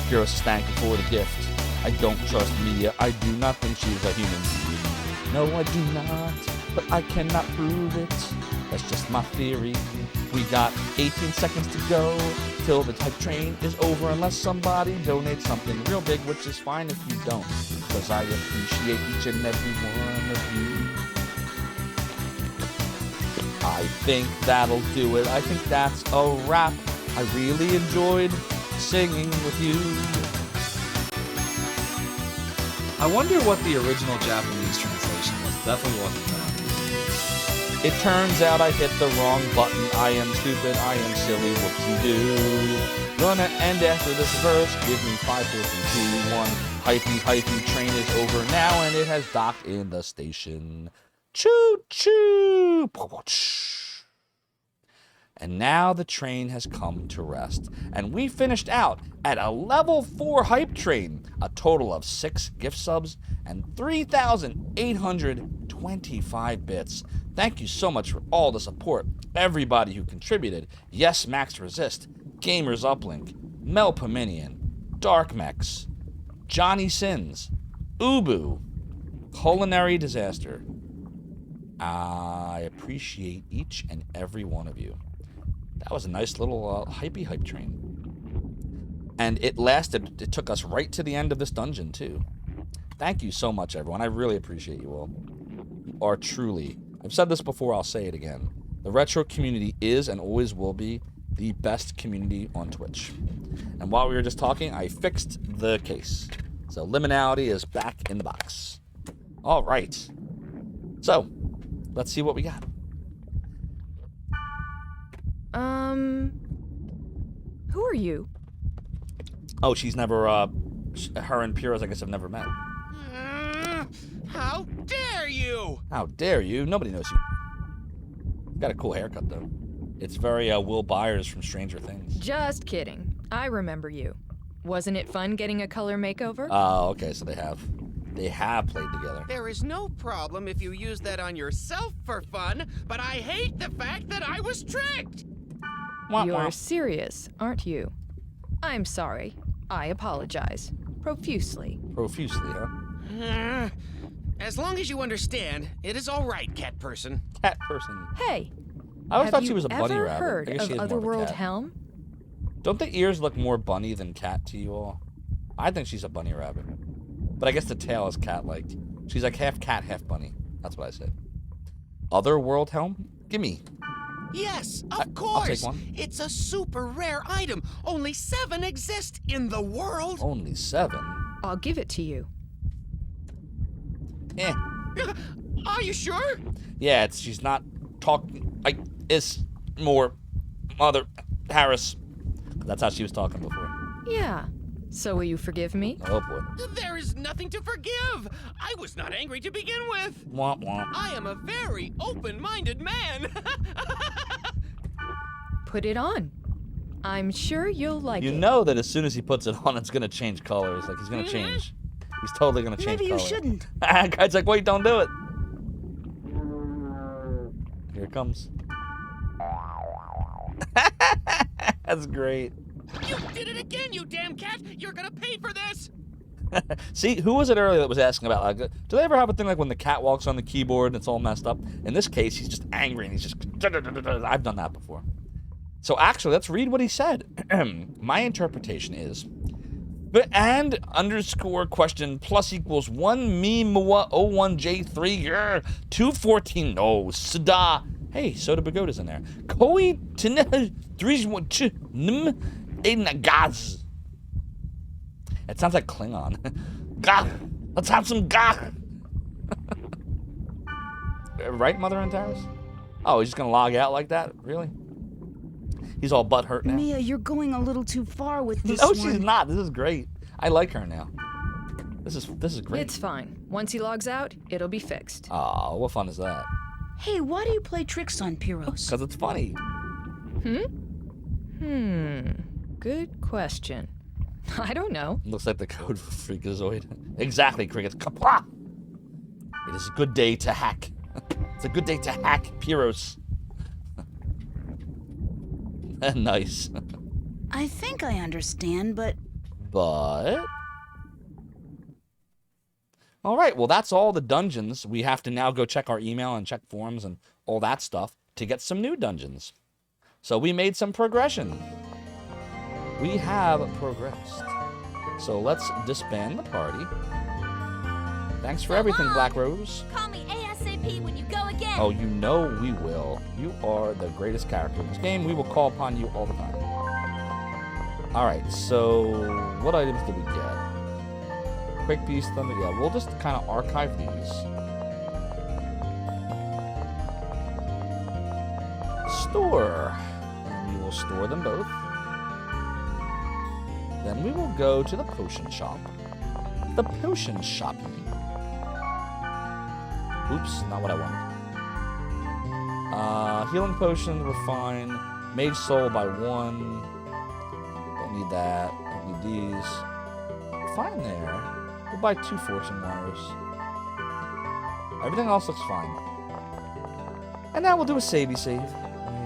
Heroes thank you for the gift. I don't trust Mia. I do not think she's a human being. No, I do not. But I cannot prove it. That's just my theory. We got 18 seconds to go till the hype train is over, unless somebody donates something real big, which is fine if you don't, because I appreciate each and every one of you. I think that'll do it. I think that's a wrap. I really enjoyed singing with you. I wonder what the original Japanese translation was. Definitely wasn't that. It turns out I hit the wrong button. I am stupid, I am silly, whoopsie-doo. Gonna end after this verse. Give me 5, 4, 3, 2, 1. Hypey train is over now, and it has docked in the station. Choo-choo! And now the train has come to rest. And we finished out at a level 4 hype train. A total of 6 gift subs and 3,825 bits. Thank you so much for all the support. Everybody who contributed. Yes, Max Resist, Gamers Uplink, Melpominion, Darkmex, Johnny Sins, Ubu, Culinary Disaster, I appreciate each and every one of you. That was a nice little hypey hype train. And it took us right to the end of this dungeon, too. Thank you so much, everyone. I really appreciate you all. You are truly, I've said this before, I'll say it again. The retro community is and always will be the best community on Twitch. And while we were just talking, I fixed the case. So liminality is back in the box. All right. So, let's see what we got. Who are you? Oh, she's never, her and Piros, I guess, have never met. How dare you? How dare you? Nobody knows you. Got a cool haircut, though. It's very, Will Byers from Stranger Things. Just kidding. I remember you. Wasn't it fun getting a color makeover? Oh, okay, so they have played together. There is no problem if you use that on yourself for fun, but I hate the fact that I was tricked! You're serious, aren't you? I'm sorry. I apologize. Profusely. Profusely, huh? As long as you understand, it is all right, cat person. Cat person. Hey, I always thought she was a bunny ever rabbit. heard I guess she of is more of a Otherworld cat. Helm? Don't the ears look more bunny than cat to you all? I think she's a bunny rabbit. But I guess the tail is cat-like. She's like half cat, half bunny. That's what I said. Otherworld Helm? Gimme. Yes, of course. I'll take one. It's a super rare item. Only 7 exist in the world. Only 7? I'll give it to you. Eh. Are you sure? Yeah, she's not talking. It's more Mother Harris. That's how she was talking before. Yeah. So will you forgive me? Oh boy. There is nothing to forgive. I was not angry to begin with. Womp womp. I am a very open-minded man. Put it on. I'm sure you'll like it. You know that as soon as he puts it on, it's gonna change colors. Like he's gonna change. He's totally gonna change Maybe you color. shouldn't. Guy's like, wait, don't do it. Here it comes. That's great. You did it again, you damn cat! You're gonna pay for this! See, who was it earlier that was asking about, like, do they ever have a thing like when the cat walks on the keyboard and it's all messed up? In this case, he's just angry and he's just... I've done that before. So actually, let's read what he said. My interpretation is... and underscore question plus equals 1 me mua 01J3 214 no sada. Hey, Soda Bagoda's in there. Koi tina 312 gaz. It sounds like Klingon. Gah! Let's have some gah! Right, Mother Antares? Oh, he's just gonna log out like that? Really? He's all butt hurt now. Mia, you're going a little too far with this No, one. she's not. This is great. I like her now. This is great. It's fine. Once he logs out, it'll be fixed. Oh, what fun is that? Hey, why do you play tricks on Piros? Because it's funny. Good question. I don't know. Looks like the code for Freakazoid. Exactly, Crickets. Kapla! It is a good day to hack. It's a good day to hack Piros. Nice. I think I understand, but... But... Alright, well that's all the dungeons. We have to now go check our email and check forums and all that stuff to get some new dungeons. So we made some progression. We have progressed. So let's disband the party. Thanks for everything, Black Rose. Call me ASAP when you go again. Oh, you know we will. You are the greatest character in this game. We will call upon you all the time. Alright, so what items did we get? Quick Piece, Thunder. Yeah, we'll just kind of archive these. Store. And we will store them both. Then we will go to the potion shop. The potion shop. Oops, not what I wanted. Healing potions were fine. Mage soul by 1. Don't need that. Don't need these. Fine there. We'll buy 2 fortune wires. Everything else looks fine. And now we'll do a savey save.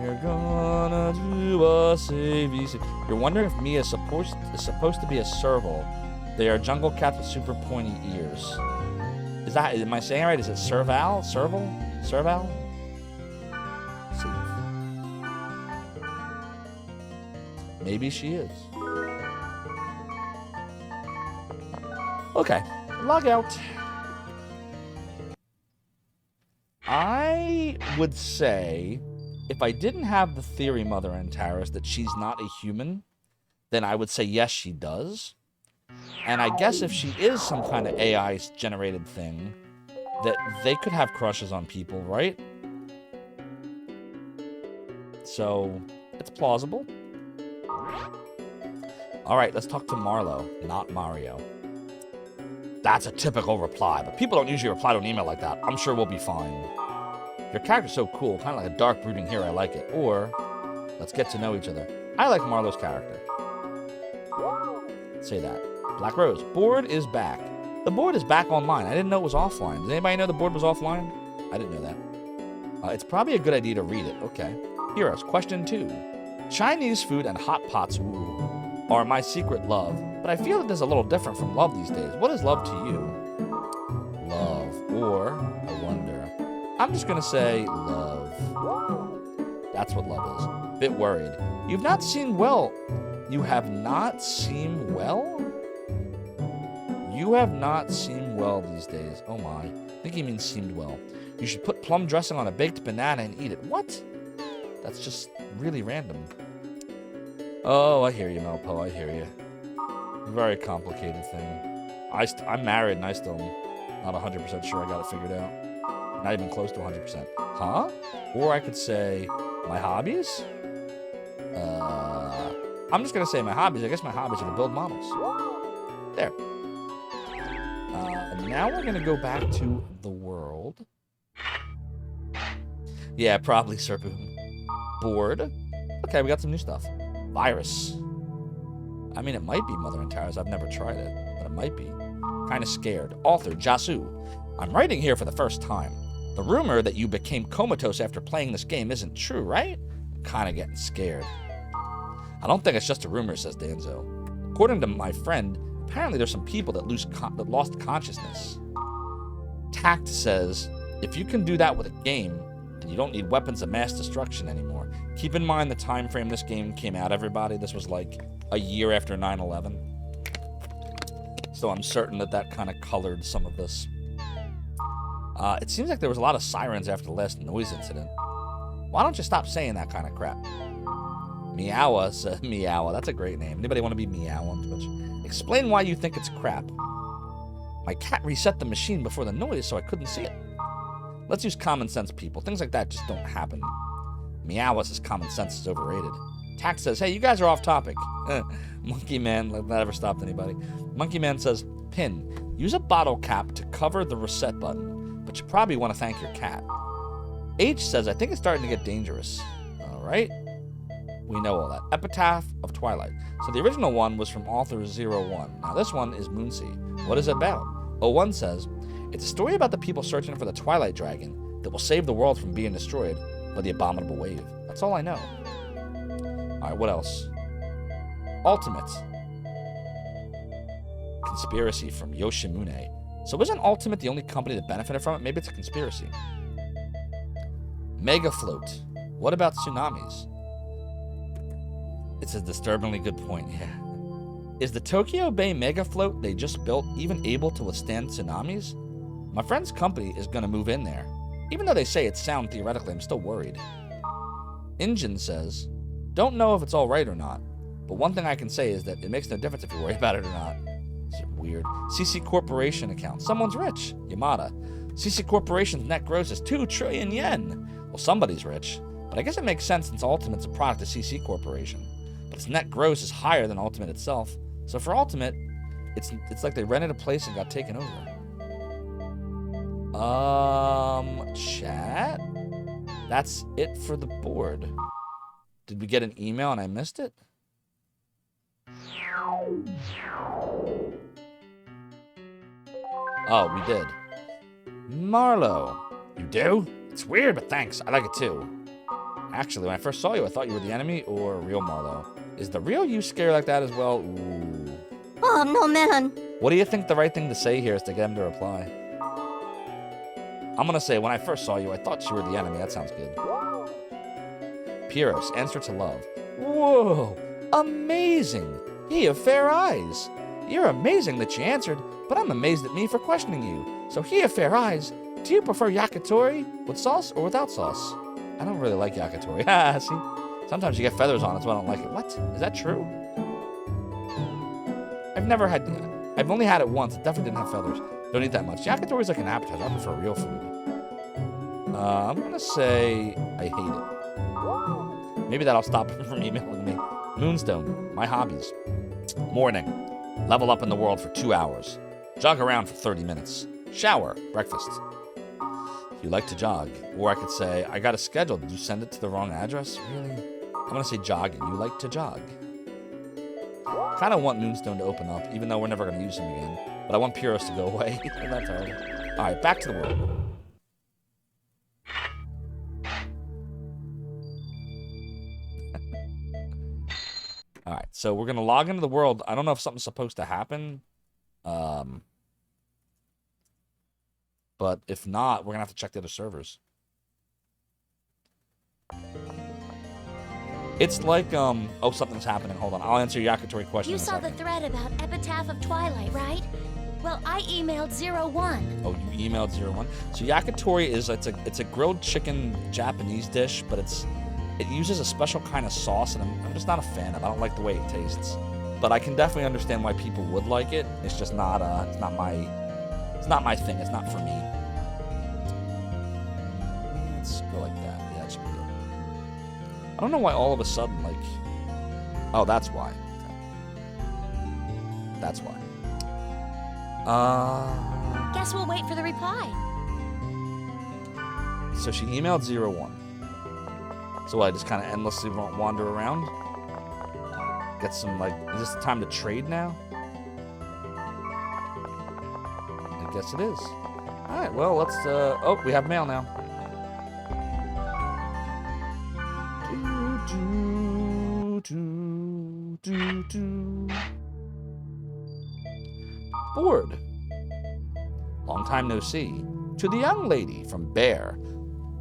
We're gonna do a savey save. You're wondering if Mia is supposed to be a serval. They are jungle cats with super pointy ears. am I saying it right? Is it Serval? Serval? See. Maybe she is. Okay, log out. I would say, if I didn't have the theory, Mother Antares, that she's not a human, then I would say yes, she does. And I guess if she is some kind of AI-generated thing, that they could have crushes on people, right? So, it's plausible. Alright, let's talk to Marlo, not Mario. That's a typical reply, but people don't usually reply to an email like that. I'm sure we'll be fine. Your character's so cool, kind of like a dark, brooding hero. I like it. Or, let's get to know each other. I like Marlo's character. Say that. Black Rose. Board is back. The board is back online. I didn't know it was offline. Does anybody know the board was offline? I didn't know that. It's probably a good idea to read it. Okay. Heroes. Question 2. Chinese food and hot pots are my secret love, but I feel that there's a little different from love these days. What is love to you? Love. Or, I wonder. I'm just going to say love. That's what love is. Bit worried. You've not seen well. You have not seen well? You have not seemed well these days. Oh my. I think he means seemed well. You should put plum dressing on a baked banana and eat it. What? That's just really random. Oh, I hear you, Melpo. I hear you. Very complicated thing. I'm married and I still not 100% sure I got it figured out. Not even close to 100%. Huh? Or I could say my hobbies? I'm just going to say my hobbies. I guess my hobbies are to build models. There. Now we're going to go back to the world. Yeah, probably Serpoon. Board. Okay, we got some new stuff. Virus. I mean, it might be Mother Antares. I've never tried it, but it might be. Kind of scared. Author, Jasu. I'm writing here for the first time. The rumor that you became comatose after playing this game isn't true, right? I'm kind of getting scared. I don't think it's just a rumor, says Danzo. According to my friend, apparently there's some people that lost consciousness. Tact says, if you can do that with a game, then you don't need weapons of mass destruction anymore. Keep in mind the time frame this game came out, everybody. This was like a year after 9/11. So I'm certain that that kind of colored some of this. It seems like there was a lot of sirens after the last noise incident. Why don't you stop saying that kind of crap? Meowa says, Meowa, that's a great name. Anybody want to be Meow on Twitch? Explain why you think it's crap. My cat reset the machine before the noise, so I couldn't see it. Let's use common sense, people. Things like that just don't happen. Meowa says common sense is overrated. Tax says, hey, you guys are off topic. Monkey Man, that never stopped anybody. Monkey Man says, Pin, use a bottle cap to cover the reset button, but you probably want to thank your cat. H says, I think it's starting to get dangerous. All right. We know all that. Epitaph of Twilight. So the original one was from author 01. Now this one is Moonsea. What is it about? 01 says, it's a story about the people searching for the Twilight Dragon that will save the world from being destroyed by the abominable wave. That's all I know. Alright, what else? Ultimate. Conspiracy from Yoshimune. So isn't Ultimate the only company that benefited from it? Maybe it's a conspiracy. Mega Float. What about tsunamis? It's a disturbingly good point, yeah. Is the Tokyo Bay Mega Float they just built even able to withstand tsunamis? My friend's company is going to move in there. Even though they say it's sound theoretically, I'm still worried. Injin says, don't know if it's alright or not, but one thing I can say is that it makes no difference if you worry about it or not. It's weird. CC Corporation account. Someone's rich. Yamada. CC Corporation's net gross is 2 trillion yen. Well, somebody's rich. But I guess it makes sense since Ultimate's a product of CC Corporation. But its net gross is higher than Ultimate itself. So for Ultimate, it's like they rented a place and got taken over. Chat? That's it for the board. Did we get an email and I missed it? Oh, we did. Marlo. You do? It's weird, but thanks. I like it too. Actually, when I first saw you, I thought you were the enemy or real Marlo. Is the real you scared like that as well? Ooh. Oh, no, man. What do you think the right thing to say here is to get him to reply? I'm gonna say, when I first saw you, I thought you were the enemy. That sounds good. Pyrrhus, answer to love. Whoa, amazing. Ye of fair eyes. You're amazing that you answered, but I'm amazed at me for questioning you. So he of fair eyes, do you prefer yakitori with sauce or without sauce? I don't really like yakitori. See? Sometimes you get feathers on it, so I don't like it. What? Is that true? I've only had it once. It definitely didn't have feathers. Don't eat that much. Yakitori is like an appetizer. I prefer real food. I'm gonna say I hate it. Maybe that'll stop him from emailing me. Moonstone, my hobbies. Morning. Level up in the world for 2 hours. Jog around for 30 minutes. Shower. Breakfast. You like to jog. Or I could say, I got a schedule. Did you send it to the wrong address? Really? I'm going to say jogging. You like to jog. Kind of want Moonstone to open up, even though we're never going to use him again. But I want Pyrrhus to go away. That's horrible. All right, back to the world. All right, so we're going to log into the world. I don't know if something's supposed to happen. But if not, we're going to have to check the other servers. It's like, oh, something's happening. Hold on. I'll answer your yakitori question You in a saw second. the thread about Epitaph of Twilight, right? Well, I emailed 01. Oh, you emailed 01? So yakitori is, it's a grilled chicken Japanese dish, but it uses a special kind of sauce, and I'm just not a fan of it. I don't like the way it tastes. But I can definitely understand why people would like it. It's just not, it's not my thing. It's not for me. Let's go like that. Yeah, that should be good. I don't know why all of a sudden, like... Oh, that's why. Okay. That's why. Guess we'll wait for the reply. So she emailed 01. So I just kind of endlessly wander around? Get some, like... Is this the time to trade now? I guess it is. Alright, well, let's, oh, we have mail now. Bored. Long time no see. To the young lady from Bear.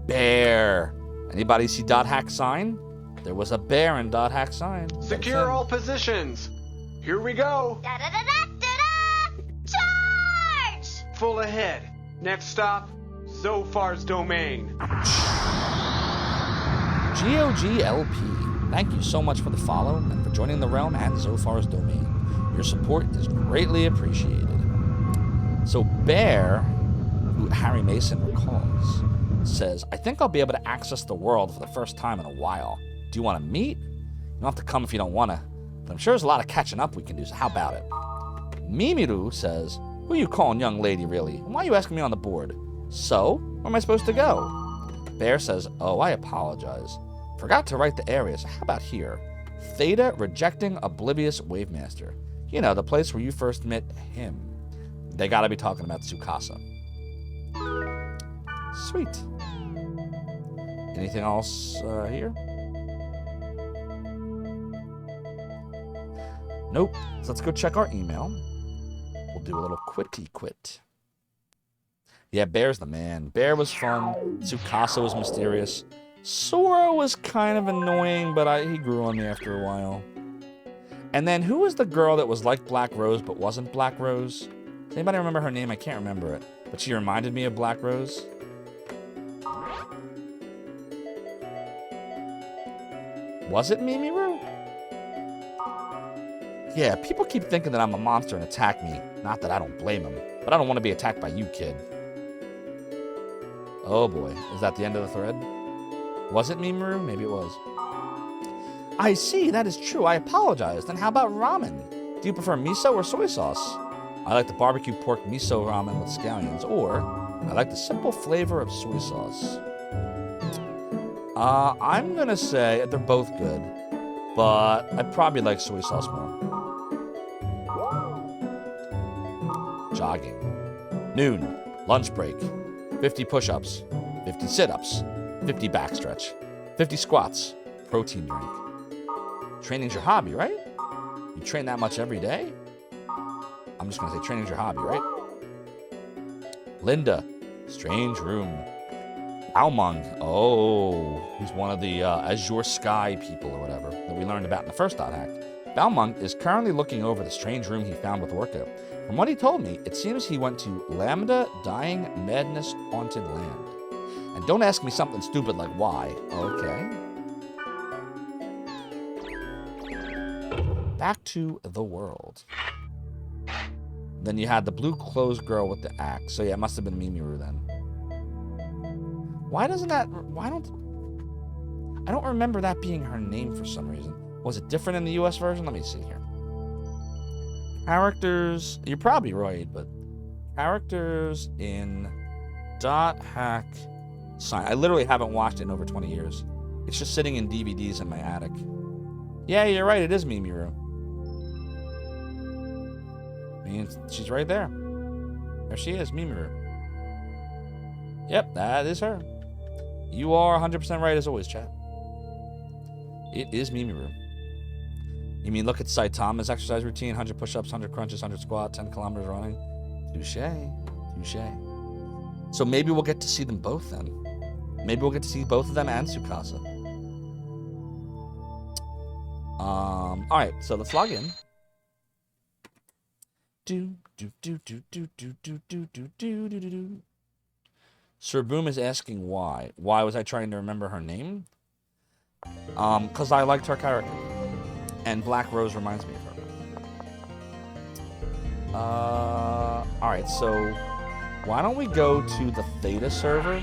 Bear. Anybody see Dot Hack sign? There was a bear in Dot Hack sign. Secure all positions. Here we go. Charge! Full ahead. Next stop, Zophar's domain. GOGLP. Thank you so much for the follow and for joining the realm and Zophar's domain. Your support is greatly appreciated. So Bear, who Harry Mason recalls, says, I think I'll be able to access the world for the first time in a while. Do you want to meet? You don't have to come if you don't want to, but I'm sure there's a lot of catching up we can do, so how about it? Mimiru says, who are you calling young lady, really? And why are you asking me on the board? So, where am I supposed to go? Bear says, oh, I apologize. Forgot to write the area, so how about here? Theta rejecting oblivious Wavemaster. You know, the place where you first met him. They gotta be talking about Tsukasa. Sweet. Anything else here? Nope. So let's go check our email. We'll do a little quitty quit. Yeah, Bear's the man. Bear was fun. Tsukasa was mysterious. Sora was kind of annoying, but he grew on me after a while. And then who was the girl that was like Black Rose but wasn't Black Rose? Does anybody remember her name? I can't remember it. But she reminded me of Black Rose. Was it Mimiru? Yeah, people keep thinking that I'm a monster and attack me. Not that I don't blame them, but I don't want to be attacked by you, kid. Oh boy, is that the end of the thread? Was it Mimiru? Maybe it was. I see, that is true. I apologize. Then how about ramen? Do you prefer miso or soy sauce? I like the barbecue pork miso ramen with scallions, or I like the simple flavor of soy sauce. I'm gonna say they're both good, but I probably like soy sauce more. Jogging. Noon. Lunch break. 50 push-ups. 50 sit-ups. 50 backstretch. 50 squats. Protein drink. Training's your hobby, right? You train that much every day? I'm just gonna say training's your hobby, right? Linda. Strange room. Baumang. Oh, he's one of the Azure Sky people or whatever that we learned about in the first dot hack. Baumang is currently looking over the strange room he found with Orca. From what he told me, it seems he went to Lambda Dying Madness Haunted Land. And don't ask me something stupid like why. Okay. Back to the world. Then you had the blue clothes girl with the axe. So yeah, it must have been Mimiru then. Why doesn't that... I don't remember that being her name for some reason. Was it different in the US version? Let me see here. Characters... You're probably right, but... Characters in... Dot hack... Sign. I literally haven't watched it in over 20 years. It's just sitting in DVDs in my attic. Yeah, you're right. It is Mimiru. I mean, she's right there. There she is, Mimiru. Yep, that is her. You are 100% right as always, chat. It is Mimiru. You mean look at Saitama's exercise routine, 100 push-ups, 100 crunches, 100 squats, 10 kilometers running? Touche. Touche. So maybe we'll get to see them both then. Maybe we'll get to see both of them and Tsukasa. Alright, so let's log in. Sir Boom is asking why. Why was I trying to remember her name? Because I liked her character. And Black Rose reminds me of her. Alright, so why don't we go to the Theta server?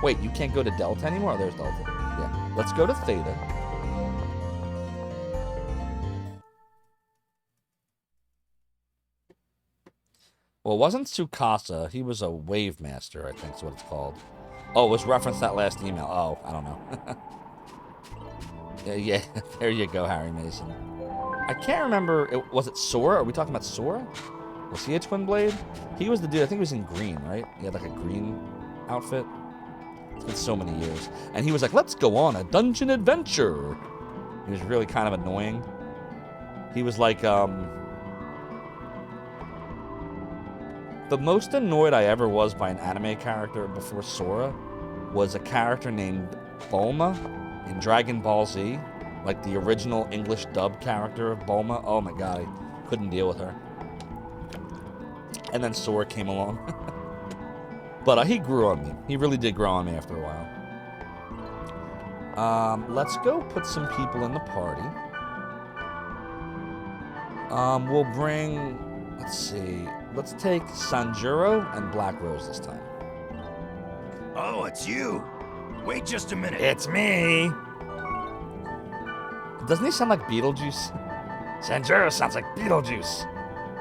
Wait, you can't go to Delta anymore? Oh, there's Delta. Yeah, let's go to Theta. Well, it wasn't Tsukasa. He was a Wave Master, I think is what it's called. Oh, it was referenced that last email. Oh, I don't know. yeah, there you go, Harry Mason. I can't remember. Was it Sora? Are we talking about Sora? Was he a Twin Blade? He was the dude. I think he was in green, right? He had like a green outfit. It's been so many years. And he was like, let's go on a dungeon adventure. He was really kind of annoying. He was like, the most annoyed I ever was by an anime character before Sora was a character named Bulma in Dragon Ball Z. Like the original English dub character of Bulma. Oh my god, I couldn't deal with her. And then Sora came along. But he grew on me. He really did grow on me after a while. Let's go put some people in the party. We'll bring... Let's see. Let's take Sanjuro and Black Rose this time. Oh, it's you. Wait just a minute. It's me. Doesn't he sound like Beetlejuice? Sanjuro sounds like Beetlejuice.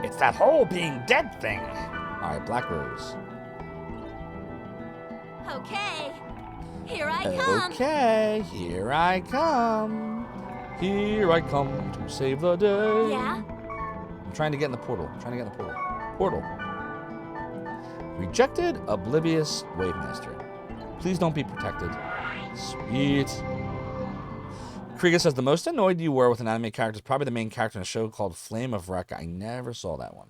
It's that whole being dead thing. Alright, Black Rose. Okay, here I come. Okay, here I come. Here I come to save the day. Yeah? I'm trying to get in the portal. Portal. Rejected, oblivious Wave Master. Please don't be protected. Sweet. Krieger says, the most annoyed you were with an anime character is probably the main character in a show called Flame of Wreck. I never saw that one.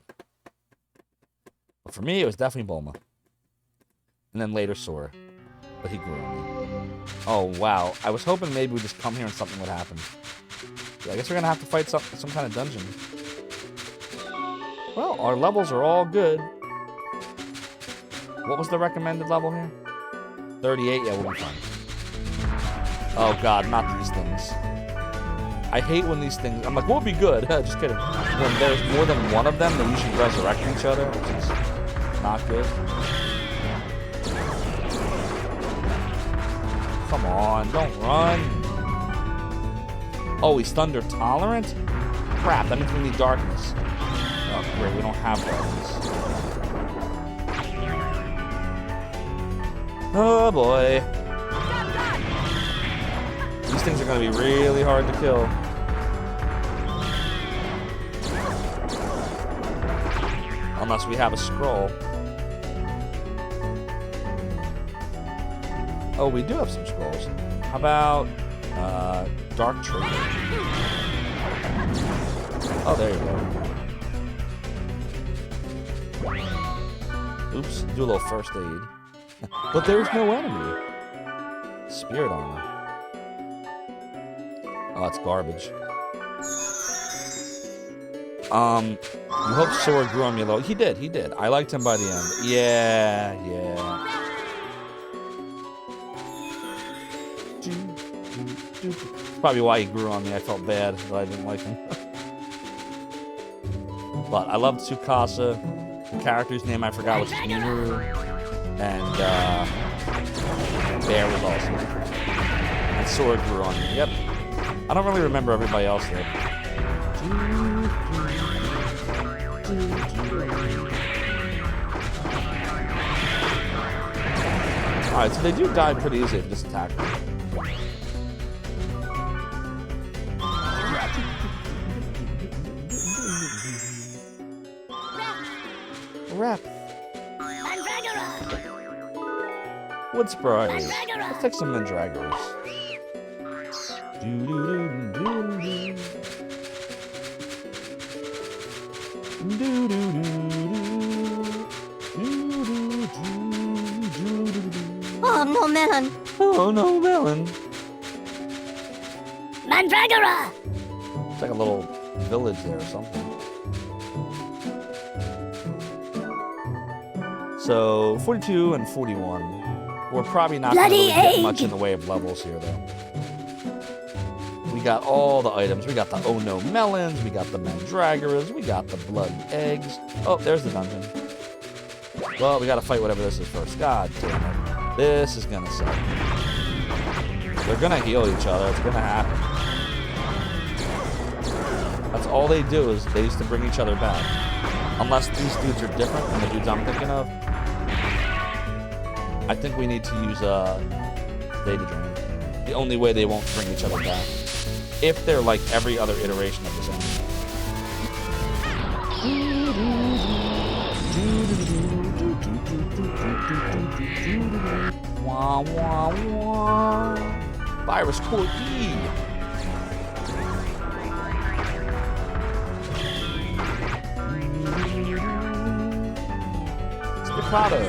But for me, it was definitely Bulma. And then later Sora. But he grew on me. Oh, wow. I was hoping maybe we'd just come here and something would happen. Yeah, I guess we're going to have to fight some kind of dungeon. Well, our levels are all good. What was the recommended level here? 38? Yeah, we'll be fine. Oh, God, not these things. I hate when these things... I'm like, we'll be good. Just kidding. When there's more than one of them, then we should resurrect each other, which is not good. Come on, don't run. Oh, he's thunder tolerant? Crap, that means we need darkness. Oh, great, we don't have darkness. Oh, boy. These things are going to be really hard to kill. Unless we have a scroll. Oh, we do have some scrolls. How about Dark Trigger? Oh, there you go. Oops, do a little first aid. But there's no enemy. Spirit armor. Oh, it's garbage. You hope Sora grew on you low. He did. I liked him by the end. Yeah. Probably why he grew on me. I felt bad that I didn't like him. But I loved Tsukasa. The character's name I forgot, which is Minu. And Bear was awesome. And Sora grew on me. Yep. I don't really remember everybody else there. Alright, so they do die pretty easy if you just attack them. Rep. Wood sprays. Let's take some Mandragoras. Oh, no melon. Oh, no melon. Mandragora! It's like a little village there or something. So, 42 and 41. We're probably not going to really get much in the way of levels here, though. We got all the items. We got the Oh No Melons. We got the Mandragoras. We got the Blood Eggs. Oh, there's the dungeon. Well, we got to fight whatever this is first. God damn it. This is going to suck. They're going to heal each other. It's going to happen. That's all they do is they used to bring each other back. Unless these dudes are different than the dudes I'm thinking of. I think we need to use Data Drain. The only way they won't bring each other back. If they're like every other iteration of the same. Wah, wah, wah. Virus Core E. Staccato.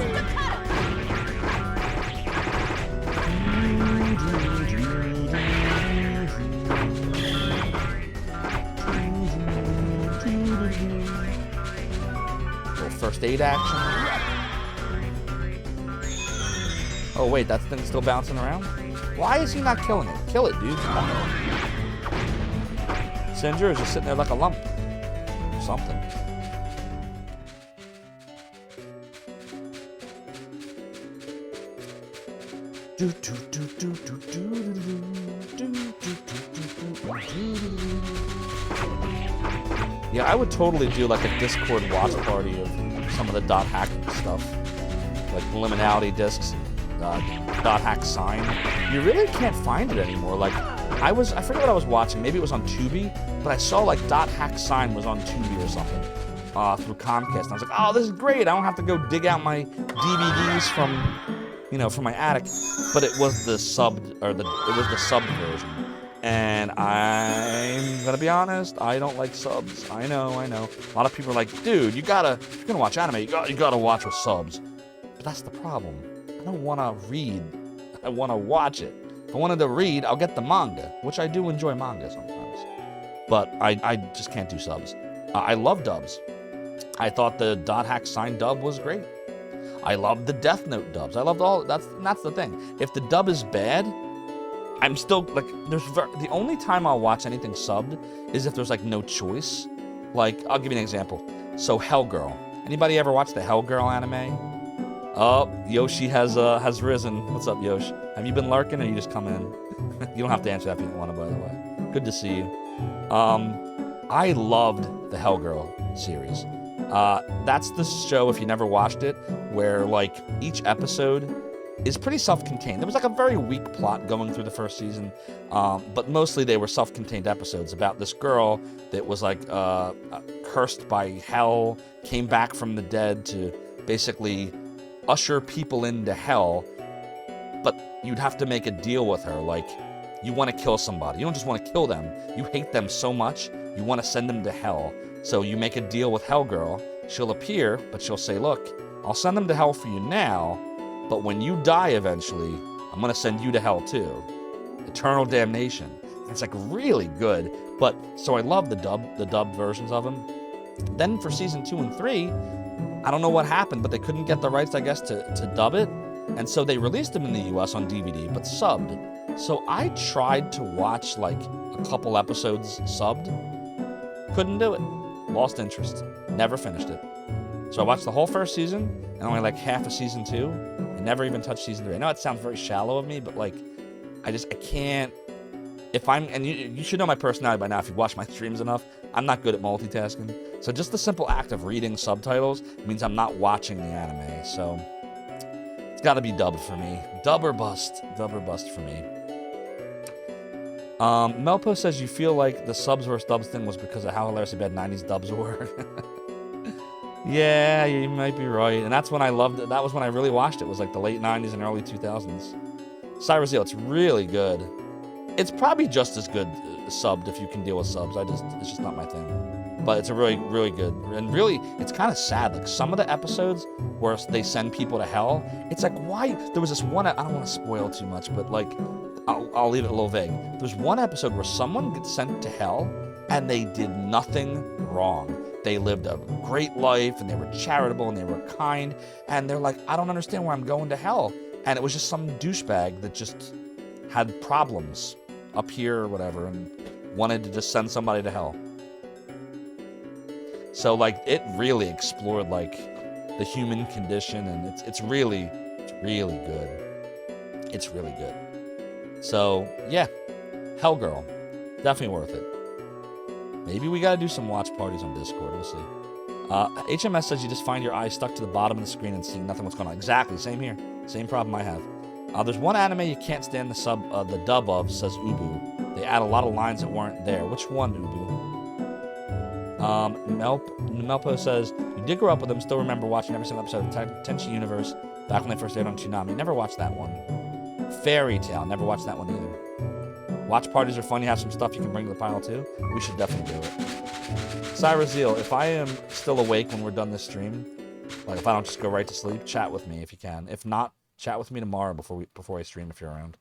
First aid action. Oh wait, that thing's still bouncing around? Why is he not killing it? Kill it, dude. Sindra is just sitting there like a lump. Or something. Yeah, I would totally do like a Discord watch party of some of the dot hack stuff. Like liminality discs, dot hack sign. You really can't find it anymore. Like, I forget what I was watching. Maybe it was on Tubi, but I saw like dot hack sign was on Tubi or something through Comcast. And I was like, oh, this is great. I don't have to go dig out my DVDs from my attic. But it was the subbed version. And I'm gonna be honest, I don't like subs. I know. A lot of people are like, dude, if you're gonna watch anime, you gotta watch with subs. But that's the problem. I don't wanna read. I wanna watch it. If I wanted to read, I'll get the manga, which I do enjoy manga sometimes. But I just can't do subs. I love dubs. I thought the dot hack sign dub was great. I love the Death Note dubs. I loved all. That's the thing. If the dub is bad, I'm still like, the only time I'll watch anything subbed is if there's like no choice. Like, I'll give you an example. So Hellgirl. Anybody ever watch the Hellgirl anime? Oh, Yoshi has risen. What's up, Yoshi? Have you been lurking or you just come in? You don't have to answer that if you don't want to, by the way. Good to see you. I loved the Hellgirl series. That's the show, if you never watched it, where like each episode is pretty self-contained. There was like a very weak plot going through the first season, but mostly they were self-contained episodes about this girl that was like cursed by hell, came back from the dead to basically usher people into hell, but you'd have to make a deal with her. Like, you want to kill somebody. You don't just want to kill them. You hate them so much, you want to send them to hell. So you make a deal with Hellgirl. She'll appear, but she'll say, look, I'll send them to hell for you now, but when you die eventually, I'm gonna send you to hell too. Eternal damnation. It's like really good, but so I love the dubbed versions of them. Then for season 2 and 3, I don't know what happened, but they couldn't get the rights, I guess, to dub it. And so they released them in the US on DVD, but subbed. So I tried to watch like a couple episodes subbed. Couldn't do it. Lost interest. Never finished it. So I watched the whole first season and only like half of season 2 and never even touched season 3. I know it sounds very shallow of me, but like, I can't. If I'm, and you should know my personality by now if you've watched my streams enough, I'm not good at multitasking. So just the simple act of reading subtitles means I'm not watching the anime. So it's got to be dubbed for me. Dub or bust for me. Melpo says you feel like the subs versus dubs thing was because of how hilariously bad 90s dubs were. Yeah, you might be right. And that's when I loved it. That was when I really watched it. It was like the late 90s and early 2000s. Cyrus Zeal, it's really good. It's probably just as good subbed if you can deal with subs. It's just not my thing. But it's a really, really good. And really, it's kind of sad. Like some of the episodes where they send people to hell, it's like, why? There was this one, I don't want to spoil too much, but like, I'll leave it a little vague. There's one episode where someone gets sent to hell and they did nothing wrong. They lived a great life and they were charitable and they were kind. And they're like, I don't understand why I'm going to hell. And it was just some douchebag that just had problems up here or whatever and wanted to just send somebody to hell. So like it really explored like the human condition, and it's really good. It's really good. So yeah, Hell Girl, definitely worth it. Maybe we gotta do some watch parties on Discord. We'll see. HMS says you just find your eyes stuck to the bottom of the screen and seeing nothing what's going on. Exactly, same here. Same problem I have. There's one anime you can't stand the dub of, says Ubu. They add a lot of lines that weren't there. Which one, Ubu? Melpo says, you did grow up with them, still remember watching every single episode of Tenchi Universe back when they first aired on Toonami. Never watched that one. Fairy Tail, never watched that one either. Watch parties are fun, you have some stuff you can bring to the pile too. We should definitely do it. Cyrus Zeal, if I am still awake when we're done this stream, like if I don't just go right to sleep, chat with me if you can. If not, chat with me tomorrow before I stream if you're around.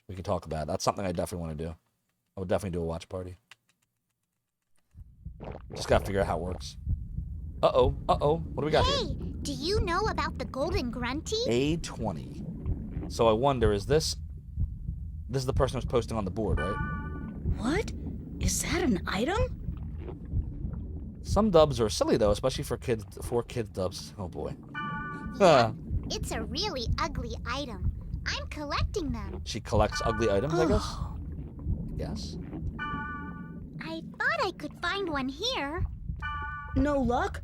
We can talk about it. That's something I definitely want to do. I would definitely do a watch party. Just gotta figure out how it works. Uh-oh. What do we got here? Hey, do you know about the Golden Grunty? A20. So I wonder, is this is the person who's posting on the board, right? What? Is that an item? Some dubs are silly though, especially for kids dubs. Oh boy. Yeah, it's a really ugly item. I'm collecting them. She collects ugly items, I guess? Yes. I thought I could find one here. No luck?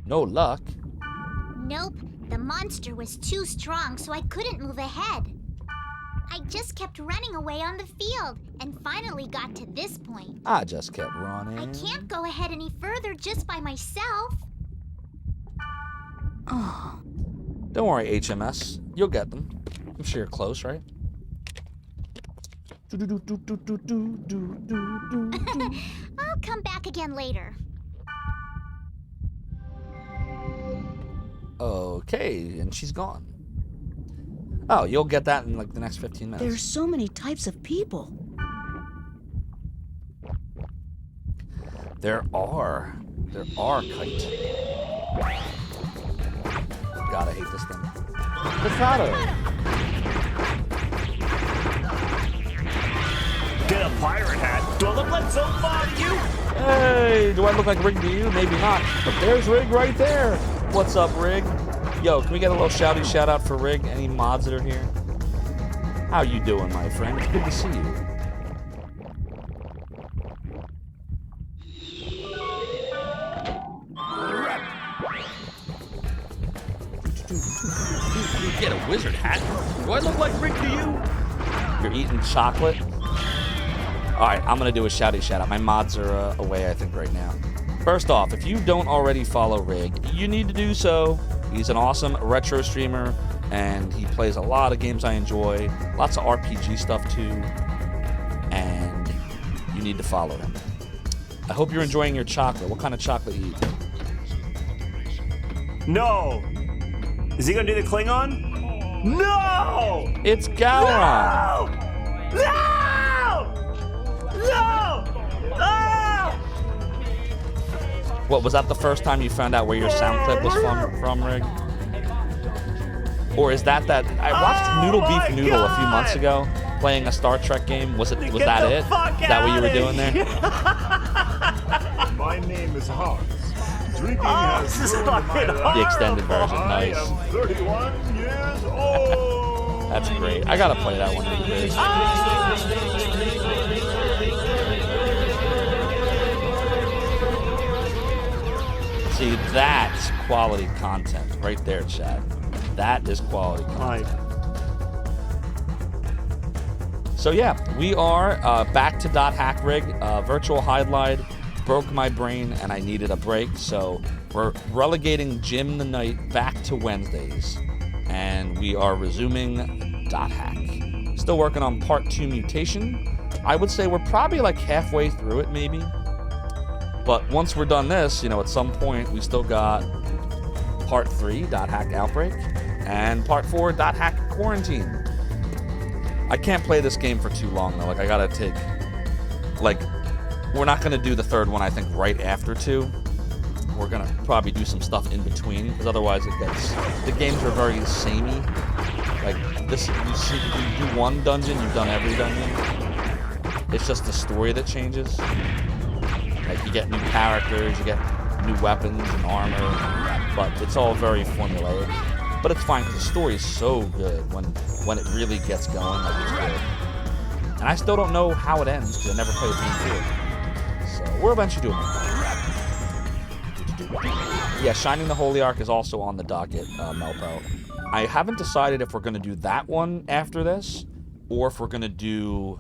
No luck? Nope. The monster was too strong, so I couldn't move ahead. I just kept running away on the field and finally got to this point. I just kept running. I can't go ahead any further just by myself. Oh. Don't worry, HMS. You'll get them. I'm sure you're close, right? I'll come back again later. Okay, and she's gone. Oh, you'll get that in like the next 15 minutes. There's so many types of people. There are Kite. God, I hate this thing. Picado! Get a pirate hat. Do I look like Zophar to you? Hey, do I look like Rig to you? Maybe not. But there's Rig right there. What's up, Rig? Yo, can we get a little shouty shout out for Rig? Any mods that are here? How you doing, my friend? It's good to see you. Get a wizard hat? Do I look like Rig to you? You're eating chocolate? Alright, I'm gonna do a shouty shout out. My mods are away, I think, right now. First off, if you don't already follow Rig, you need to do so. He's an awesome retro streamer, and he plays a lot of games I enjoy. Lots of RPG stuff, too. And you need to follow him. I hope you're enjoying your chocolate. What kind of chocolate you eat? No! Is he gonna do the Klingon? No! It's Gowron. No! No! Ah! What, was that the first time you found out where your sound clip was from Rig? Or is that I watched Noodle Beef Noodle a few months ago playing a Star Trek game. Was that it? Is that what you were doing there? My name is Hans. Drinking has ruined my life. The extended version, nice. I am 31 years old. That's great. I gotta play that one in the biz. See, that's quality content right there, Chad. That is quality content. So yeah, we are back to .hack rig. Virtual Highlight broke my brain and I needed a break, so we're relegating Jim the Knight back to Wednesdays, and we are resuming .hack. Still working on part 2 mutation. I would say we're probably like halfway through it, maybe. But once we're done this, at some point we still got part 3 .hack outbreak and part 4 .hack quarantine. I can't play this game for too long though. I gotta take, we're not gonna do the third one, I think, right after 2. We're gonna probably do some stuff in between, because otherwise the games are very samey. Like this, you do one dungeon, you've done every dungeon. It's just the story that changes. Like you get new characters, you get new weapons and armor, but it's all very formulaic. But it's fine because the story is so good when it really gets going, it's good. And I still don't know how it ends because I never played game 2. So we're eventually doing it. Yeah, Shining the Holy Ark is also on the docket, Melpo. I haven't decided if we're going to do that one after this, or if we're going to do...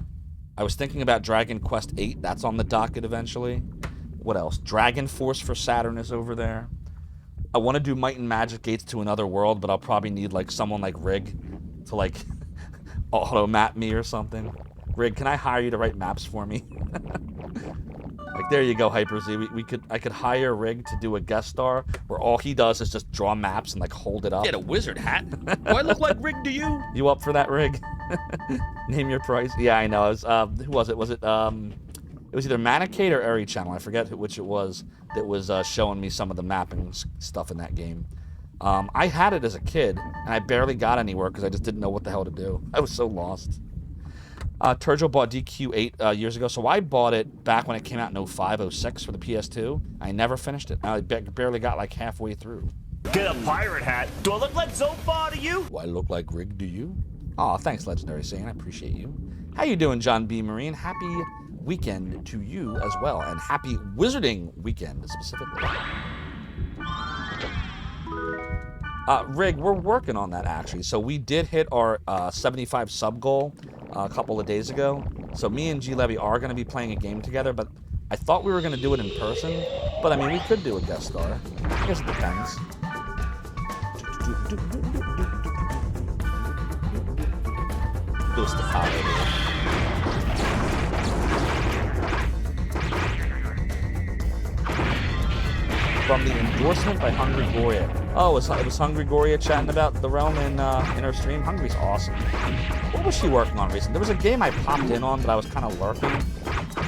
I was thinking about Dragon Quest VIII. That's on the docket eventually. What else? Dragon Force for Saturn is over there. I want to do Might and Magic Gates to Another World, but I'll probably need someone like Rig to auto map me or something. Rig, can I hire you to write maps for me? There you go, Hyper Z. I could hire Rig to do a guest star where all he does is just draw maps and hold it up. Get a wizard hat. Do I look like Rig to you? You up for that, Rig? Name your price. Yeah, I know. It was, who was it? Was it it was either Manicade or Airy Channel. I forget which it was that was showing me some of the mapping stuff in that game. I had it as a kid, and I barely got anywhere because I just didn't know what the hell to do. I was so lost. Turgel bought DQ8 years ago, so I bought it back when it came out in 05, 06 for the PS2. I never finished it. I barely got halfway through. Get a pirate hat. Do I look like Zophar to you? Do I look like Rig to you? Aw, thanks, Legendary Saiyan. I appreciate you. How you doing, John B. Marine? Happy weekend to you as well, and happy wizarding weekend specifically. Rig, we're working on that actually. So we did hit our 75 sub goal a couple of days ago. So me and G Levy are going to be playing a game together, but I thought we were going to do it in person. But I mean, we could do a guest star. I guess it depends. Do a staccato here. From the endorsement by Hungry Goria. Oh, it was Hungry Goria chatting about the realm in her stream. Hungry's awesome. What was she working on recently? There was a game I popped in on, but I was kind of lurking.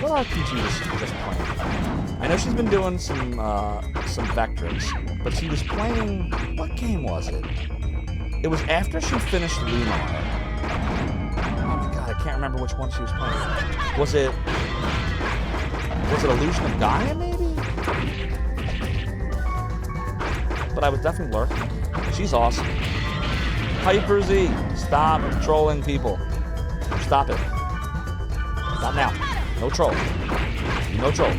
What RPG was she just playing? I know she's been doing some Vectrix, but she was playing... What game was it? It was after she finished Lunar. Oh my god, I can't remember which one she was playing. Was it Illusion of Gaia, maybe? But I was definitely lurking. She's awesome. Hyper Z, stop trolling people. Stop it. Stop now. No troll. No troll.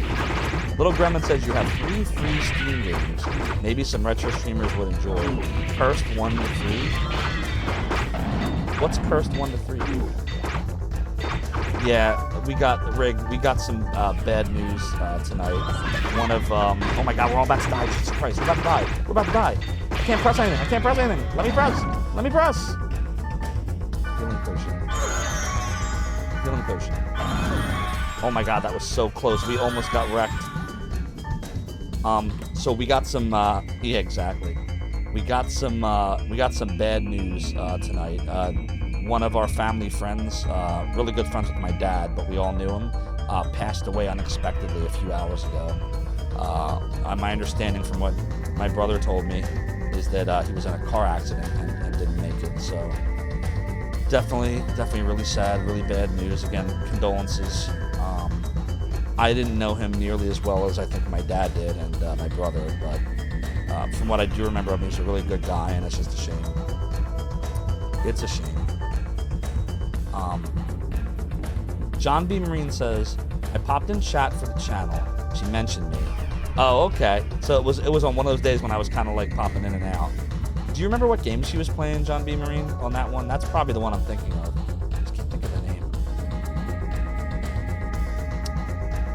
Little Gremlin says you have 3 free Steam games. Maybe some retro streamers would enjoy. Cursed 1 to 3. What's Cursed 1 to 3? Yeah, we got some bad news tonight. One of oh my god, we're all about to die. Jesus Christ, we're about to die. We're about to die. I can't press anything. I can't press anything. Let me press. Let me press. Healing potion. Healing potion. Oh my god, that was so close. We almost got wrecked. So we got some yeah, exactly. we got some bad news tonight. One of our family friends, really good friends with my dad, but we all knew him, passed away unexpectedly a few hours ago. My understanding from what my brother told me is that he was in a car accident and didn't make it. So definitely really sad, really bad news. Again, condolences. I didn't know him nearly as well as I think my dad did and my brother, but from what I do remember of him, he's a really good guy, and it's just a shame. It's a shame. John B. Marine says, I popped in chat for the channel. She mentioned me. Oh, okay. So it was on one of those days when I was kind of like popping in and out. Do you remember what game she was playing, John B. Marine, on that one? That's probably the one I'm thinking of. I just can't think of the name.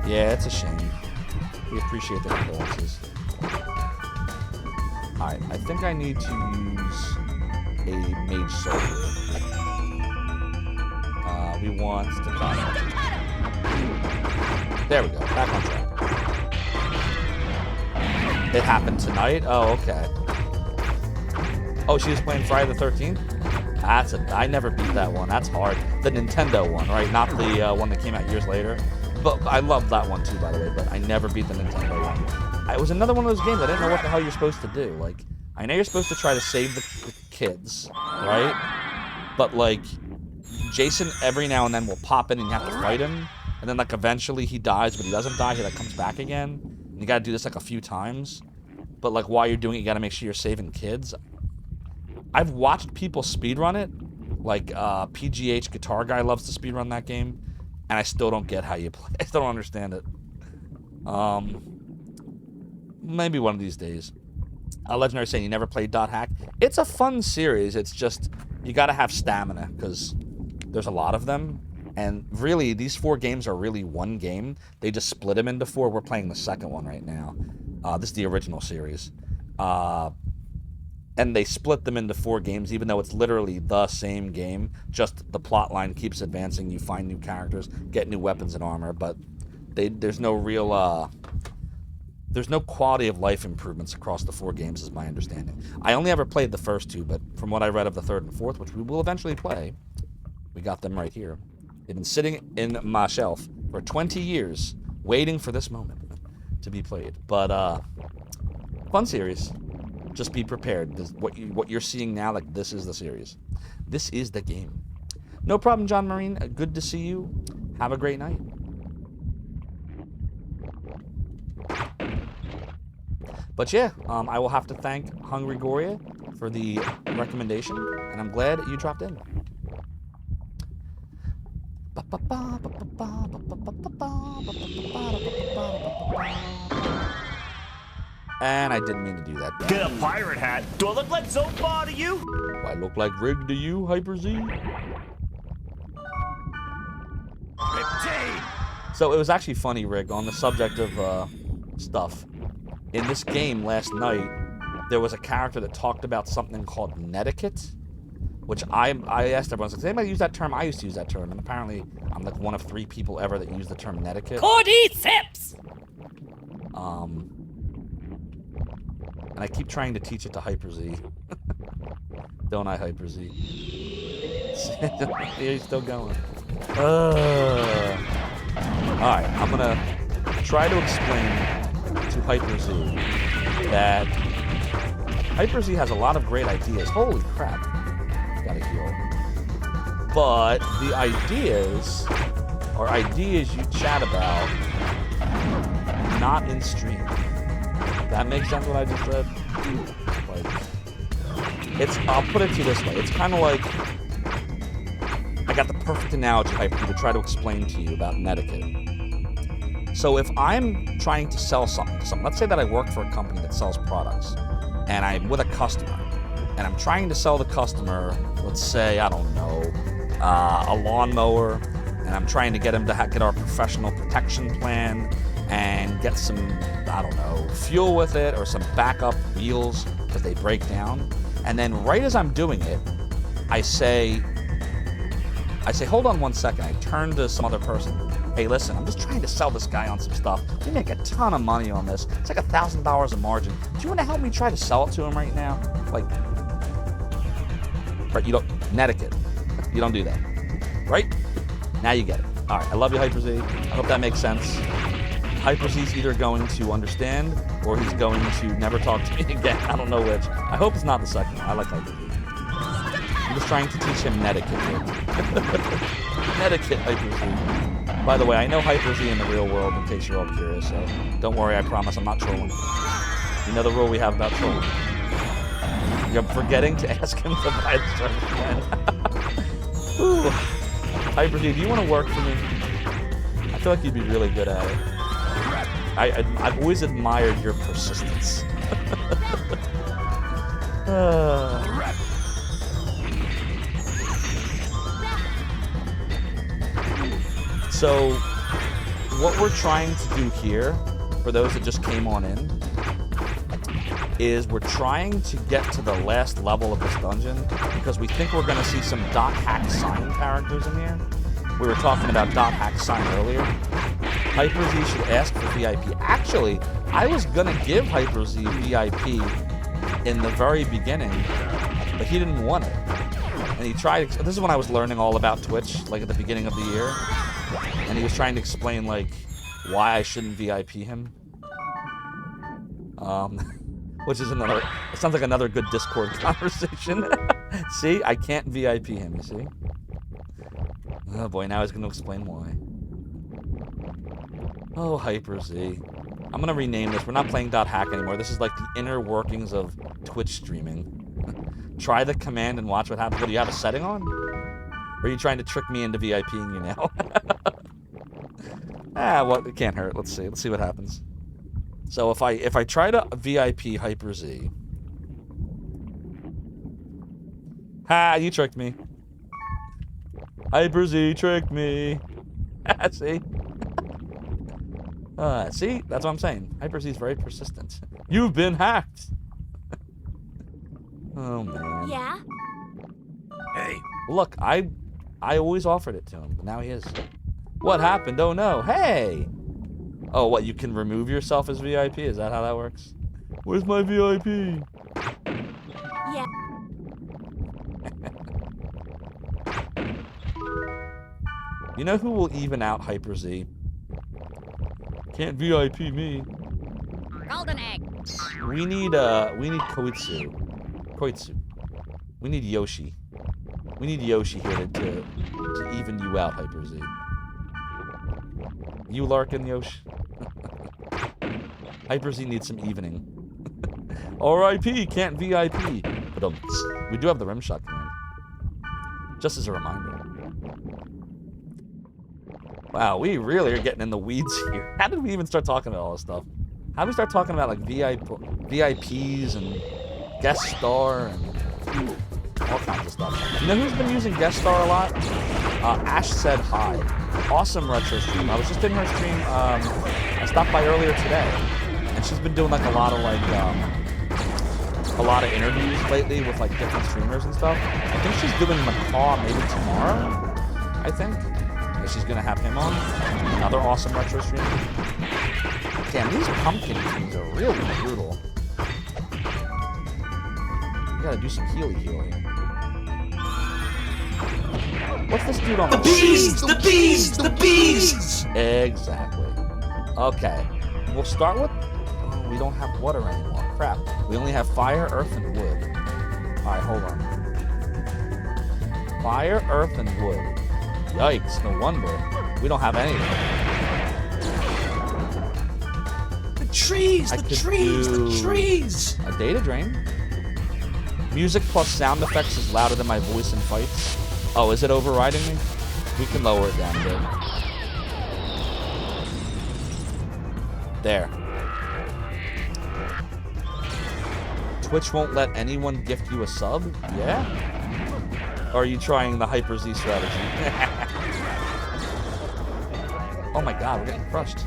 Yeah, it's a shame. We appreciate the condolences. Alright, I think I need to use a mage soldier. We want to there we go, back on track. It happened tonight? Oh, okay. Oh, she was playing Friday the 13th? I never beat that one. That's hard. The Nintendo one, right? Not the one that came out years later. But I love that one too, by the way, but I never beat the Nintendo one. It was another one of those games I didn't know what the hell you're supposed to do. Like, I know you're supposed to try to save the kids, right? But, like, Jason every now and then will pop in and you have to fight him. And then, like, eventually he dies, but he doesn't die. He, like, comes back again. And you gotta do this, like, a few times. But, like, while you're doing it, you gotta make sure you're saving kids. I've watched people speedrun it. Like, PGH Guitar Guy loves to speedrun that game. And I still don't get how you play. I still don't understand it. Maybe one of these days. Legendary saying you never played Dot Hack. It's a fun series. It's just, you gotta have stamina, because there's a lot of them. And really, these 4 games are really one game. They just split them into 4. We're playing the second one right now. This is the original series. And they split them into 4 games, even though it's literally the same game. Just the plot line keeps advancing. You find new characters, get new weapons and armor, but there's no real... There's no quality of life improvements across the 4 games, is my understanding. I only ever played the first 2, but from what I read of the 3rd and 4th, which we will eventually play, we got them right here. They've been sitting in my shelf for 20 years, waiting for this moment to be played. But, fun series. Just be prepared. What you're seeing now, like, this is the series. This is the game. No problem, John Marine. Good to see you. Have a great night. But yeah, I will have to thank Hungry Goria for the recommendation, and I'm glad you dropped in. And I didn't mean to do that. Get a pirate hat. Do I look like Zophar to you? Do I look like Rig to you, Hyper Z? So it was actually funny, Rig, on the subject of stuff. In this game last night, there was a character that talked about something called netiquette, which I asked everyone, does anybody use that term? I used to use that term, and apparently I'm like one of 3 people ever that use the term netiquette. Cordyceps! And I keep trying to teach it to Hyper Z. Don't I, Hyper Z? Yeah, he's still going. Alright, I'm gonna try to explain to Hyper Z that Hyper Z has a lot of great ideas. Holy crap. Gotta heal. But the ideas are ideas you chat about, not in stream. That makes sense what I just said? Like, I'll put it to you this way. It's kind of like, I got the perfect analogy, Hyper, to try to explain to you about netiquette. So if I'm trying to sell something to someone, let's say that I work for a company that sells products, and I'm with a customer, and I'm trying to sell the customer, let's say, I don't know, a lawnmower, and I'm trying to get him to get our professional protection plan, and get some, I don't know, fuel with it, or some backup wheels, because they break down. And then right as I'm doing it, I say, hold on one second. I turn to some other person. Hey, listen, I'm just trying to sell this guy on some stuff. We make a ton of money on this. It's like $1,000 a margin. Do you want to help me try to sell it to him right now? Like, right, you don't, Connecticut. You don't do that. Right? Now you get it. All right, I love you, Hyper Z. I hope that makes sense. Hyper Z's either going to understand or he's going to never talk to me again. I don't know which. I hope it's not the second one. I like Hyper Z. I'm just trying to teach him Connecticut. Connecticut, Hyper Z. By the way, I know Hyper Z in the real world, in case you're all curious, so don't worry, I promise I'm not trolling. You know the rule we have about trolling. You're forgetting to ask him to buy the service plan. Ooh. Hyper Z, do you want to work for me? I feel like you'd be really good at it. I've always admired your persistence. So, what we're trying to do here, for those that just came on in, is we're trying to get to the last level of this dungeon because we think we're going to see some .hack sign characters in here. We were talking about .hack sign earlier. Hyper Z should ask for VIP. Actually, I was going to give Hyper Z VIP in the very beginning, but he didn't want it. And he tried, this is when I was learning all about Twitch, like at the beginning of the year. And he was trying to explain, like, why I shouldn't VIP him. Which is another, it sounds like another good Discord conversation. See, I can't VIP him, you see? Oh boy, now he's going to explain why. Oh, Hyper Z. I'm going to rename this. We're not playing .hack anymore. This is like the inner workings of Twitch streaming. Try the command and watch what happens. What, do you have a setting on? Or are you trying to trick me into VIPing you now? Well, it can't hurt. Let's see. Let's see what happens. So if I try to VIP Hyper Z. Ha, you tricked me. Hyper Z tricked me. See? See? That's what I'm saying. Hyper Z is very persistent. You've been hacked. Oh, man. Yeah? Hey. Look, I always offered it to him, but now he is. What happened? Oh, no. Hey! Oh, what? You can remove yourself as VIP? Is that how that works? Where's my VIP? Yeah. You know who will even out Hyper Z? Can't VIP me. Golden egg. We need Koitsu. We need Yoshi. We need Yoshi here to even you out, Hyper Z. You Larkin, Yoshi. Hyper Z needs some evening. R.I.P. Can't VIP. But we do have the rim shot command. Just as a reminder. Wow, we really are getting in the weeds here. How did we even start talking about all this stuff? How did we start talking about like VIPs and guest star and all kinds of stuff? You know who's been using guest star a lot? Ash Said Hi. Awesome retro stream. I was just in her stream. I stopped by earlier today, and she's been doing like a lot of interviews lately with like different streamers and stuff. I think she's doing Macaw maybe tomorrow. I think. And she's gonna have him on. Another awesome retro stream. Damn, these pumpkin teams are really brutal. You gotta do some healy here. What's this dude on the bees? The bees! The bees! Exactly. Okay. We'll start with... Oh, we don't have water anymore. Crap. We only have fire, earth, and wood. Alright, hold on. Fire, earth, and wood. Yikes, no wonder. We don't have anything. The trees! The trees! A data drain. Music plus sound effects is louder than my voice in fights. Oh, is it overriding me? We can lower it down a bit. There. Twitch won't let anyone gift you a sub? Yeah? Or are you trying the Hyper Z strategy? Oh my god, we're getting crushed.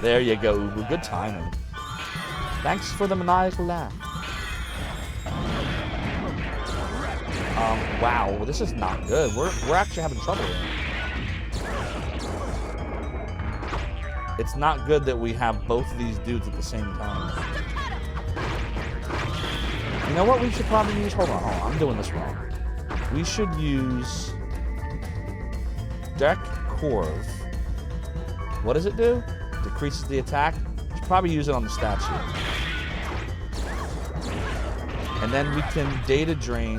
There you go, Ubu. Good timing. Thanks for the maniacal laugh. Wow, this is not good. We're actually having trouble here. It's not good that we have both of these dudes at the same time. You know what we should probably use? Hold on. I'm doing this wrong. We should use Deck Corv. What does it do? Decreases the attack. We should probably use it on the statue. And then we can data drain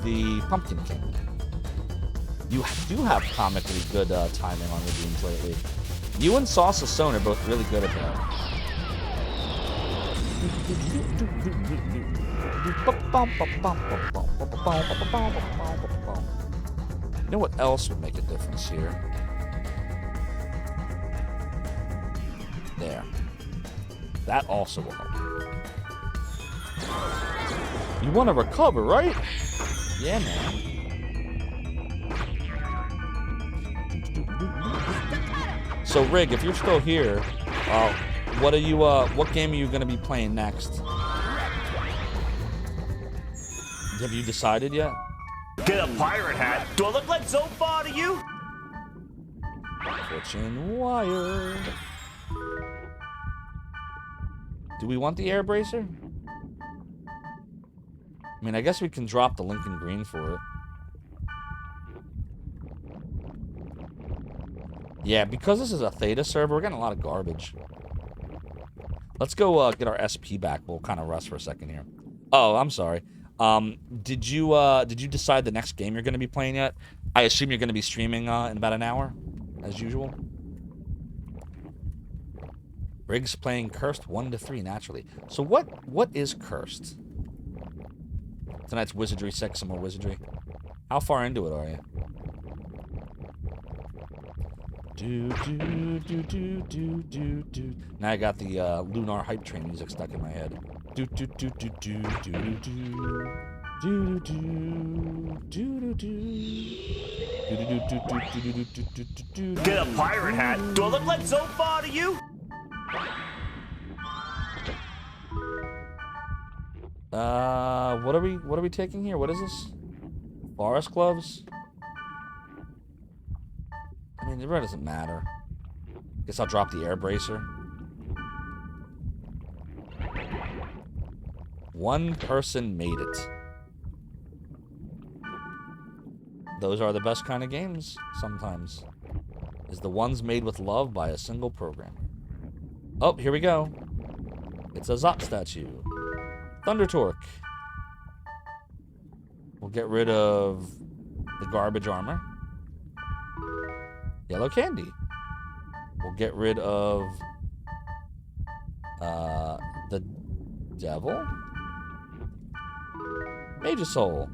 the Pumpkin King. You do have comically good timing on redeems lately. You and Sauce Sone are both really good at that. You know what else would make a difference here? There. That also will help. You want to recover, right? Yeah, man. So, Rig, if you're still here, what game are you going to be playing next? Have you decided yet? Get a pirate hat. Do I look like Zophar to you? Fortune Wired. Do we want the air bracer? I mean, I guess we can drop the Lincoln Green for it. Yeah, because this is a Theta server, we're getting a lot of garbage. Let's go get our SP back. We'll kind of rest for a second here. Oh, I'm sorry. Did you decide the next game you're going to be playing yet? I assume you're going to be streaming in about an hour, as usual. Riggs playing Cursed 1 to 3 naturally. So what is Cursed? Tonight's Wizardry 6, some more Wizardry. How far into it are you? Now I got the Lunar Hype Train music stuck in my head. Get a pirate hat. Do I look like Zophar to you? What are we taking here? What is this? Forest gloves? I mean, it really doesn't matter. Guess I'll drop the air bracer. One person made it. Those are the best kind of games, sometimes. Is the ones made with love by a single programmer. Oh, here we go. It's a Zop statue. Thunder Torque. We'll get rid of the garbage armor. Yellow candy. We'll get rid of the devil. Major Soul.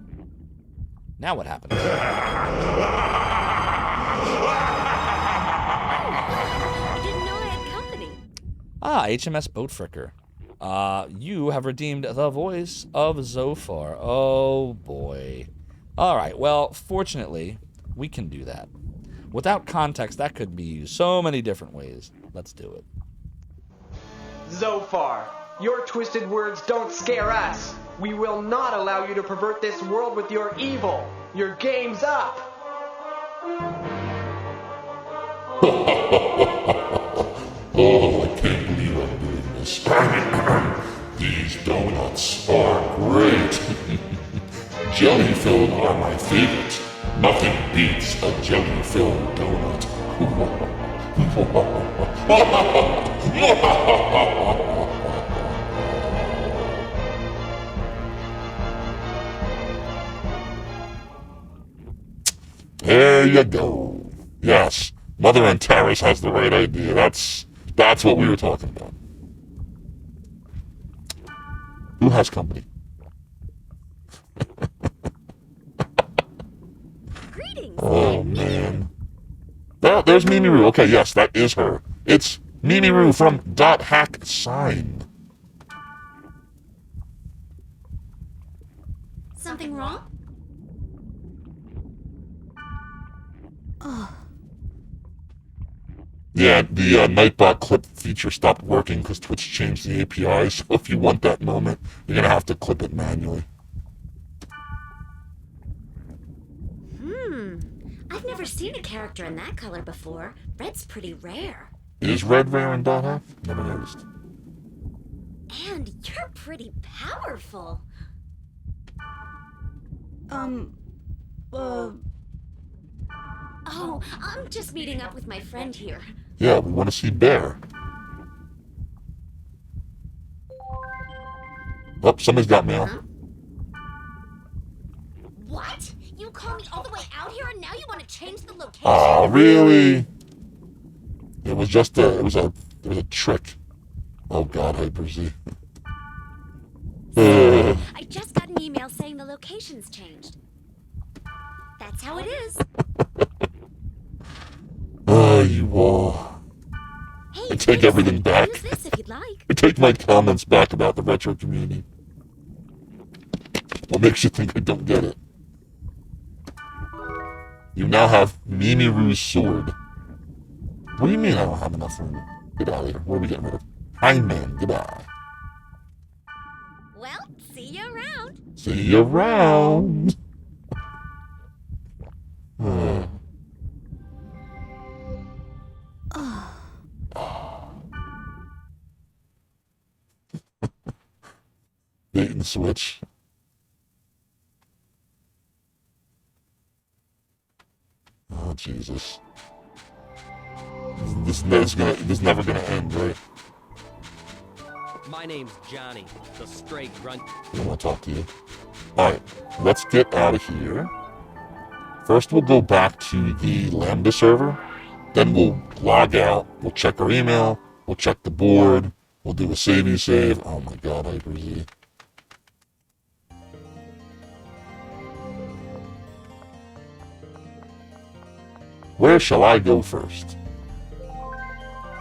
Now what happens? I didn't know I had company. Ah, HMS Boat Fricker. You have redeemed the voice of Zophar. Oh, boy. All right, well, fortunately, we can do that. Without context, that could be used so many different ways. Let's do it. Zophar, your twisted words don't scare us. We will not allow you to pervert this world with your evil. Your game's up. Oh, I can't believe I'm doing this. These donuts are great. Jelly-filled are my favorite. Nothing beats a jelly-filled donut. There you go. Yes, Mother Antares has the right idea. That's what we were talking about. Who has company? Greetings. Oh, man. Oh, there's Mimiru. Okay, yes, that is her. It's Mimiru from .hack sign. Something wrong? Oh. Yeah, the Nightbot clip feature stopped working because Twitch changed the API, so if you want that moment, you're going to have to clip it manually. I've never never seen a character in that color before. Red's pretty rare. Is red rare in Dot Hack? Never noticed. And you're pretty powerful. Oh, I'm just meeting up with my friend here. Yeah, we want to see Bear. Oh, somebody's got mail. Huh? What? You called me all the way out here and now you want to change the location? Oh, really? It was just it was a trick. Oh God, Hyper Z. I just got an email saying the location's changed. That's how it is. Oh, you all. Hey, I take everything back. use this if you'd like. I take my comments back about the retro community. What makes you think I don't get it? You now have Mimiru's sword. What do you mean I don't have enough room? Get out of here. What are we getting rid of? Hangman, goodbye. Well, see you around. See you around. Bait and switch. Oh Jesus! This is never gonna end, right? My name's Johnny, the stray grunt. I don't want to talk to you. All right, let's get out of here. First, we'll go back to the Lambda server. Then we'll log out. We'll check our email. We'll check the board. We'll do a save. Oh my God, Hyper Z. Where shall I go first?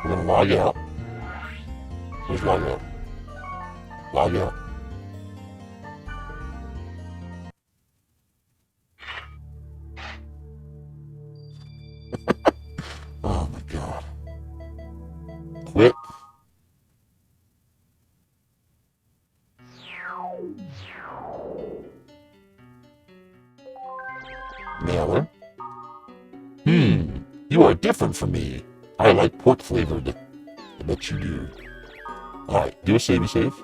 We're gonna log out. Where's log out? Log out. Oh my God. Quit. Mailer. You are different from me. I like pork flavored. I bet you do. Alright, do a save.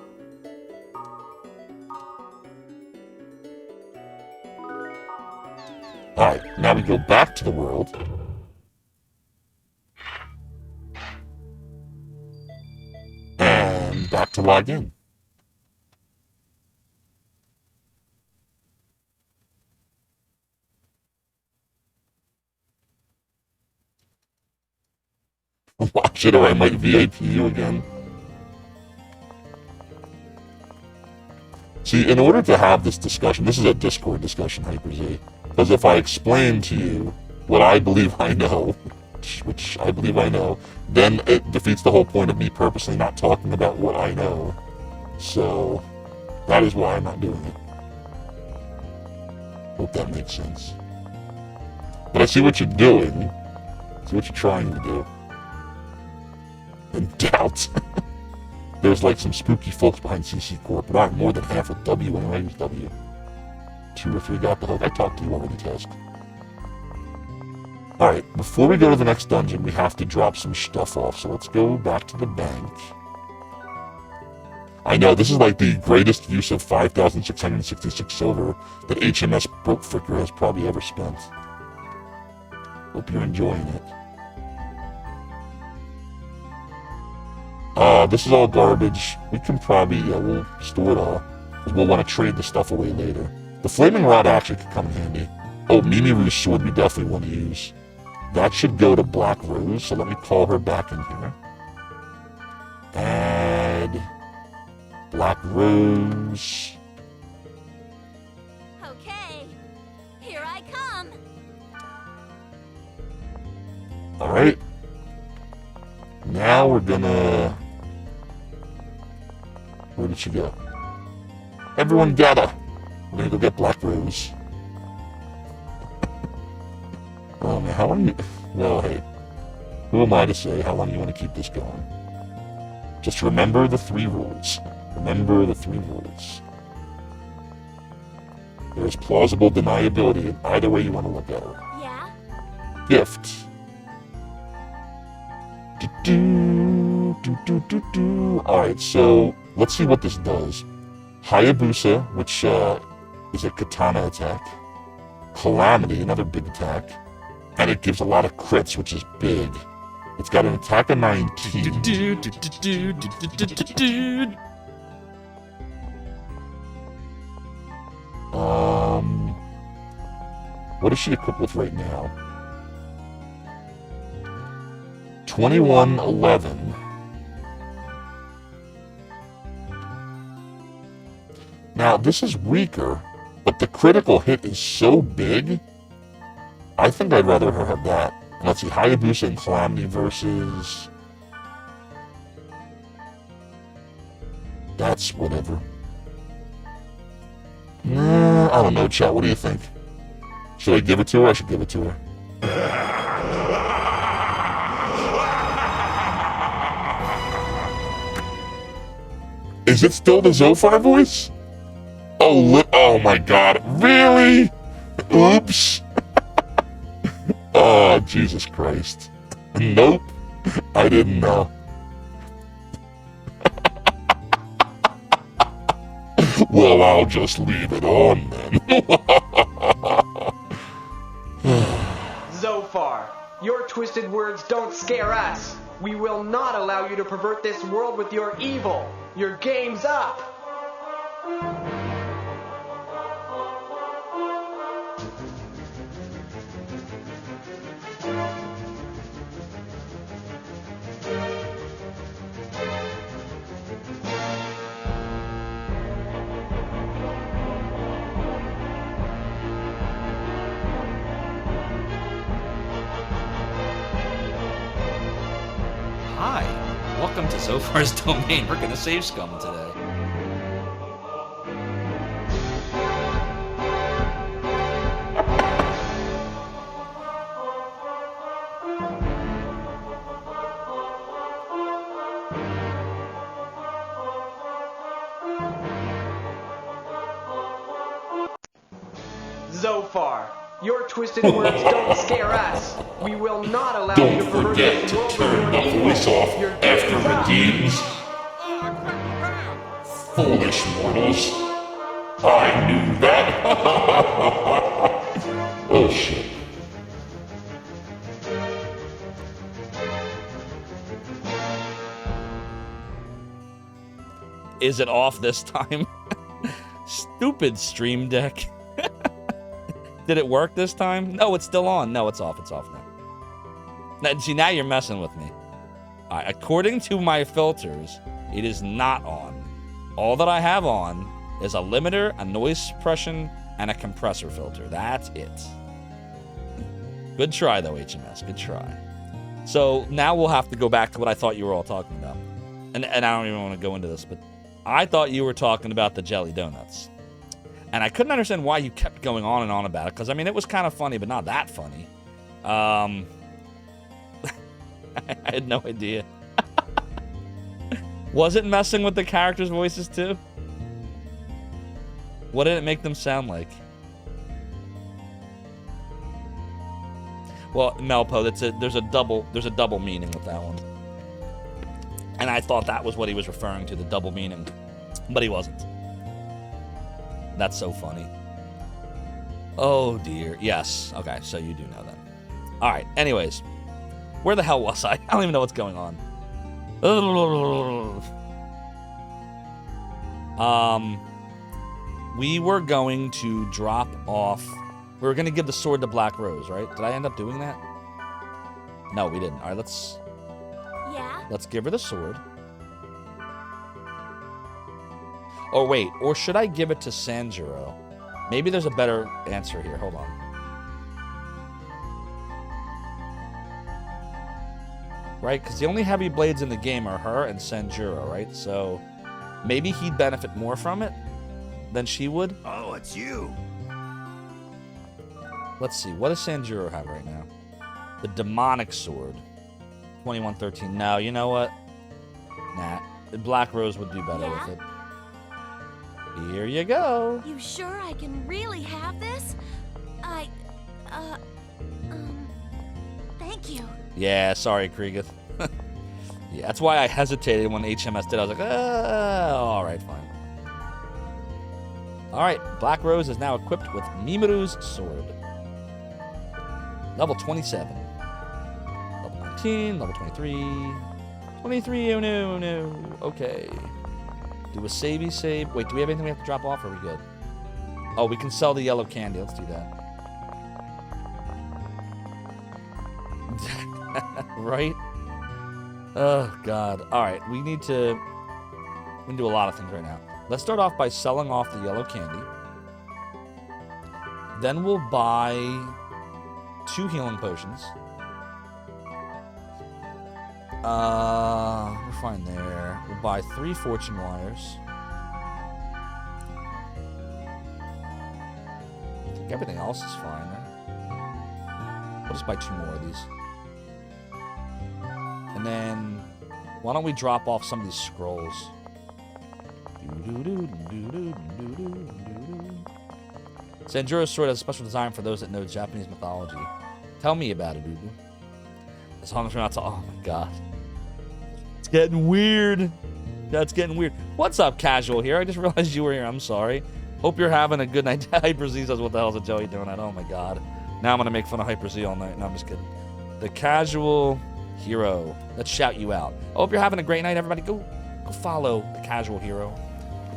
Alright, now we go back to the world. And back to log in. Watch it or I might VIP you again. See, in order to have this discussion, this is a Discord discussion, Hyper Z. Because if I explain to you what I believe I know, which I believe I know, then it defeats the whole point of me purposely not talking about what I know. So, that is why I'm not doing it. Hope that makes sense. But I see what you're doing. I see what you're trying to do. And doubt. There's like some spooky folks behind CC Corp, but I'm more than half a W anyway. Who's W? 2 or 3 got the hook. I talked to you already, Task. Alright, before we go to the next dungeon, we have to drop some stuff off, so let's go back to the bank. I know, this is like the greatest use of 5,666 silver that HMS Broke Fricker has probably ever spent. Hope you're enjoying it. This is all garbage. We can probably, we'll store it all. Because we'll want to trade the stuff away later. The Flaming Rod actually could come in handy. Oh, Mimiru's sword we definitely want to use. That should go to Black Rose, so let me call her back in here. Add Black Rose. Okay, here I come. Alright. Now we're gonna... Where did she go? Everyone gather! We're gonna go get Black Rose. Oh man, how long you... Well, hey. Who am I to say how long you want to keep this going? Just remember the 3 rules. Remember the 3 rules. There is plausible deniability in either way you want to look at it. Yeah? gift. Alright, so let's see what this does. Hayabusa, which is a katana attack. Calamity, another big attack. And it gives a lot of crits, which is big. It's got an attack of 19. What is she equipped with right now? 2111. Now, this is weaker, but the critical hit is so big, I think I'd rather her have that. And let's see, Hayabusa and Calamity versus... That's whatever. Nah, I don't know, chat, what do you think? Should I give it to her? I should give it to her. Is it still the Zophar voice? Oh my god, really? Oops. Oh, Jesus Christ. Nope, I didn't know. Well, I'll just leave it on then. Zophar, your twisted words don't scare us. We will not allow you to pervert this world with your evil. Your game's up. Hi, welcome to Zophar's domain. We're gonna save scum today. Zophar, your twisted words don't scare us. We will not allow you to pervert this world with your evil. Voice off Your after game's up. redeems. Foolish mortals. I knew that. Oh shit. Is it off this time? Stupid Stream Deck. Did it work this time? No, it's still on. No, it's off. It's off now. See, now you're messing with me. All right, according to my filters, it is not on. All that I have on is a limiter, a noise suppression, and a compressor filter. That's it. Good try, though, HMS. Good try. So now we'll have to go back to what I thought you were all talking about. And I don't even want to go into this, but I thought you were talking about the jelly donuts. And I couldn't understand why you kept going on and on about it, because, I mean, it was kind of funny, but not that funny. I had no idea. Was it messing with the characters' voices, too? What did it make them sound like? Well, Melpo, there's a double meaning with that one. And I thought that was what he was referring to, the double meaning. But he wasn't. That's so funny. Oh, dear. Yes. Okay, so you do know that. All right, anyways. Where the hell was I? I don't even know what's going on. We were going to drop off... We were going to give the sword to Black Rose, right? Did I end up doing that? No, we didn't. All right, let's... Yeah? Let's give her the sword. Oh, wait. Or should I give it to Sanjuro? Maybe there's a better answer here. Hold on. Right? Because the only heavy blades in the game are her and Sanjuro, right? So maybe he'd benefit more from it than she would. Oh, it's you. Let's see. What does Sanjuro have right now? The demonic sword. 2113. No, you know what? Nah. Black Rose would do better with it. Here you go. You sure I can really have this? Thank you. Yeah, sorry, Kriegeth. Yeah, that's why I hesitated when HMS did. I was like, all right, fine. All right, Black Rose is now equipped with Mimuru's sword. Level 27. Level 19, level 23. 23, oh no, no. Okay. Do a savey save. Wait, do we have anything we have to drop off, or are we good? Oh, we can sell the yellow candy. Let's do that. Right? Oh, God. All right, we can do a lot of things right now. Let's start off by selling off the yellow candy. Then we'll buy 2 healing potions. We're fine there. We'll buy 3 fortune wires. I think everything else is fine, right? We'll just buy 2 more of these. And then, why don't we drop off some of these scrolls? Sanjuro's sword has a special design for those that know Japanese mythology. Tell me about it, Ubu. As long as we're not to... Oh my god. It's getting weird. That's getting weird. What's up, Casual here? I just realized you were here. I'm sorry. Hope you're having a good night. Hyper Z says, what the hell's a Joey doing? Oh my god. Now I'm going to make fun of Hyper Z all night. No, I'm just kidding. The Casual Hero. Let's shout you out. I hope you're having a great night, everybody. Go follow the Casual Hero.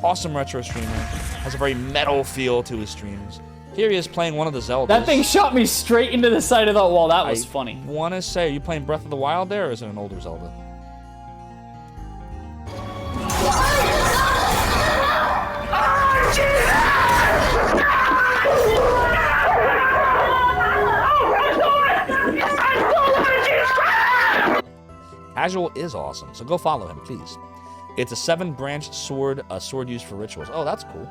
Awesome retro streamer. Has a very metal feel to his streams. Here he is playing one of the Zeldas. That thing shot me straight into the side of that wall. That was funny. I want to say, are you playing Breath of the Wild there, or is it an older Zelda? Casual is awesome, so go follow him, please. It's a 7-branched sword, a sword used for rituals. Oh, that's cool.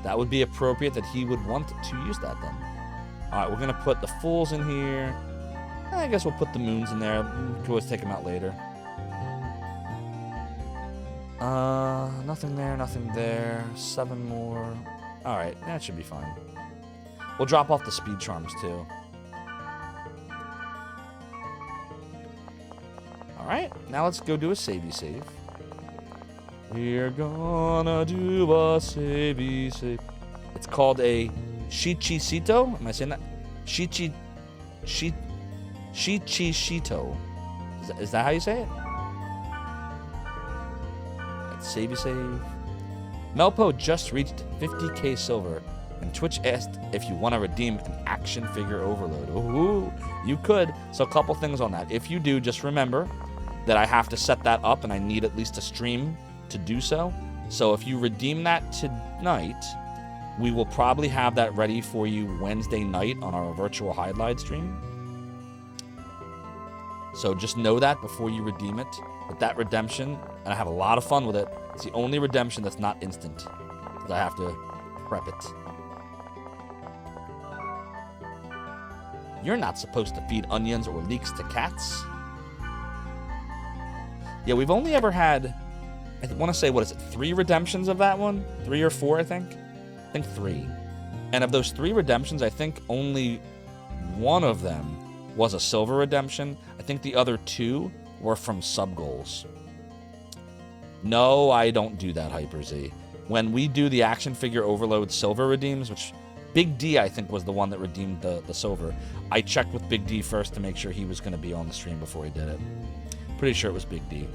That would be appropriate that he would want to use that then. All right, we're going to put the Fools in here. I guess we'll put the Moons in there. We can always take them out later. Nothing there, nothing there. 7 more. All right, that should be fine. We'll drop off the Speed Charms, too. Alright, now let's go do a savey save. We're gonna do a savey save. It's called a Shichishito. Am I saying that? Shichishito. Is that how you say it? Let's savey save. Melpo just reached 50k silver, and Twitch asked if you want to redeem an action figure overload. Ooh, you could. So a couple things on that. If you do, just remember that I have to set that up and I need at least a stream to do so. So if you redeem that tonight, we will probably have that ready for you Wednesday night on our virtual highlight stream. So just know that before you redeem it. But that redemption, and I have a lot of fun with it, it's the only redemption that's not instant, because I have to prep it. You're not supposed to feed onions or leeks to cats. Yeah, we've only ever had, I want to say, what is it, 3 redemptions of that one? 3 or 4, I think? I think 3. And of those 3 redemptions, I think only one of them was a silver redemption. I think the other 2 were from sub-goals. No, I don't do that, Hyper Z. When we do the action figure overload silver redeems, which Big D, I think, was the one that redeemed the silver, I checked with Big D first to make sure he was going to be on the stream before he did it. Pretty sure it was Big D.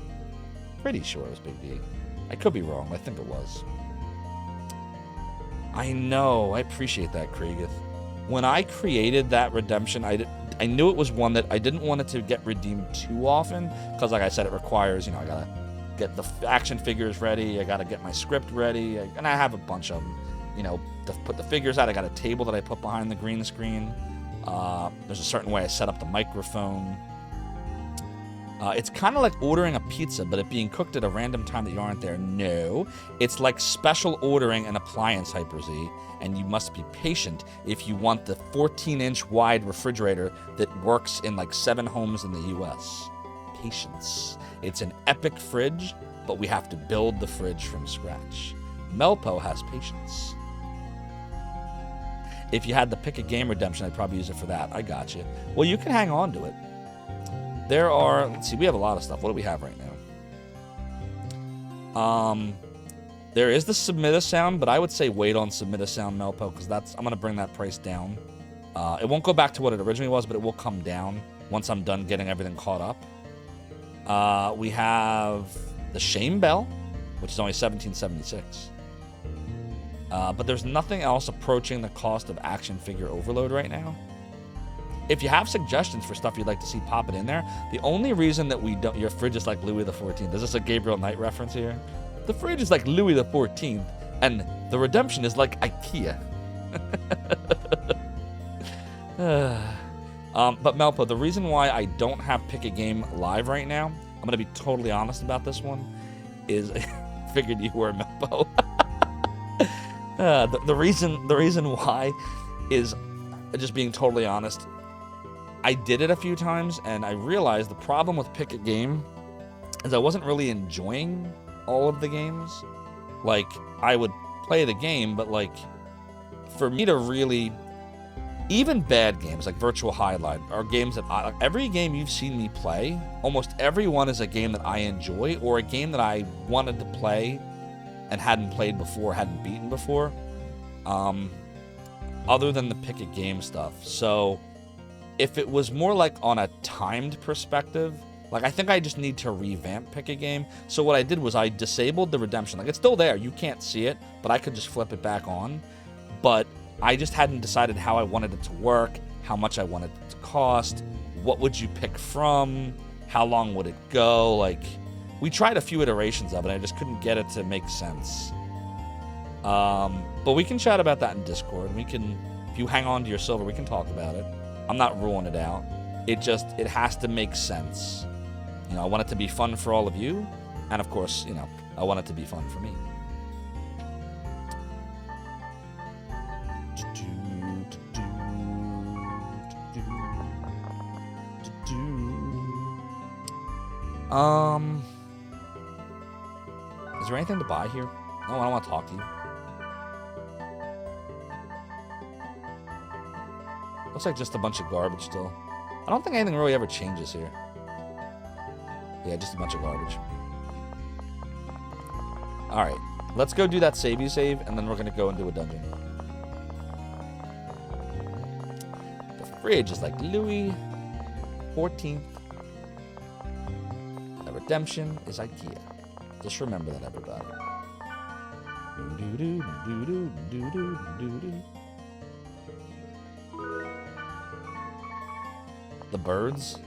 Pretty sure it was Big D. I could be wrong. I think it was. I know. I appreciate that, Kriegeth. When I created that redemption, I knew it was one that I didn't want it to get redeemed too often, because, like I said, it requires, I gotta get the action figures ready, I gotta get my script ready, and I have a bunch of them. To put the figures out, I got a table that I put behind the green screen. There's a certain way I set up the microphone. It's kind of like ordering a pizza, but it being cooked at a random time that you aren't there. No, it's like special ordering an appliance, Hyper Z, and you must be patient if you want the 14-inch wide refrigerator that works in like 7 homes in the US. Patience. It's an epic fridge, but we have to build the fridge from scratch. Melpo has patience. If you had the pick a game redemption, I'd probably use it for that. I got you. Well, you can hang on to it. There are, let's see, we have a lot of stuff. What do we have right now? There is the submit a sound, but I would say wait on submit a sound, Melpo, because I'm going to bring that price down. It won't go back to what it originally was, but it will come down once I'm done getting everything caught up. We have the Shame Bell, which is only $17.76. But there's nothing else approaching the cost of Action Figure Overload right now. If you have suggestions for stuff you'd like to see, pop it in there. The only reason that we don't... Your fridge is like Louis XIV. Is this a Gabriel Knight reference here? The fridge is like Louis XIV, and the redemption is like IKEA. But Melpo, the reason why I don't have Pick a Game live right now, I'm going to be totally honest about this one, is... figured you were, Melpo. The reason why is, just being totally honest, I did it a few times, and I realized the problem with Pick a Game is I wasn't really enjoying all of the games. Like, I would play the game, but like, for me to really, even bad games like Virtual Highlight are games that every game you've seen me play, almost every one is a game that I enjoy, or a game that I wanted to play and hadn't played before, hadn't beaten before, other than the Pick a Game stuff. So if it was more like on a timed perspective, like, I think I just need to revamp Pick a Game. So what I did was I disabled the redemption. Like, it's still there. You can't see it, but I could just flip it back on. But I just hadn't decided how I wanted it to work, how much I wanted it to cost, what would you pick from, how long would it go. Like, we tried a few iterations of it, and I just couldn't get it to make sense. But we can chat about that in Discord. We can, if you hang on to your silver, we can talk about it. I'm not ruling it out. It has to make sense. You know, I want it to be fun for all of you, and of course, you know, I want it to be fun for me. Is there anything to buy here? No, I don't want to talk to you. Looks like just a bunch of garbage still. I don't think anything really ever changes here. Yeah, just a bunch of garbage. Alright, let's go do that save, and then we're going to go and do a dungeon. The fridge is like Louis XIV. The redemption is IKEA. Just remember that, everybody. The birds?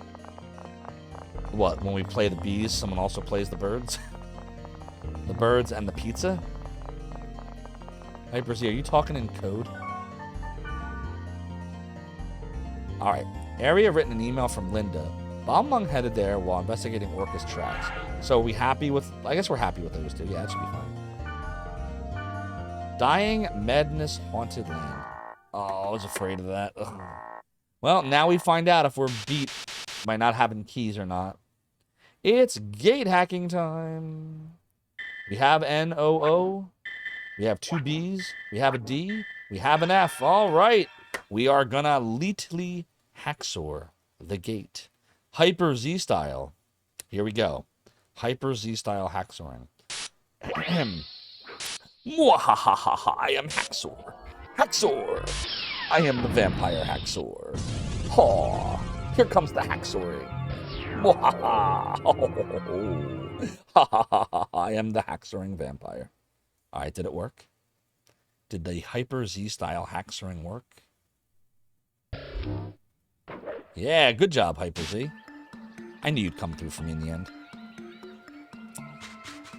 What, when we play the bees, someone also plays the birds? The birds and the pizza? Hyper Z, are you talking in code? Alright. Area written an email from Linda. Balmung headed there while investigating Orcus tracks. So are we happy with... I guess we're happy with those two. Yeah, that should be fine. Dying Madness Haunted Land. Oh, I was afraid of that. Ugh. Well, now we find out if we're beat by not having keys or not. It's gate hacking time. We have N-O-O. We have two B's. We have a D. We have an F. All right. We are gonna Leetly Hacksaw the gate. Hyper Z style. Here we go. Hyper Z style hacksawing. Mwahahaha, I am Hacksaw. Hacksaw. I am the vampire Hacksaw. Haw. Here comes the hacksawing. I am the hacksawing vampire. Alright, did it work? Did the Hyper Z style hacksawing work? Yeah, good job, Hyper Z. I knew you'd come through for me in the end.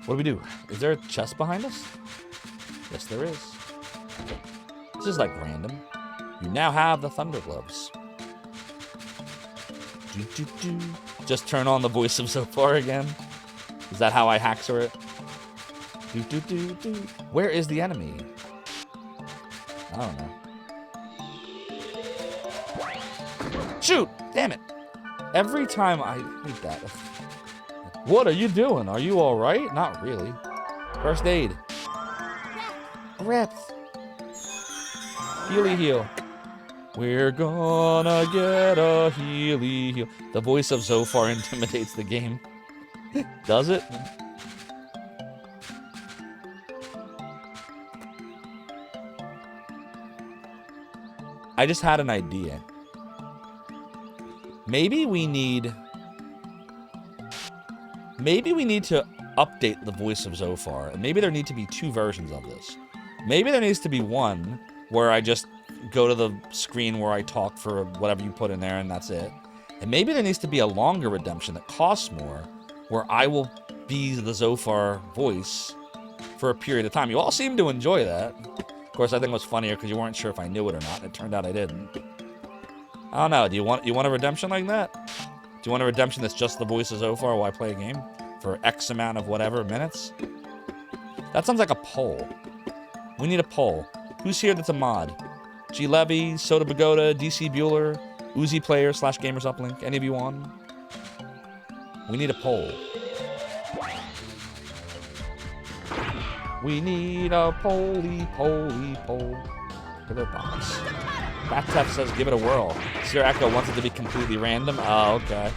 What do we do? Is there a chest behind us? Yes, there is. This is like random. You now have the Thunder Gloves. Just turn on the voice of Zophar again. Is that how I hacksaw it? Where is the enemy? I don't know. Shoot! Damn it! Every time I hate that. What are you doing? Are you alright? Not really. First aid. Reps. Healy heal. We're gonna get a healy heal. The voice of Zophar intimidates the game. Does it? I just had an idea. Maybe we need to update the voice of Zophar. And maybe there need to be 2 versions of this. Maybe there needs to be one where I just go to the screen where I talk for whatever you put in there and that's it. And maybe there needs to be a longer redemption that costs more where I will be the Zophar voice for a period of time. You all seem to enjoy that. Of course, I think it was funnier because you weren't sure if I knew it or not. It turned out I didn't. I don't know. Do you want a redemption like that? Do you want a redemption that's just the voice of Zophar while I play a game for X amount of whatever minutes? That sounds like a poll. We need a poll. Who's here that's a mod? G Levy, Soda Pagoda, DC Bueller, Uzi Player / Gamers Uplink. Any of you on? We need a poll. We need a poly poll. Look at their box. Battef says give it a whirl. Sir Echo wants it to be completely random. Oh, okay.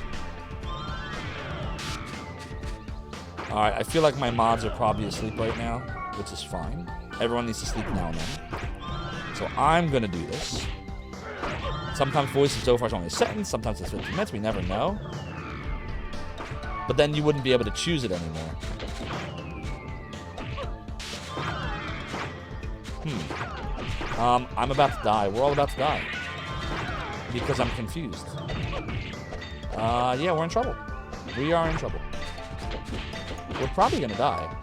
Alright, I feel like my mods are probably asleep right now, which is fine. Everyone needs to sleep now and then. So I'm gonna do this. Sometimes voice of Zophar is only a sentence, sometimes it's 15 minutes, we never know. But then you wouldn't be able to choose it anymore. I'm about to die. We're all about to die. Because I'm confused. Yeah, we're in trouble. We are in trouble. We're probably gonna die.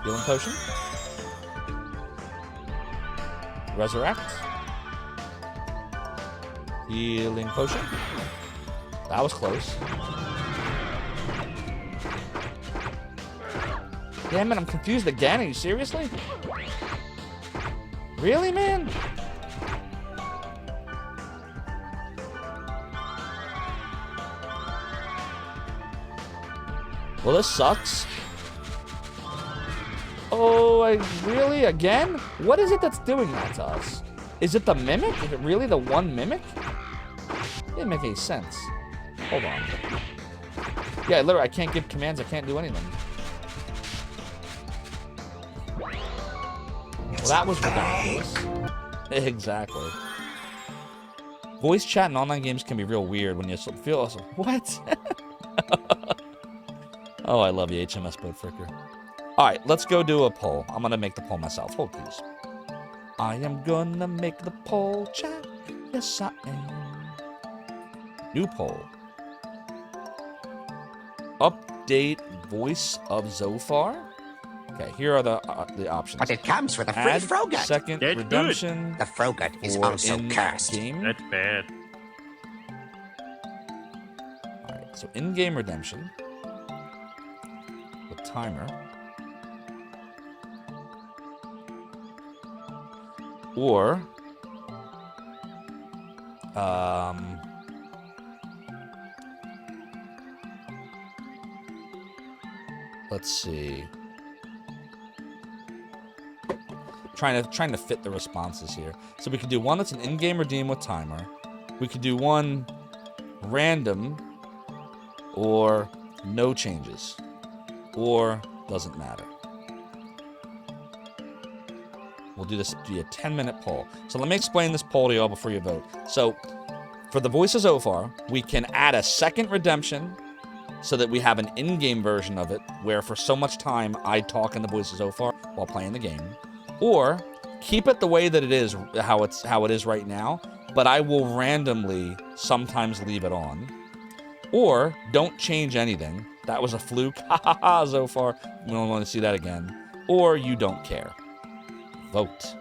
Healing potion. Resurrect. Healing potion. That was close. Damn it, I'm confused again. Are you seriously? Really, man? Well, this sucks. Oh, really? Again? What is it that's doing that to us? Is it the mimic? Is it really the one mimic? Didn't make any sense. Hold on. Yeah, literally, I can't give commands. I can't do anything. Well, that was ridiculous. Exactly. Voice chat in online games can be real weird when you feel... What? Oh, I love you, HMS Boat Fricker. Alright, let's go do a poll. I'm gonna make the poll myself. Hold, please. I am gonna make the poll, chat. Yes, I am. New poll. Update voice of Zophar. Okay, here are the options. But it comes with a free Add Frogut. second That's redemption. good. The Frogut is for also cursed. in-game. That's bad. Alright, so in-game redemption. With timer. Or... let's see. Trying to fit the responses here. So we could do one that's an in-game redeem with timer. We could do one random or no changes or doesn't matter. We'll do this be a 10-minute poll. So let me explain this poll to y'all before you vote. So for the voice of Zophar, we can add a second redemption so that we have an in-game version of it where for so much time I talk in the voice of Zophar while playing the game. Or keep it the way that it is, how it is right now, but I will randomly sometimes leave it on. Or don't change anything. That was a fluke. Ha ha ha, Zophar. We don't want to see that again. Or you don't care. Vote.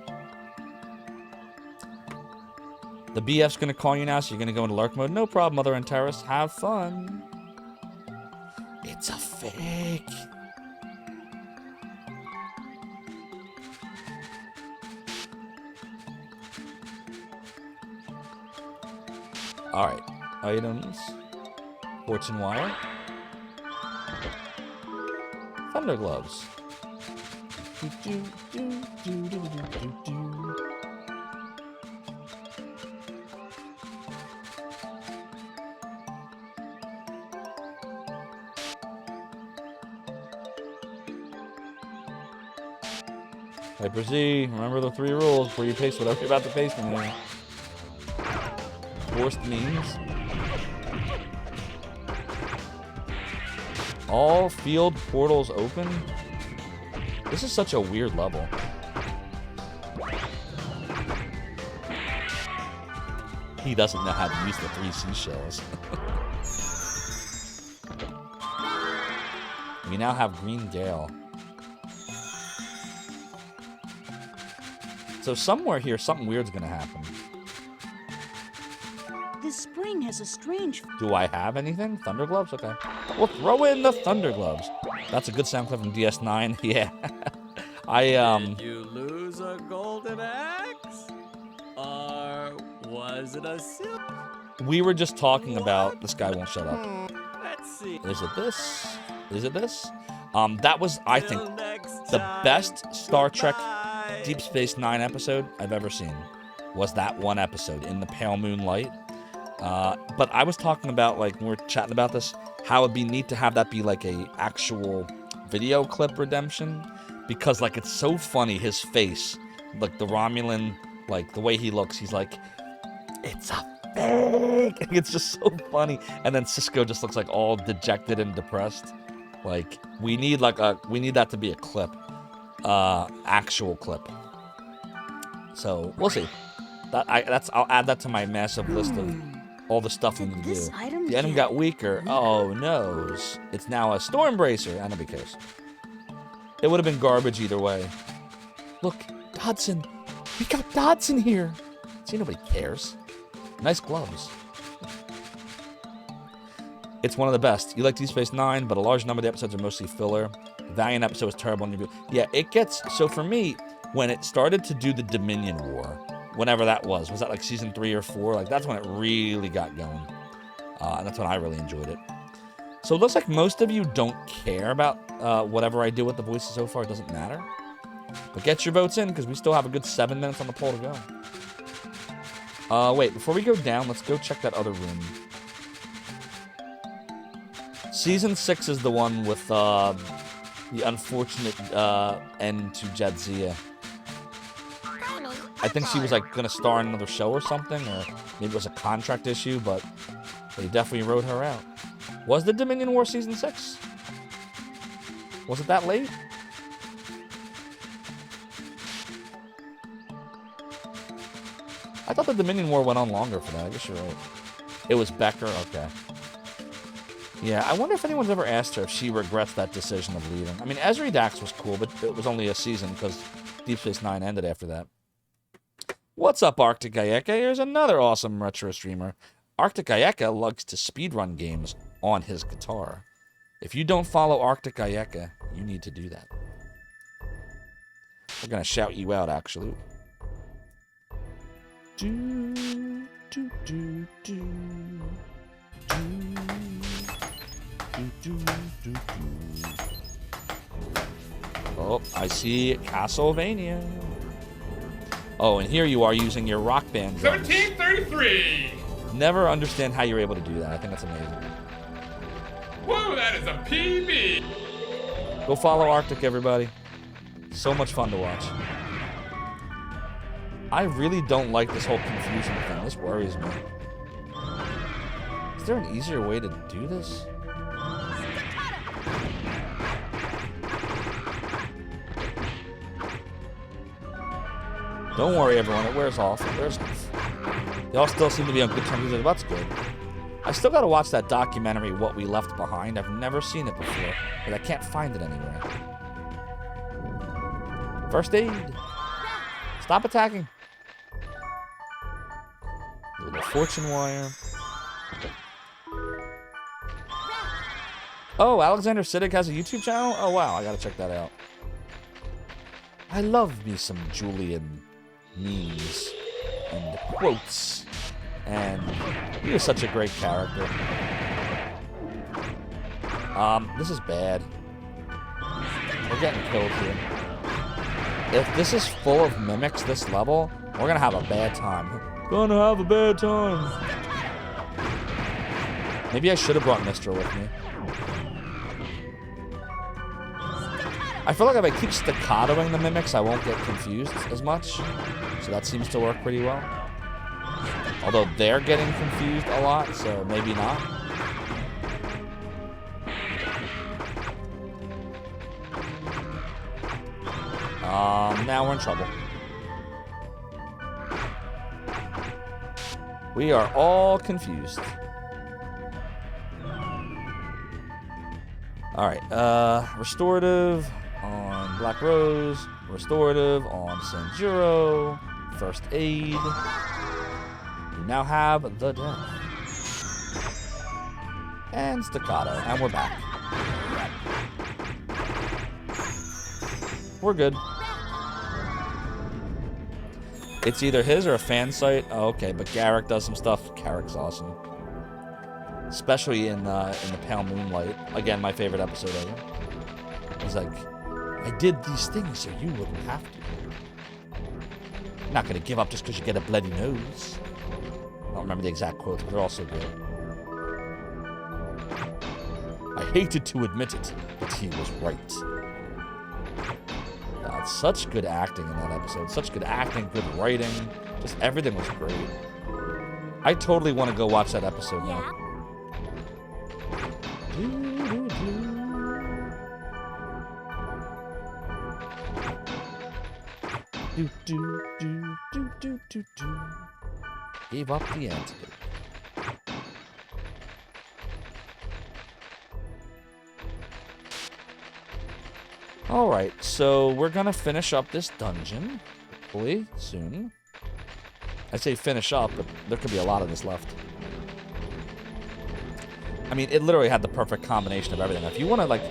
The BF's gonna call you now, so you're gonna go into lurk mode. No problem, Mother and Terrace. Have fun. It's a fake. Alright. Items. Fortune Wire. Thunder Gloves. Hyper Z, remember the 3 rules before you paste whatever you're about to paste in here. Forced memes. All field portals open. This is such a weird level. He doesn't know how to use the 3 seashells. We now have Green Gale. So somewhere here, something weird's gonna happen. This spring has a strange... Do I have anything? Thunder Gloves? Okay. We'll throw in the Thunder Gloves. That's a good sound clip from DS9. Yeah. Did you lose a golden axe? Or was it a silk? We were just talking about... This guy won't shut up. Let's see. Is it this? Is it this? That was, I think, the best Star Trek Deep Space Nine episode I've ever seen. Was that one episode in the pale moonlight. But I was talking about, like, when we were chatting about this, how it'd be neat to have that be like a actual video clip redemption, because like it's so funny, his face, like the Romulan, like the way he looks, he's like, it's a fake. It's just so funny. And then Cisco just looks like all dejected and depressed. Like we need that to be a clip, actual clip. So we'll see. I'll add that to my massive list of all the stuff we need to do. The enemy got weaker. Oh, noes. It's now a Storm Bracer. And nobody cares. It would have been garbage either way. Look, Dodson. We got Dodson here. See, nobody cares. Nice gloves. It's one of the best. You like Deep Space Nine, but a large number of the episodes are mostly filler. The Valiant episode was terrible in review. Yeah, it gets... So for me, when it started to do the Dominion War, whenever that was that like season 3 or 4? Like, that's when it really got going. And that's when I really enjoyed it. So it looks like most of you don't care about whatever I do with the voices so far. It doesn't matter. But get your votes in, because we still have a good 7 minutes on the poll to go. Wait, before we go down, let's go check that other room. Season 6 is the one with the unfortunate end to Jadzia. I think she was like gonna star in another show or something, or maybe it was a contract issue, but they definitely wrote her out. Was the Dominion War Season 6? Was it that late? I thought the Dominion War went on longer for that. I guess you're right. It was Becker? Okay. Yeah, I wonder if anyone's ever asked her if she regrets that decision of leaving. I mean, Ezri Dax was cool, but it was only a season because Deep Space Nine ended after that. What's up, Arctic Ayeka? Here's another awesome retro streamer. Arctic Ayeka likes to speedrun games on his guitar. If you don't follow Arctic Ayeka, you need to do that. We're going to shout you out, actually. Do, do, do, do, do. Oh, I see Castlevania. Oh, and here you are using your Rock Band drums. 1733! Never understand how you're able to do that. I think that's amazing. Whoa, that is a PB! Go follow Arctic, everybody. So much fun to watch. I really don't like this whole confusion thing. This worries me. Is there an easier way to do this? Don't worry, everyone. It wears off. It wears off. They all still seem to be on good terms. That's good. I still got to watch that documentary, What We Left Behind. I've never seen it before, but I can't find it anywhere. First aid. Stop attacking. A little fortune wire. Oh, Alexander Siddig has a YouTube channel? Oh, wow. I got to check that out. I love me some Julian memes and quotes, and he was such a great character. This is bad. We're getting killed here. if this is full of mimics, this level, we're gonna have a bad time. Gonna have a bad time. Maybe I should have brought Mr. with me. I feel like if I keep staccatoing the mimics, I won't get confused as much. So that seems to work pretty well. Although they're getting confused a lot, so maybe not. Now we're in trouble. We are all confused. Alright, restorative on Black Rose, restorative on Sanjuro, first aid. We now have the death. And staccato, and we're back. We're good. It's either his or a fan site. Oh, okay, but Garrick does some stuff. Garrick's awesome. Especially in the Pale Moonlight. Again, my favorite episode ever. He's like, I did these things so you wouldn't have to. You're not going to give up just because you get a bloody nose. I don't remember the exact quotes, but they're all so good. I hated to admit it, but he was right. God, such good acting in that episode. Such good acting, good writing. Just everything was great. I totally want to go watch that episode now. Gave up the antidote. Alright, so we're gonna finish up this dungeon, hopefully, soon. I say finish up, but there could be a lot of this left. I mean, it literally had the perfect combination of everything. If you want to, like,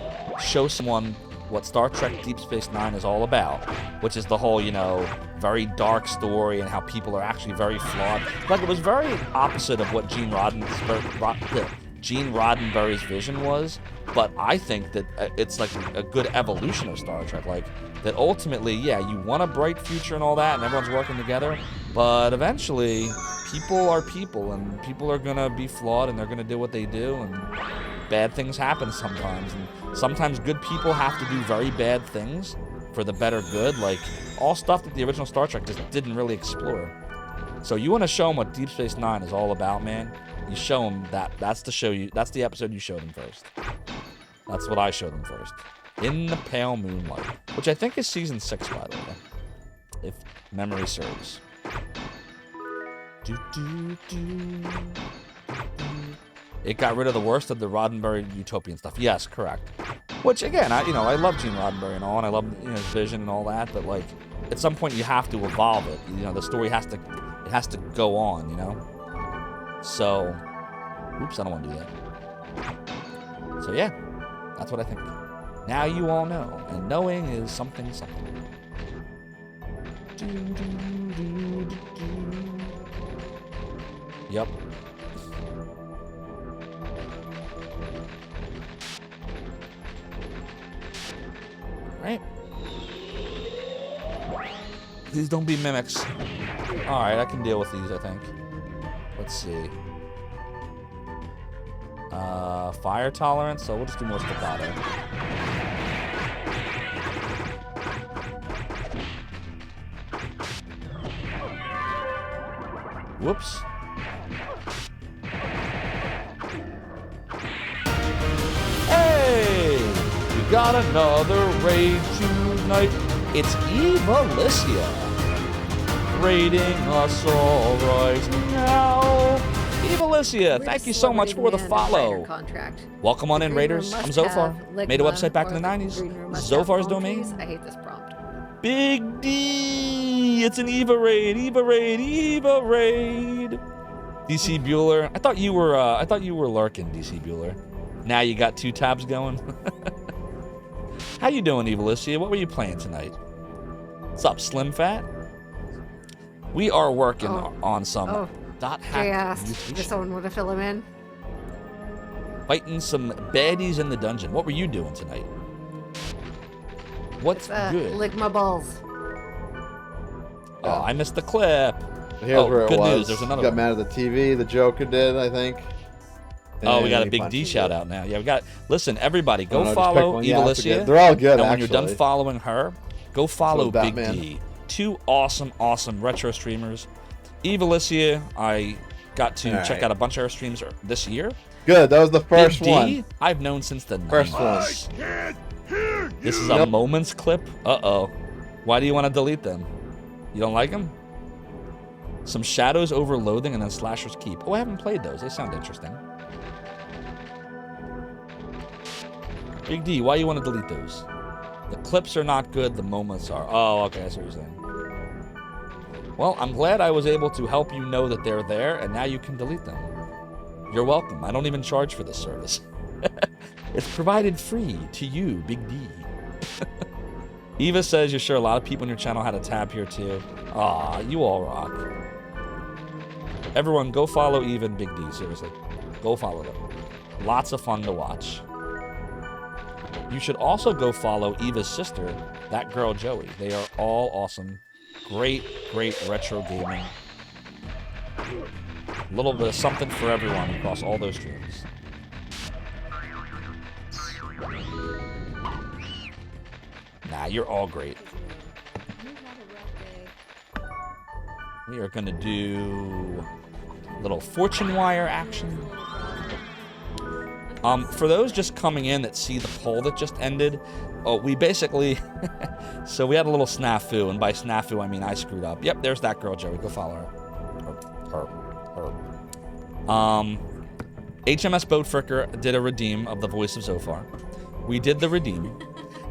show someone what Star Trek Deep Space Nine is all about, which is the whole, you know, very dark story and how people are actually very flawed. Like, it was very opposite of what Gene Roddenberry's vision was, but I think that it's like a good evolution of Star Trek. Like, that ultimately, yeah, you want a bright future and all that, and everyone's working together, but eventually, people are people, and people are gonna be flawed, and they're gonna do what they do, and bad things happen sometimes, and sometimes good people have to do very bad things for the better good, like all stuff that the original Star Trek just didn't really explore. So you want to show them what Deep Space Nine is all about, man. You show them that. That's the episode you show them first. That's what I show them first. In the Pale Moonlight, which I think is season 6, by the way, if memory serves. It got rid of the worst of the Roddenberry utopian stuff. Yes, correct. Which again, I love Gene Roddenberry and all, and I love his vision and all that. But like, at some point you have to evolve it. You know, the story has to go on. You know. So, oops, I don't want to do that. So yeah, that's what I think. Now you all know, and knowing is something. Yep. Right. These don't be mimics. Alright, I can deal with these, I think. Let's see. Fire tolerance, so we'll just do more staccato. Whoops. Hey! We got another raid tonight. It's Eva Licia raiding us all right now. Eva Licia, thank you so much for the follow. Welcome on in, Raiders. I'm Zophar. Made a website back in the 90s. Zophar's domain. I hate this prompt. Big D! It's an Eva raid, Eva raid, Eva raid. DC Bueller. I thought you were lurking, DC Bueller. Now you got 2 tabs going. How you doing, Eva Licia? What were you playing tonight? What's up, Slim Fat? We are working on some dot hack mutation. Just someone want to fill him in. Fighting some baddies in the dungeon. What were you doing tonight? What's good? Lick my balls. Oh, I missed the clip. Here's where it good was. news. There's another Got one. mad at the TV. The Joker did, I think. Oh, we And got a he Big D punches shout it. out now. Yeah, we got. Listen, everybody, go No, just pick follow one. Yeah, I Evilicia. forget. They're all good, And when you're done actually. following her, go follow So is Big Batman. D. 2 awesome retro streamers. Evilicia, I got to All check right. out a bunch of her streams this year. Good. That was the first Big D, one. I've known since the First 90s. one. This is a moments clip. Uh-oh. Why do you want to delete them? You don't like them? Some Shadows over Loathing and then Slasher's Keep. Oh, I haven't played those. They sound interesting. Big D, why you want to delete those? The clips are not good, the moments are. Oh, okay, that's what you're saying. Well, I'm glad I was able to help you know that they're there, and now you can delete them. You're welcome. I don't even charge for this service. It's provided free to you, Big D. Eva says you're sure a lot of people on your channel had a tab here too. Aw, you all rock. Everyone, go follow Eva and Big D, seriously. Go follow them. Lots of fun to watch. You should also go follow Eva's sister, that girl Joey. They are all awesome. Great retro gaming. A little bit of something for everyone across all those streams. Nah, you're all great. We are going to do a little fortune wire action. For those just coming in that see the poll that just ended, we basically, so we had a little snafu, and by snafu I mean I screwed up. Yep, there's that girl, Joey. Go follow her. HMS Boatfricker did a redeem of the voice of Zophar. We did the redeem,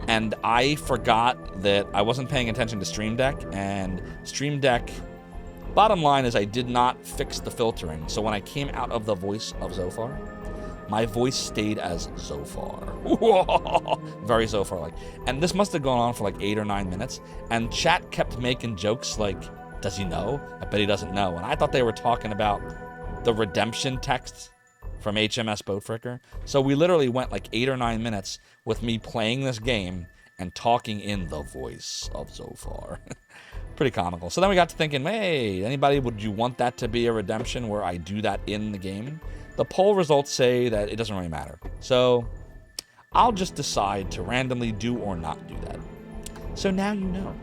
and I forgot that I wasn't paying attention to Stream Deck, and Stream Deck, bottom line is I did not fix the filtering, so when I came out of the voice of Zophar, my voice stayed as Zophar. Very Zophar-like. And this must have gone on for like 8 or 9 minutes. And chat kept making jokes like, does he know? I bet he doesn't know. And I thought they were talking about the redemption text from HMS Boatfricker. So we literally went like 8 or 9 minutes with me playing this game and talking in the voice of Zophar. Pretty comical. So then we got to thinking, hey, anybody, would you want that to be a redemption where I do that in the game? The poll results say that it doesn't really matter. So I'll just decide to randomly do or not do that. So now you know.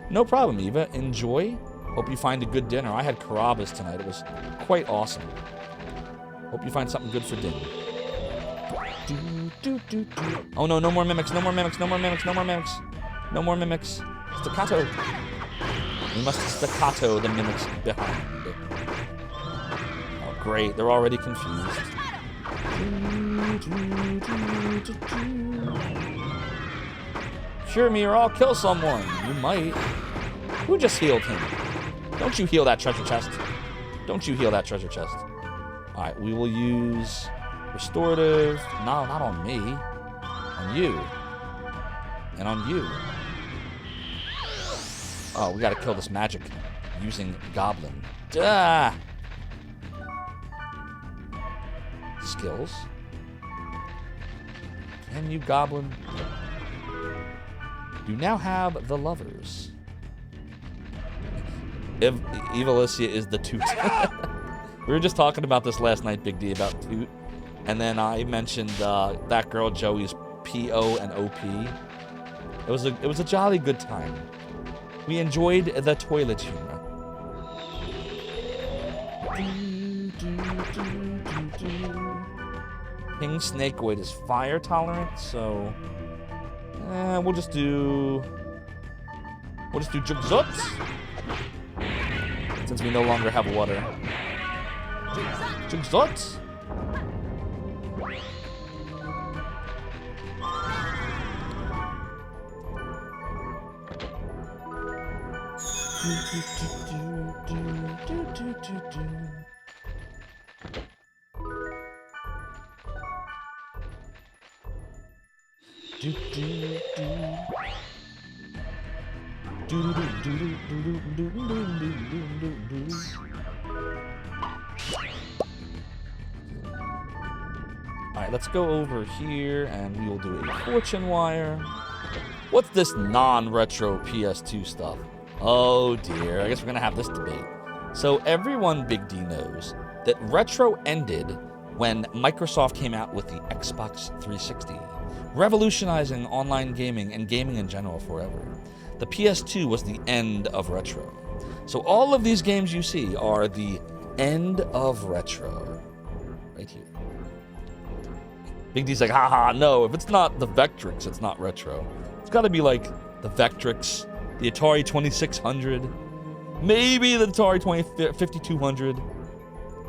No problem, Eva. Enjoy. Hope you find a good dinner. I had Carrabba's tonight. It was quite awesome. Hope you find something good for dinner. Oh no, no more mimics, no more mimics, no more mimics, no more mimics. No more mimics. Staccato. We must staccato the mimics behind. Oh, great. They're already confused. Cure me or I'll kill someone. You might. Who just healed him? Don't you heal that treasure chest. Don't you heal that treasure chest. Alright, we will use restorative. No, not on me. On you. And on you. Oh, we gotta kill this magic using Goblin. Duh! Skills. Can you, Goblin? You now have the lovers. Evilicia is the toot. We were just talking about this last night, Big D, about toot. And then I mentioned that girl Joey's PO and OP. It was a jolly good time. We enjoyed the toilet humor. King Snakewood is fire tolerant, so we'll just do Jugzut, since we no longer have water. Jugzut. Alright, let's go over here and we will do a fortune wire. What's this non-retro PS2 stuff? Oh dear, I guess we're gonna have this debate. So everyone, Big D, knows that retro ended when Microsoft came out with the Xbox 360, revolutionizing online gaming and gaming in general forever. The PS2 was the end of retro. So all of these games you see are the end of retro. Right here. Big D's like, haha, no, if it's not the Vectrix, it's not retro. It's gotta be like the Vectrix, the Atari 2600, maybe the Atari 5200,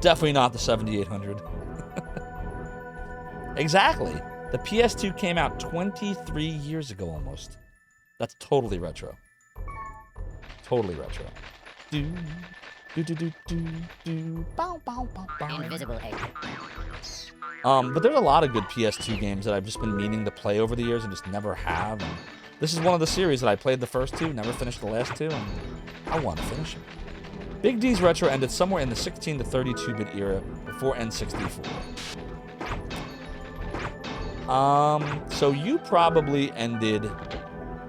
definitely not the 7800. Exactly. The PS2 came out 23 years ago almost. That's totally retro. Totally retro. Invisible egg. But there's a lot of good PS2 games that I've just been meaning to play over the years and just never have. And this is one of the series that I played the first two, never finished the last two, and I want to finish them. Big D's retro ended somewhere in the 16 to 32-bit era before N64. So you probably ended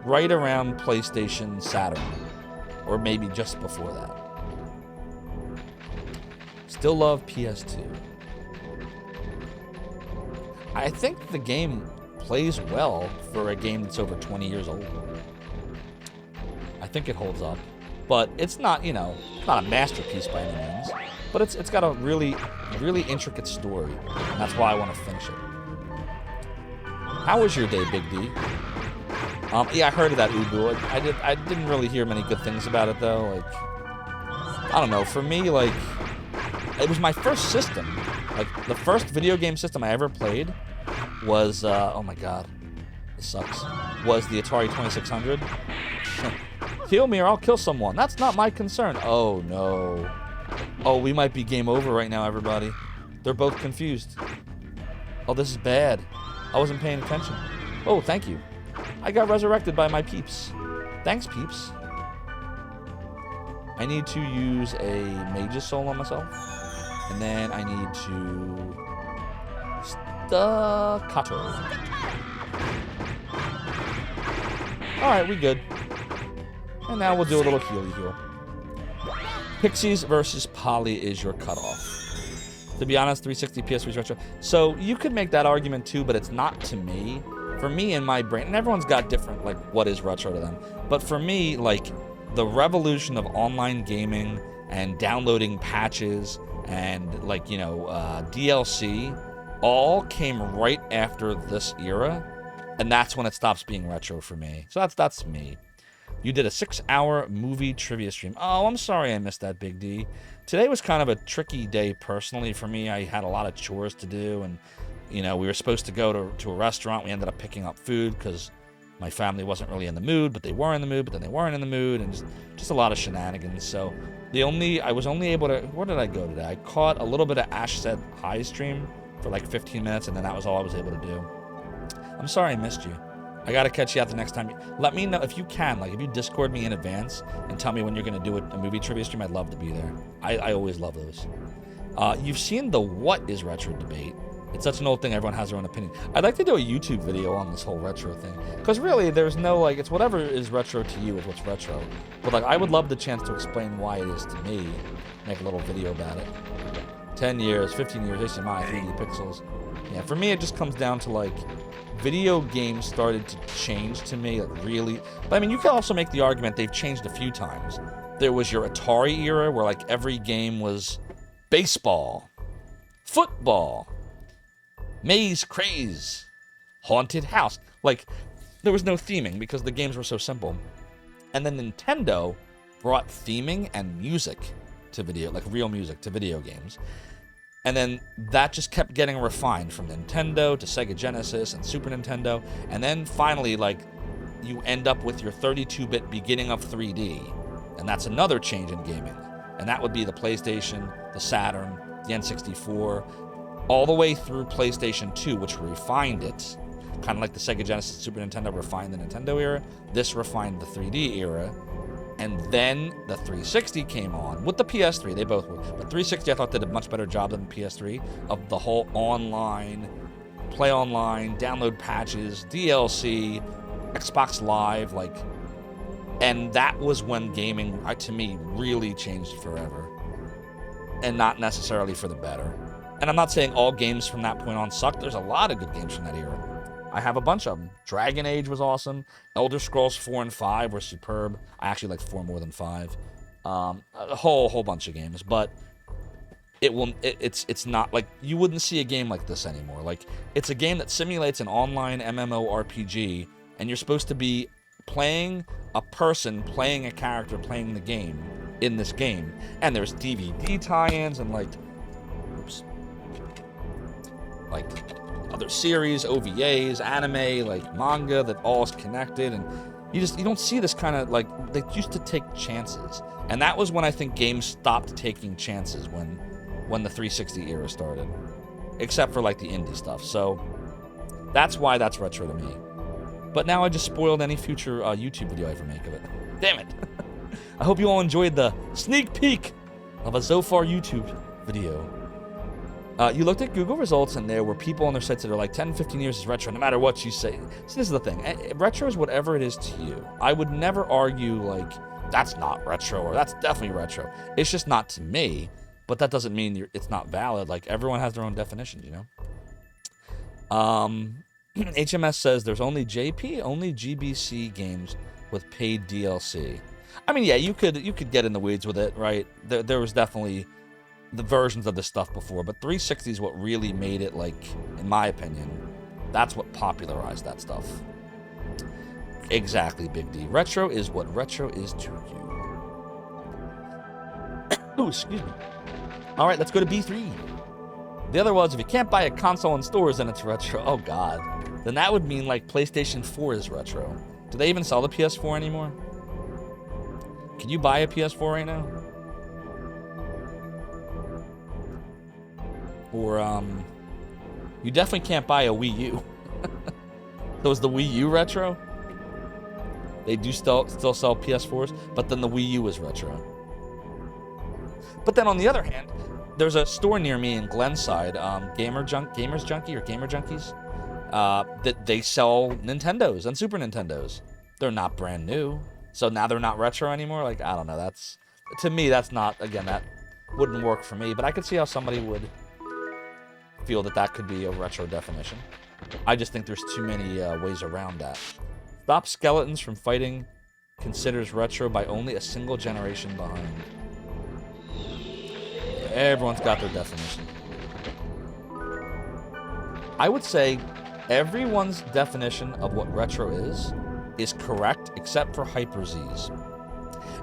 right around PlayStation Saturn, or maybe just before that. Still love PS2. I think the game plays well for a game that's over 20 years old. I think it holds up, but it's not, not a masterpiece by any means, but it's got a really, really intricate story, and that's why I want to finish it. How was your day, Big D? Yeah, I heard of that Ubu. I didn't really hear many good things about it though. Like, I don't know. For me, like, it was my first system. Like, the first video game system I ever played was, oh my god, this sucks, was the Atari 2600. Heal me or I'll kill someone. That's not my concern. Oh no. Oh, we might be game over right now, everybody. They're both confused. Oh, this is bad. I wasn't paying attention. Oh, thank you. I got resurrected by my peeps. Thanks, peeps. I need to use a Mage's Soul on myself. And then I need to... Staccato. Alright, we good. And now we'll do a little heal. Pixies versus Polly is your cutoff. To be honest, 360 PS3 is retro. So you could make that argument too, but it's not to me. For me, in my brain, and everyone's got different, like, what is retro to them. But for me, like, the revolution of online gaming and downloading patches and, like, DLC all came right after this era. And that's when it stops being retro for me. So that's me. You did a 6-hour movie trivia stream. Oh, I'm sorry I missed that, Big D. Today was kind of a tricky day personally for me. I had a lot of chores to do, and we were supposed to go to a restaurant. We ended up picking up food because my family wasn't really in the mood, but they were in the mood, but then they weren't in the mood, and just a lot of shenanigans. So I was only able to, where did I go today? I caught a little bit of Ash Said Hi stream for like 15 minutes, and then that was all I was able to do. I'm sorry I missed you. I gotta catch you out the next time. Let me know if you can, like, if you Discord me in advance and tell me when you're gonna do a movie trivia stream, I'd love to be there. I always love those. You've seen the what is retro debate. It's such an old thing, everyone has their own opinion. I'd like to do a YouTube video on this whole retro thing. Because really, there's no, like, it's whatever is retro to you is what's retro. But, like, I would love the chance to explain why it is to me. Make a little video about it. 10 years, 15 years, HDMI, 3D pixels. Yeah, for me, it just comes down to, like, video games started to change to me, like, really. But I mean, you can also make the argument they've changed a few times. There was your Atari era where, like, every game was baseball, football, maze craze, haunted house. Like, there was no theming because the games were so simple. And then Nintendo brought theming and music to video, like real music to video games. And then that just kept getting refined from Nintendo to Sega Genesis and Super Nintendo. And then finally, like, you end up with your 32-bit beginning of 3D. And that's another change in gaming. And that would be the PlayStation, the Saturn, the N64, all the way through PlayStation 2, which refined it. Kind of like the Sega Genesis and Super Nintendo refined the Nintendo era. This refined the 3D era. And then the 360 came on with the PS3. They both were. But 360, I thought, did a much better job than the PS3 of the whole online, play online, download patches, DLC, Xbox Live, like, and that was when gaming, to me, really changed forever. And not necessarily for the better. And I'm not saying all games from that point on sucked. There's a lot of good games from that era. I have a bunch of them. Dragon Age was awesome. Elder Scrolls 4 and 5 were superb. I actually like 4 more than 5. A whole bunch of games, but it's not like, you wouldn't see a game like this anymore. Like, it's a game that simulates an online MMORPG, and you're supposed to be playing a person, playing a character, playing the game in this game. And there's DVD tie-ins and like other series, OVAs, anime, like manga, that all is connected, and you don't see this kind of, like, they used to take chances. And that was when I think games stopped taking chances, when the 360 era started. Except for like the indie stuff. So that's why that's retro to me. But now I just spoiled any future YouTube video I ever make of it. Damn it. I hope you all enjoyed the sneak peek of a Zophar YouTube video. You looked at Google results, and there were people on their sites that are like 10, 15 years is retro, no matter what you say. See, this is the thing. Retro is whatever it is to you. I would never argue, like, that's not retro, or that's definitely retro. It's just not to me, but that doesn't mean it's not valid. Like, everyone has their own definitions, you know? HMS says there's only GBC games with paid DLC. I mean, yeah, you could get in the weeds with it, right? There was definitely the versions of this stuff before, but 360 is what really made it, like, in my opinion, that's what popularized that stuff. Exactly, Big D. Retro is what retro is to you. Oh, excuse me. All right, let's go to B3. The other was, if you can't buy a console in stores, then it's retro. Oh, God. Then that would mean, like, PlayStation 4 is retro. Do they even sell the PS4 anymore? Can you buy a PS4 right now? Or, you definitely can't buy a Wii U. So is the Wii U retro? They do still sell PS4s, but then the Wii U is retro. But then on the other hand, there's a store near me in Glenside, Gamer Junkies, that they sell Nintendos and Super Nintendos. They're not brand new, so now they're not retro anymore. Like, I don't know. To me, that's not, again, that wouldn't work for me. But I could see how somebody would feel that could be a retro definition. I just think there's too many ways around that. Stop Skeletons from Fighting considers retro by only a single generation behind. Everyone's got their definition. I would say everyone's definition of what retro is correct, except for Hyper Z's.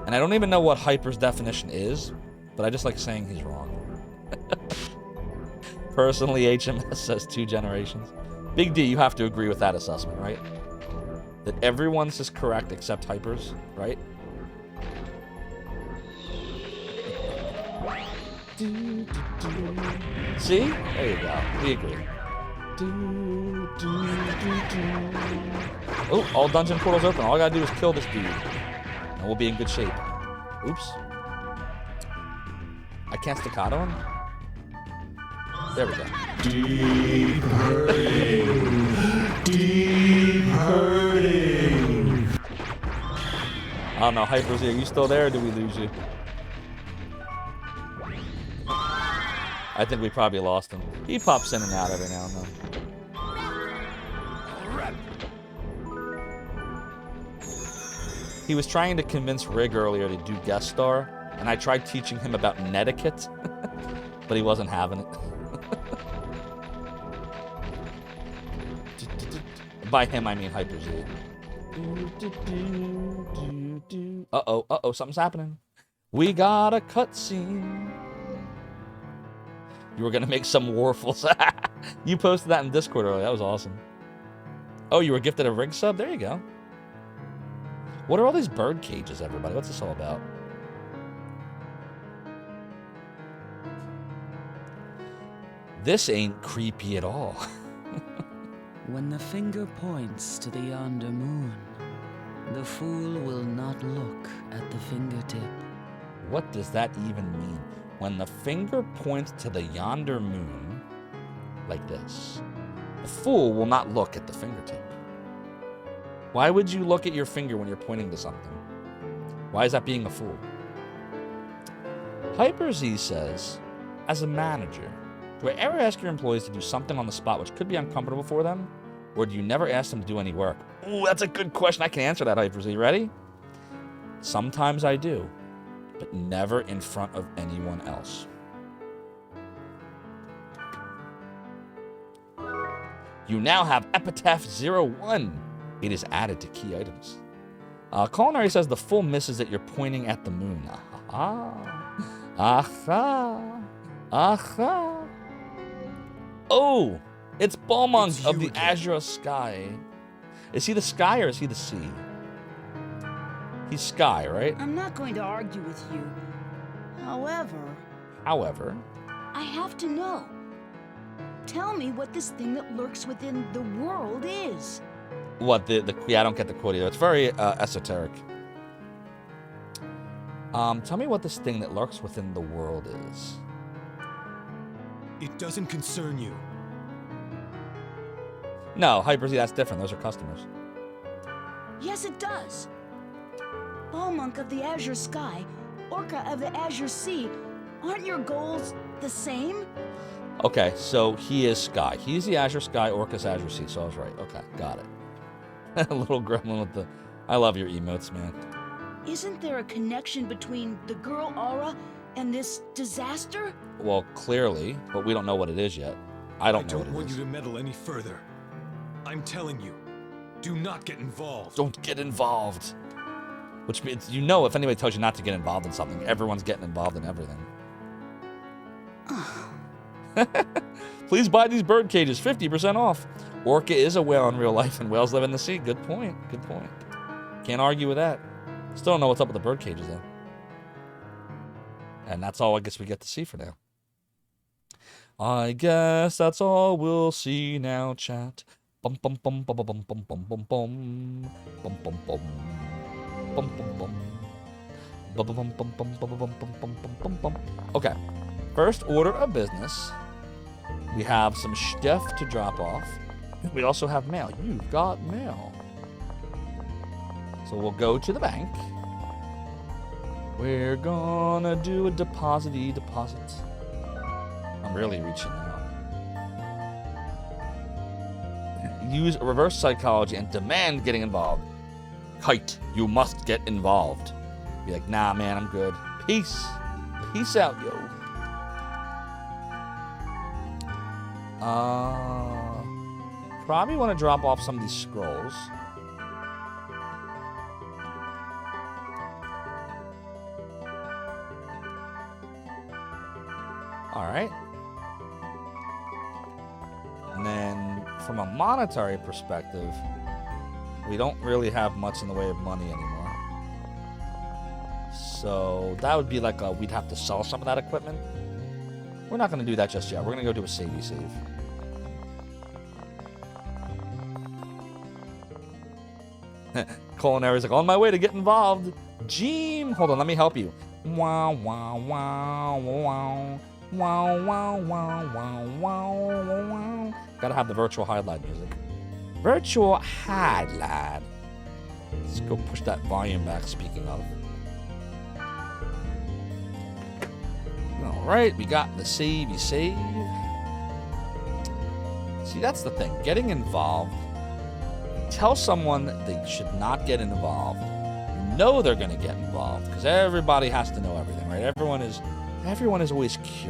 And I don't even know what Hyper's definition is, but I just like saying he's wrong. Personally, HMS says 2 generations. Big D, you have to agree with that assessment, right? That everyone's is correct except Hyper's, right? See? There you go. We agree. Oh, all dungeon portals open. All I gotta do is kill this dude, and we'll be in good shape. Oops. I can't staccato him? There we go. Deep hurting. Deep hurting. I don't know, Hyper Z, are you still there, or did we lose you? I think we probably lost him. He pops in and out every now and then. He was trying to convince Rig earlier to do guest star, and I tried teaching him about netiquette, but he wasn't having it. By him, I mean Hyper Z. Uh-oh, something's happening. We got a cutscene. You were gonna make some Warfels. You posted that in Discord earlier. That was awesome. Oh, you were gifted a Rig sub? There you go. What are all these bird cages, everybody? What's this all about? This ain't creepy at all. When the finger points to the yonder moon, the fool will not look at the fingertip. What does that even mean? When the finger points to the yonder moon, like this, the fool will not look at the fingertip. Why would you look at your finger when you're pointing to something? Why is that being a fool? Hyper Z says, as a manager, do I ever ask your employees to do something on the spot which could be uncomfortable for them? Or do you never ask them to do any work? Ooh, that's a good question. I can answer that, Hyper Z. Ready? Sometimes I do, but never in front of anyone else. You now have Epitaph 01. It is added to key items. Culinary says the full miss is that you're pointing at the moon. Aha. Aha. Aha. Oh, it's Balmonk of the Azure Sky. Is he the sky or is he the sea? He's sky, right? I'm not going to argue with you. However, I have to know. Tell me what this thing that lurks within the world is. What, yeah, I don't get the quote either. It's very esoteric. Tell me what this thing that lurks within the world is. It doesn't concern you. No, Hyper Z, that's different. Those are customers. Yes, it does. Balmonk of the Azure Sky, Orca of the Azure Sea, aren't your goals the same? Okay, so he is Sky. He's the Azure Sky, Orca's Azure Sea, so I was right. Okay, got it. A little gremlin with the... I love your emotes, man. Isn't there a connection between the girl Aura and this disaster? Well, clearly, but we don't know what it is yet. I don't know what it is. I don't want you to meddle any further. I'm telling you, do not get involved. Don't get involved. Which means, you know, if anybody tells you not to get involved in something, everyone's getting involved in everything. Please buy these bird cages, 50% off. Orca is a whale in real life, and whales live in the sea. Good point. Good point. Can't argue with that. Still don't know what's up with the bird cages, though. And that's all I guess we get to see for now. I guess that's all we'll see now, chat. Bum bum bum bum bum bum bum bum bum bum bum bum bum bum bum bum. Okay. First order of business. We have some stuff to drop off. We also have mail. You've got mail. So we'll go to the bank. We're gonna do a deposit-y deposit. I'm really reaching out. Use reverse psychology and demand getting involved. Kite, you must get involved. Be like, nah, man, I'm good. Peace. Peace out, yo. Probably want to drop off some of these scrolls. Alright. And then, from a monetary perspective, we don't really have much in the way of money anymore. So, that would be like we'd have to sell some of that equipment. We're not going to do that just yet. We're going to go do a savey save. Culinary's like, on my way to get involved. Jeem! Hold on, let me help you. Wow, wow, wow, wow. Wow, wow, wow, wow, wow, wow. Gotta have the virtual highlight music. Virtual highlight. Let's go push that volume back, speaking of. Alright, we got the savey save. See, that's the thing. Getting involved. Tell someone that they should not get involved. You know they're going to get involved because everybody has to know everything, right? Everyone is always curious.